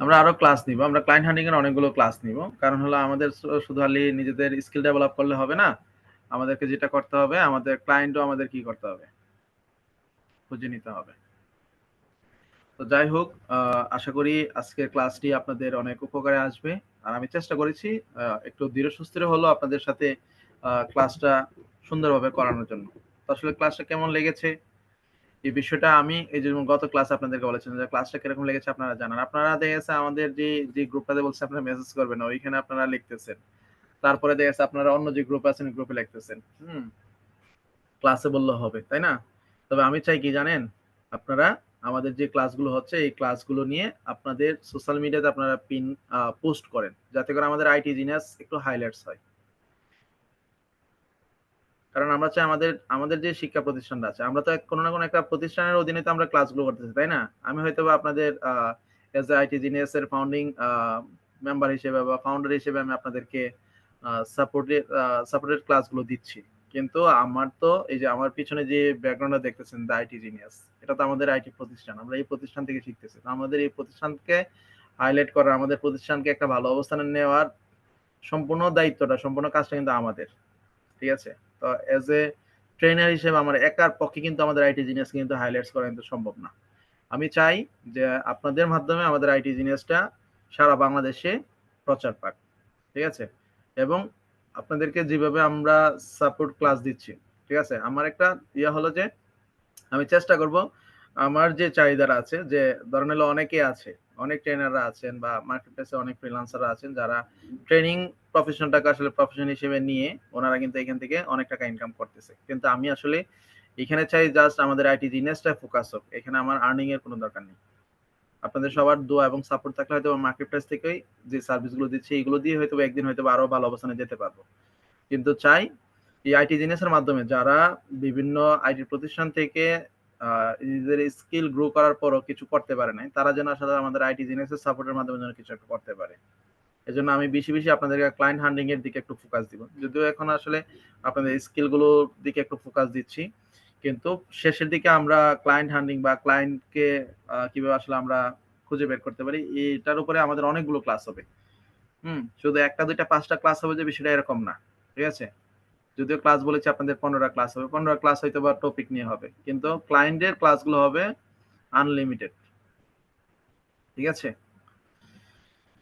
আমরা আরো ক্লাস নিব, আমরা ক্লায়েন্ট হান্টিং এর অনেকগুলো ক্লাস নিব। কারণ হলো আমাদের শুধু খালি নিজেদের স্কিল ডেভেলপ করলে হবে না, আমাদেরকে যেটা করতে হবে, আমাদের ক্লায়েন্টও আমাদের কি করতে হবে, খুঁজে নিতে হবে। তো যাই হোক, আশা করি আজকের ক্লাসটি আপনাদের অনেক উপকারে আসবে। আর আমি চেষ্টা করেছি একটু ধীরে সুস্থিরে হলো আপনাদের সাথে ক্লাসটা সুন্দরভাবে করানোর জন্য। তো আসলে ক্লাসটা কেমন লেগেছে, এই বিষয়টা আমি এই যে গত ক্লাসে আপনাদেরকে বলেছিলাম যে ক্লাসটা কিরকম লেগেছে আপনারা জানান। আপনারা দেখা গেছে আমাদের যে গ্রুপটাতে বলছে আপনারা মেসেজ করবেন, ওইখানে আপনারা লিখতেছেন। তারপরে দেখা গেছে আপনারা অন্য যে গ্রুপ আছেন গ্রুপে লিখতেছেন। ক্লাসে বললে হবে, তাই না? তবে আমি চাই কি জানেন, আপনারা আমাদের যে ক্লাসগুলো হচ্ছে এই ক্লাসগুলো নিয়ে আপনাদের সোশ্যাল মিডিয়াতে আপনারা পিন পোস্ট করেন, যাতে করে আমাদের আইটি জিনিয়াস একটু হাইলাইটস হয়। কারণ আমরা চাই আমাদের আমাদের যে শিক্ষা প্রতিষ্ঠানটা আছে, আমরা তো কোনো না কোনো একটা প্রতিষ্ঠানের অধীনে তো আমরা ক্লাসগুলো করতেছি, তাই না? আমি হয়তো বা আপনাদের এজ এ আইটি জিনিয়াস এর ফাউন্ডিং মেম্বার হিসেবে বা ফাউন্ডার হিসেবে আমি আপনাদেরকে সাপোর্টেড ক্লাসগুলো দিচ্ছি। কিন্তু আমার তো এই যে আমার পিছনে যে ব্যাকগ্রাউন্ডটা দেখতেছেন, দ্য আইটি জিনিয়াস, এটা তো আমাদের আইটি প্রতিষ্ঠান। আমরা এই প্রতিষ্ঠান থেকে শিখতেছি। তো আমাদের এই প্রতিষ্ঠানকে হাইলাইট করা, আমাদের প্রতিষ্ঠানকে একটা ভালো অবস্থানে নেওয়ার সম্পূর্ণ দায়িত্বটা, সম্পূর্ণ কাজটা কিন্তু আমাদের। ঠিক আছে? তো এজ এ ট্রেনার হিসেবে আমার একার পক্ষে কিন্তু আমাদের আইটি জিনিয়াস কিন্তু হাইলাইটস করা কিন্তু সম্ভব না। আমি চাই যে আপনাদের মাধ্যমে আমাদের আইটি জিনিয়াসটা সারা বাংলাদেশে প্রচার পাক। ঠিক আছে? এবং আপনাদেরকে যেভাবে আমরা সাপোর্ট ক্লাস দিচ্ছি, ঠিক আছে? আমার একটা হলো যে আমি চেষ্টা করব আমার যে চাহিদারা আছে, যে ধরেন হলো অনেকে আছে, অনেক ট্রেনাররা আছেন বা মার্কেট প্লেসে অনেক ফ্রিল্যান্সাররা আছেন যারা ট্রেনিং প্রফেশনটাকে আসলে প্রফেশন হিসেবে নিয়ে ওনারা কিন্তু এখান থেকে অনেক টাকা ইনকাম করতেছে। কিন্তু আমি আসলে এখানে চাই জাস্ট আমাদের আইটি জিনিসটা ফোকাস হোক, এখানে আমার আর্নিং এর কোনো দরকার নেই। আপনাদের সবার দোয়া এবং সাপোর্ট থাকলে হয়তো মার্কেট প্লেস থেকেই যে সার্ভিসগুলো দিচ্ছে এগুলো দিয়ে হয়তো একদিন হয়তো আরো ভালো অবস্থানে যেতে পারবো। কিন্তু চাই এই আইটি জিনিসের মাধ্যমে যারা বিভিন্ন আইটি প্রতিষ্ঠান থেকে নিজেদের স্কিল গ্রো করার পরও কিছু করতে পারে নাই, তারা যেন আসলে আমাদের আইটি জিনিসের সাপোর্টের মাধ্যমে যেন কিছু একটা করতে পারে। এজন্য আমি বেশি বেশি আপনাদেরকে ক্লায়েন্ট হান্টিং এর দিকে একটু ফোকাস দিব। যদিও এখন আসলে আপনাদের স্কিল গুলোর দিকে একটু ফোকাস দিচ্ছি, কিন্তু শেষের দিকে আমরা ক্লায়েন্ট হান্টিং বা ক্লায়েন্টকে কিভাবে আসলে আমরা খুঁজে বের করতে পারি এটার উপরে আমাদের অনেকগুলো ক্লাস হবে। শুধু একটা দুইটা পাঁচটা ক্লাস হবে যে বিষয়টা এরকম না, ঠিক আছে? যদিও ক্লাস বলেছি আপনাদের 15টা ক্লাস হবে, 15টা ক্লাস হয়তো বা টপিক নিয়ে হবে, কিন্তু ক্লায়েন্টের ক্লাসগুলো হবে আনলিমিটেড, ঠিক আছে?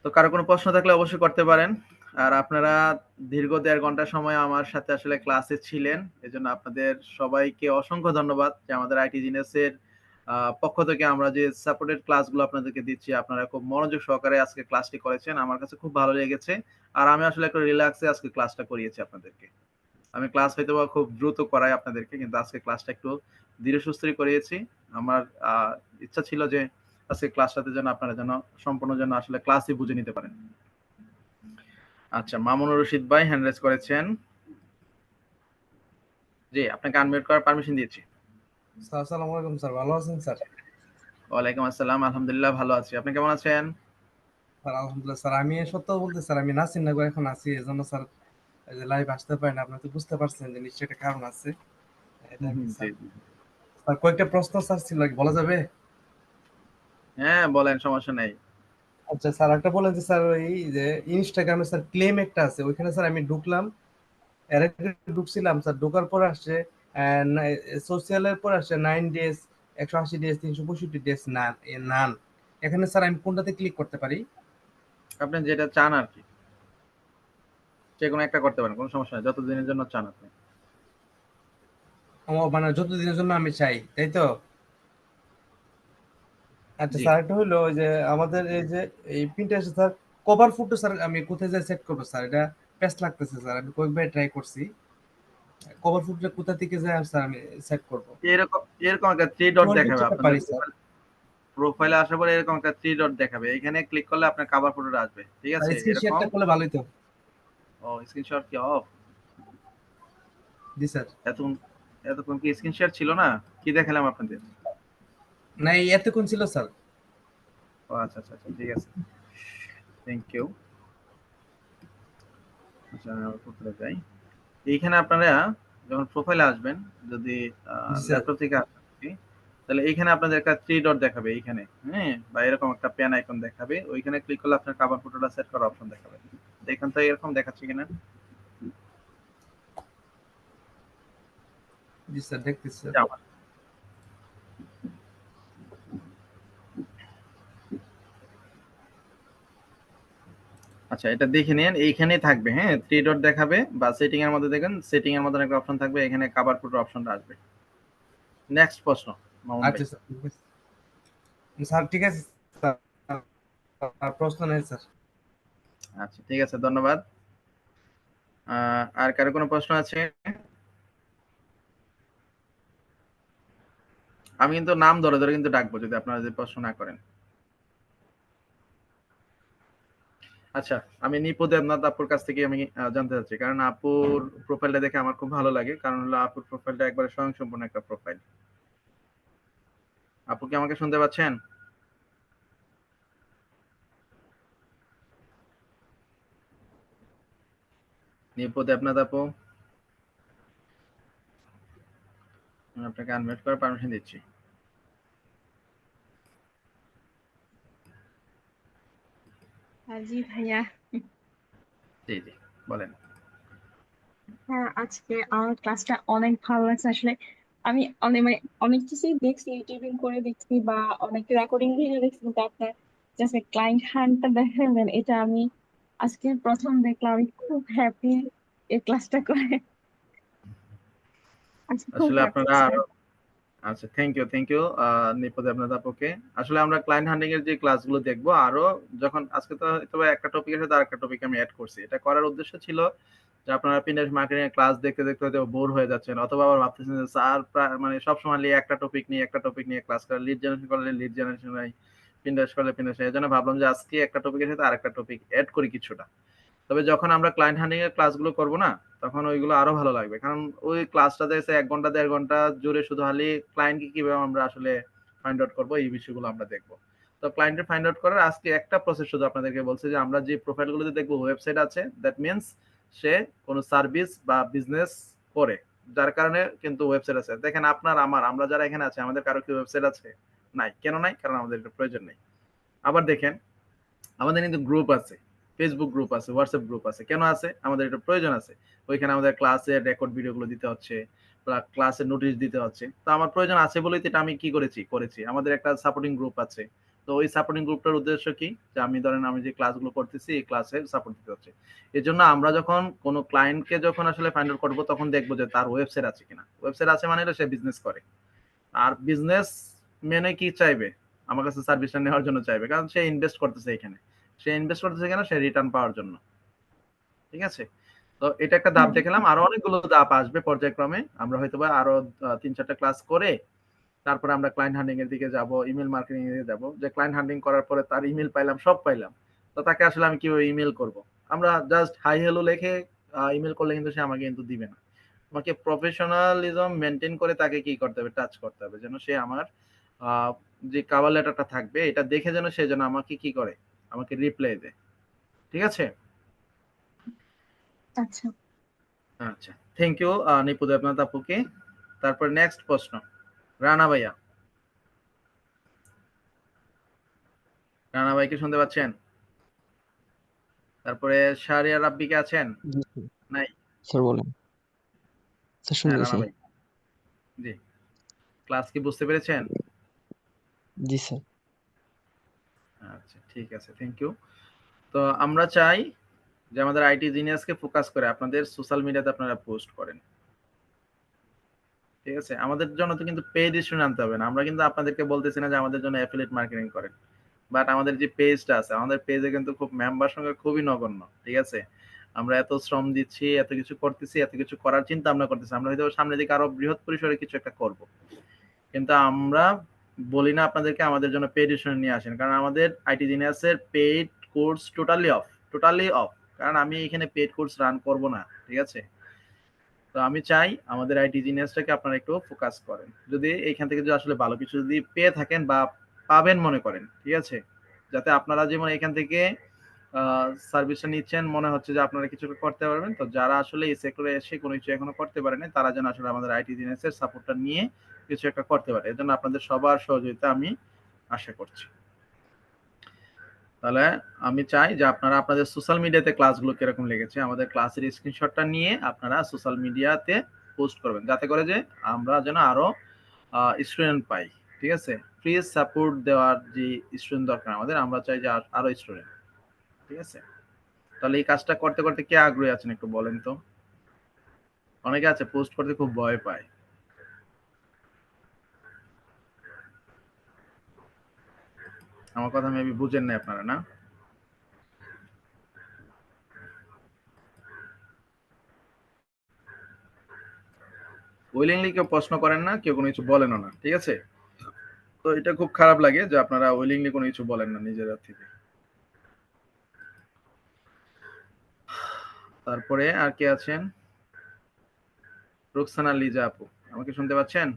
তো কারো কোনো প্রশ্ন থাকলে অবশ্যই করতে পারেন। আর আপনারা দীর্ঘ 1.5 ঘন্টা সময় আমার সাথে আসলে ক্লাসে ছিলেন, এজন্য আপনাদের সবাইকে অসংখ্য ধন্যবাদ যে আমাদের আইটি জিনিয়াসের পক্ষ থেকে আমরা যে সাপোর্টেড ক্লাসগুলো আপনাদেরকে দিচ্ছি, আপনারা খুব মনোযোগ সহকারে আজকে ক্লাসটি করেছেন, আমার কাছে খুব ভালো লেগেছে। আর আমি আসলে একটু রিল্যাক্সে আজকে ক্লাসটা করিয়েছি আপনাদেরকে। আমি ক্লাস হয়তো বা খুব দ্রুত করাই আপনাদেরকে, কিন্তু আজকে ক্লাসটা একটু ধীরে সুস্থে করিয়েছি। আমার ইচ্ছা ছিল যে আজকে ক্লাসটাতে যেন আপনারা যেন সম্পূর্ণ যেন আসলে ক্লাসই বুঝে নিতে পারেন। আচ্ছা, মামুনুর রশিদ ভাই হ্যান্ড রেজ করেছেন। জি, আপনাকে আনমিউট করার পারমিশন দিয়েছি। স্যার আসসালামু আলাইকুম স্যার, ভালো আছেন স্যার? ওয়ালাইকুম আসসালাম, আলহামদুলিল্লাহ ভালো আছি। আপনি কেমন আছেন? স্যার আলহামদুলিল্লাহ স্যার, আমি সত্য বলতে স্যার আমি নাসিরনগর এখন আছি, এজন্য স্যার এই যে লাইভ আসতে পারি না। আপনি তো বুঝতে পারছেন যে নিশ্চয়ই একটা কারণ আছে, এটা কি জি স্যার? জি। স্যার কয়েকটা প্রশ্ন স্যার ছিল, কি বলা যাবে? হ্যাঁ বলেন, সমস্যা নাই। আচ্ছা স্যার, একটা বলেন যে স্যার এই যে ইনস্টাগ্রামে স্যার ক্লেম একটা আছে, ওইখানে স্যার আমি ঢুকলাম, এর আগে ঢুকছিলাম স্যার, ঢোকার পর আসছে সোশ্যালের পর আসছে 9 ডেজ, 180 ডেজ, 365 ডেজ নান। এখানে স্যার আমি কোনটাতে ক্লিক করতে পারি? আপনি যেটা চান আর কি, যে কোনো একটা করতে পারেন, কোনো সমস্যা নেই, যতদিনের জন্য চান আপনি। ও মানে যতদিনের জন্য আমি চাই, তাই তো? আচ্ছা জি, স্যার, একটা হইলো ওই যে আমাদের এই যে এই printer sir, cover photo sir আমি কোথায় যাই সেট করবো স্যার? এটা পেস্ট লাগতেছে স্যার, আমি কয়েকবার ট্রাই করছি। কভার ফটোটা কোথা থেকে যায় স্যার আমি সেট করবো? এরকম এরকম একটা থ্রি ডট কিউআর কোড দেখাবে যেটা আপনাদের পারি স্যার। প্রোফাইলে আসার পরে, এরকম একটা থ্রি ডট দেখাবে, এখানে ক্লিক করলে আপনার কভার ফটোটা আসবে, ঠিক আর আছে? স্ক্রিন এরকম। শেয়ারটা করলে ভালোই তো। ও, স্ক্রিনশট কি অফ? G sir. এতক্ষণ এতক্ষণ কি স্ক্রিনশট ছিল না? কি দেখালাম আপনাদের? না, এই এতক্ষণ ছিল স্যার। ও আচ্ছা আচ্ছা আচ্ছা, ঠিক আছে, থ্যাংক ইউ। আচ্ছা, আমি প্রোফাইলে যাই। এইখানে আপনারা যখন প্রোফাইলে আসবেন, যদি জি স্যার। ল্যাপটপ থেকে আসেন আর কি, তাহলে এইখানে আপনাদের একটা থ্রি ডট দেখাবে এইখানে, হ্যাঁ, বা এরকম একটা পেন আইকন দেখাবে, ওইখানে ক্লিক করলে আপনার কভার ফটোটা সেট করার অপশন দেখাবে। এখান থেকে এরকম দেখাচ্ছে কিনা? জি স্যার, দেখতেছি স্যার। যে আমার, আচ্ছা এটা দেখে নিন, এইখানেই থাকবে, হ্যাঁ, থ্রি ডট দেখাবে, বা সেটিং এর মধ্যে দেখেন, সেটিং এর মধ্যে একটা অপশন থাকবে, এখানে কভার ফটোর অপশনটা আসবে। নেক্সট প্রশ্ন, মামুন ভাই। আচ্ছা স্যার, ঠিক আছে স্যার, ঠিক আছে স্যার, আর প্রশ্ন নেই স্যার। আচ্ছা ঠিক আছে, ধন্যবাদ। আর কারো কোনো প্রশ্ন আছে? আমি কিন্তু নাম ধরে ধরে কিন্তু ডাকবো যদি আপনারা যদি প্রশ্ন না করেন। আচ্ছা, আমি নিপু দেবনাথ আপুর কাছ থেকে আমি জানতে চাচ্ছি, কারণ আপুর প্রোফাইলটা দেখে আমার খুব ভালো লাগে, কারণ হলো আপুর প্রোফাইলটা একবারে স্বয়ংসম্পূর্ণ একটা প্রোফাইল। আপু কি আমাকে শুনতে পাচ্ছেন? নিপু দেবনাথ আপু, আমি আপনাকে আনমিউট করার পারমিশন দিচ্ছি। জি ভাইয়া। জি জি, বলেন। হ্যাঁ, আজকে আমার ক্লাসটা অনেক ভালো লাগছে আসলে। আমি অনেক মানে অনেক কিছুই দেখছি, ইউটিউবিং করে দেখছি বা অনেক রেকর্ডিং ভিডিও দেখছি, কিন্তু আপনার জাস্ট ক্লায়েন্ট হান্টটা দেখালেন, এটা আমি আজকে প্রথম দেখলাম। আমি খুব হ্যাপি এই ক্লাসটা করে, আজকে খুব আসলে হ্যাপি আপনারা স্যার। আরো, আচ্ছা থ্যাংক ইউ নিপু দেবনাথ আপুকে। আসলে আমরা ক্লায়েন্ট হান্ডিং এর যে ক্লাসগুলো দেখবো আরো, যখন আজকে তো হয়তো বা একটা টপিকের সাথে আরেকটা টপিক আমি অ্যাড করছি, এটা করার উদ্দেশ্য ছিল যে আপনারা পিন্টারেস্ট মার্কেটিং এর ক্লাস দেখতে দেখতে হয়তো বোর হয়ে যাচ্ছেন, অথবা আবার ভাবতেছেন যে স্যার মানে সবসময় একটা টপিক নিয়ে ক্লাস করে, লিড জেনারেশন করলে লিড জেনারেশন নাই, পিন্টারেস্ট করলে পিন্টারেস্ট। এই জন্য ভাবলাম যে আজকে একটা টপিকের সাথে আরেকটা টপিক অ্যাড করি কিছুটা। তবে যখন আমরা ক্লায়েন্ট হান্ডিং এর ক্লাসগুলো করব না, তখন ওইগুলো আরো ভালো লাগবে, কারণ ওই ক্লাসটা দেখছে 1 ঘন্টা 1.5 ঘন্টা জুড়ে শুধু খালি ক্লায়েন্টকে কিভাবে আমরা আসলে ফাইন্ড আউট করবো এই বিষয়গুলো আমরা দেখবো। তো ক্লায়েন্টের ফাইন্ড আউট করার আজকে একটা প্রসেস শুধু আপনাদেরকে বলছে যে আমরা যে প্রোফাইলগুলোতে দেখবো ওয়েবসাইট আছে, দ্যাট মিনস সে কোনো সার্ভিস বা বিজনেস করে, যার কারণে কিন্তু ওয়েবসাইট আছে। দেখেন আপনার আমরা যারা এখানে আছে আমাদের কারো কি ওয়েবসাইট আছে? নাই। কেন নাই? কারণ আমাদের এটা প্রয়োজন নেই। আবার দেখেন আমাদের কিন্তু গ্রুপ আছে, ফেসবুক গ্রুপ আছে, হোয়াটসঅ্যাপ গ্রুপ আছে। কেন আছে? আমাদের এটা প্রয়োজন আছে। ওইখানে আমাদের ক্লাসের রেকর্ড ভিডিওগুলো দিতে হচ্ছে বা ক্লাসের নোটিশ দিতে হচ্ছে। তো আমার প্রয়োজন আছে বলেই তো এটা আমি কি করেছি। আমাদের একটা সাপোর্টিং গ্রুপ আছে। তো ওই সাপোর্টিং গ্রুপটার উদ্দেশ্য কি? যে আমি যে ক্লাসগুলো করতেছি এই ক্লাসে সাপোর্ট দিতে হচ্ছে। এজন্য আমরা যখন কোনো ক্লায়েন্টকে যখন আসলে ফাইন্ড আউট করবো তখন দেখবো যে তার ওয়েবসাইট আছে কিনা। ওয়েবসাইট আছে মানে হলো সে বিজনেস করে। আর বিজনেস মেনে কি চাইবে? আমার কাছে সার্ভিসটা নেওয়ার জন্য চাইবে, কারণ সে ইনভেস্ট করতেছে এখানে। সে ইনভেস্ট করতেছে কেন? সে রিটার্ন পাওয়ার জন্য। ঠিক আছে? তো এটা একটা ধাপ হ্যাঁ দেখালাম, আরো অনেকগুলো ধাপ আসবে পর্যায়ক্রমে। আমরা হয়তোবা আরো ৩-৪টা ক্লাস করে তারপরে আমরা ক্লায়েন্ট হান্টিং এর দিকে যাব, ইমেল মার্কেটিং এর দিকে যাব। যে ক্লায়েন্ট হান্টিং করার পরে তার ইমেল পাইলাম, সব পাইলাম। তো তাকে আসলে আমি কিভাবে ইমেল করব? আমরা জাস্ট হাই হ্যালো লিখে ইমেল করলে কিন্তু সে আমাকে কিন্তু দিবে না। আমাকে প্রফেশনালিজম মেইনটেইন করে তাকে কি করতে হবে? টাচ করতে হবে। যেন সে আমার আহ, যে কভার লেটারটা থাকবে এটা দেখে যেন সে যেন আমাকে কি করে? আমাকে রিপ্লাই দেয়। ঠিক আছে? আচ্ছা। আচ্ছা, থ্যাংক ইউ নিপু দেবনাথ আপুকে। তারপর নেক্সট প্রশ্ন, রানা ভাইয়া। রানা ভাইকে শুনতে পাচ্ছেন? তারপরে শাহরিয়ার রাব্বিকে আছেন? জি স্যার। নাই? স্যার বলেন। স্যার হ্যাঁ শুনতেছি। রানা ভাই, জি। ক্লাস কি বুঝতে পেরেছেন? জি স্যার। আচ্ছা ঠিক আছে, থ্যাংক ইউ। তো আমরা চাই যে আমাদের আইটি জিনিয়াসকে ফোকাস করে আপনাদের সোশ্যাল মিডিয়াতে আপনারা পোস্ট করেন। ঠিক আছে? আমাদের জন্য তো কিন্তু পেইড স্টুডেন্ট আনতে হবে না। আমরা কিন্তু আপনাদেরকে বলতেছি না যে আমাদের জন্য অ্যাফিলিয়েট মার্কেটিং করেন। বাট আমাদের যে পেজটা আছে, আমাদের পেজে কিন্তু খুব মেম্বার সংখ্যা খুবই নগণ্য। ঠিক আছে? আমরা এত শ্রম দিচ্ছি, এত কিছু করতেছি, এত কিছু করার চিন্তা আমরা করতেছি। আমরা হয়তো সামনের দিকে আরো বৃহৎ পরিসরে কিছু একটা করব। কিন্তু আমরা বলি না আপনাদেরকে আমাদের জন্য পেইড স্টুডেন্ট নিয়ে আসেন, কারণ আমাদের আইটি জিনিয়াসের পেইড কোর্স টোটালি অফ। কারণ আমি এখানে পেইড কোর্স রান করব না। ঠিক আছে? তো আমি চাই আমাদের আইটি জিনিয়াসটাকে আপনারা একটু ফোকাস করেন। যদি এইখান থেকে যদি আসলে ভালো কিছু যদি পেয়ে থাকেন বা পাবেন মনে করেন, ঠিক আছে, যাতে আপনারা যেমন এখান থেকে সার্ভিসটা নিচ্ছেন মনে হচ্ছে যে আপনারা কিছু করতে পারবেন। তো যারা আসলে এই সেক্টরে এসে কোনো কিছু এখনো করতে পারেনি তারা যেন আসলে আমাদের আইটি জিনিয়াসের সাপোর্টটা নিয়ে কিছু একটা করতে পারে। এজন্য আপনাদের সবার সহযোগিতা আমি আশা করছি। তাহলে আমি চাই যে আপনারা আপনাদের সোশ্যাল মিডিয়াতে ক্লাসগুলো কিরকম লেগেছে আমাদের ক্লাসের স্ক্রিনশটটা নিয়ে আপনারা সোশ্যাল মিডিয়াতে পোস্ট করবেন, যাতে করে যে আমরা যেন আরো স্টুডেন্ট পাই। ঠিক আছে? ফ্রি সাপোর্ট দেওয়ার যে স্টুডেন্ট দরকার আমাদের, আমরা চাই যে আরো স্টুডেন্ট। ঠিক আছে? তাহলে এই কাজটা করতে করতে কে আগ্রহী আছেন একটু বলেন তো। অনেকে আছে পোস্ট করতে খুব ভয় পায়। আমার কথা মেবি বুঝেন না আপনারা, না? উইলিংলি কেউ প্রশ্ন করেন না, কেউ কোনো কিছু বলেনও না। ঠিক আছে? তো এটা খুব খারাপ লাগে যে আপনারা উইলিংলি কোনো কিছু বলেন না নিজেরা থেকে। তারপরে আর কে আছেন? রুকসানা লিজা আপু, আমাকে শুনতে পাচ্ছেন?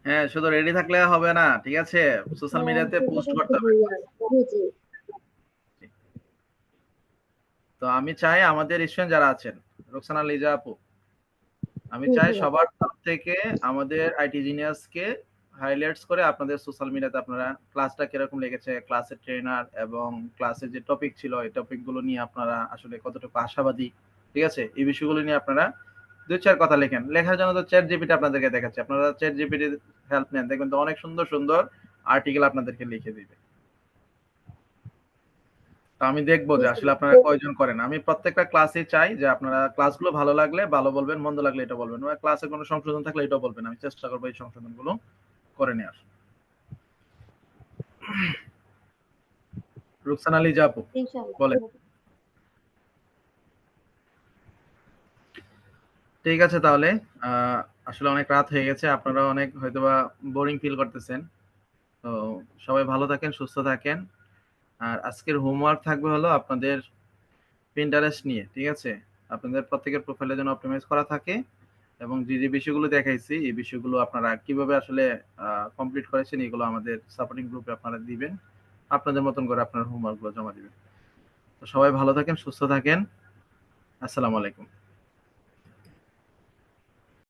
হ্যাঁ, শুধু রেডি থাকলে হবে না। ঠিক আছে? সোশ্যাল মিডিয়াতে পোস্ট করতে হবে। তো আমি চাই আমাদের স্টুডেন্ট যারা আছেন, রুকসানা লিজা আপু, আমি চাই সবার তরফ থেকে আমাদের আইটি জিনিয়াসকে হাইলাইটস করে আপনাদের সোশ্যাল মিডিয়াতে আপনারা ক্লাসটা কিরকম লেগেছে, ক্লাসের ট্রেনার এবং ক্লাসের যে টপিক ছিল এই টপিকগুলো নিয়ে আপনারা আসলে কতটুকু আশাবাদী, ঠিক আছে, এই বিষয়গুলো নিয়ে আপনারা ২-৪ কথা লেখেন। লেখার জন্য তো চ্যাট জিপিটি আপনাদেরকে দেখাচ্ছে, আপনারা চ্যাট জিপিটির হেল্প নেন, দেখবেন তো অনেক সুন্দর সুন্দর আর্টিকেল আপনাদেরকে লিখে দিবে। তো আমি দেখবো যে আসলে আপনারা কয়জন করেন। আমি প্রত্যেকটা ক্লাসে চাই যে আপনারা ক্লাসগুলো ভালো লাগলে ভালো বলবেন, মন্দ লাগলে এটা বলবেন, বা ক্লাসে কোনো সংশোধন থাকলে এটাও বলবেন। আমি চেষ্টা করবো এই সংশোধনগুলো করে নেওয়ার। রুকসানা লিজা আপু বলেন। ঠিক আছে তাহলে আসলে অনেক রাত হয়ে গেছে, আপনারা অনেক হয়তোবা বোরিং ফিল করতেছেন। তো সবাই ভালো থাকেন, সুস্থ থাকেন। আর আজকের হোমওয়ার্ক থাকবে হলো আপনাদের পিন্টারেস্ট নিয়ে। ঠিক আছে? আপনাদের প্রত্যেকের প্রোফাইলে যেন অপটিমাইজ করা থাকে এবং যে যে বিষয়গুলো দেখাইছি এই বিষয়গুলো আপনারা কিভাবে আসলে কমপ্লিট করেছেন এগুলো আমাদের সাপোর্টিং গ্রুপে আপনারা দিবেন, আপনাদের মতন করে আপনার হোমওয়ার্কগুলো জমা দিবেন। তো সবাই ভালো থাকেন, সুস্থ থাকেন। আসসালামু আলাইকুম।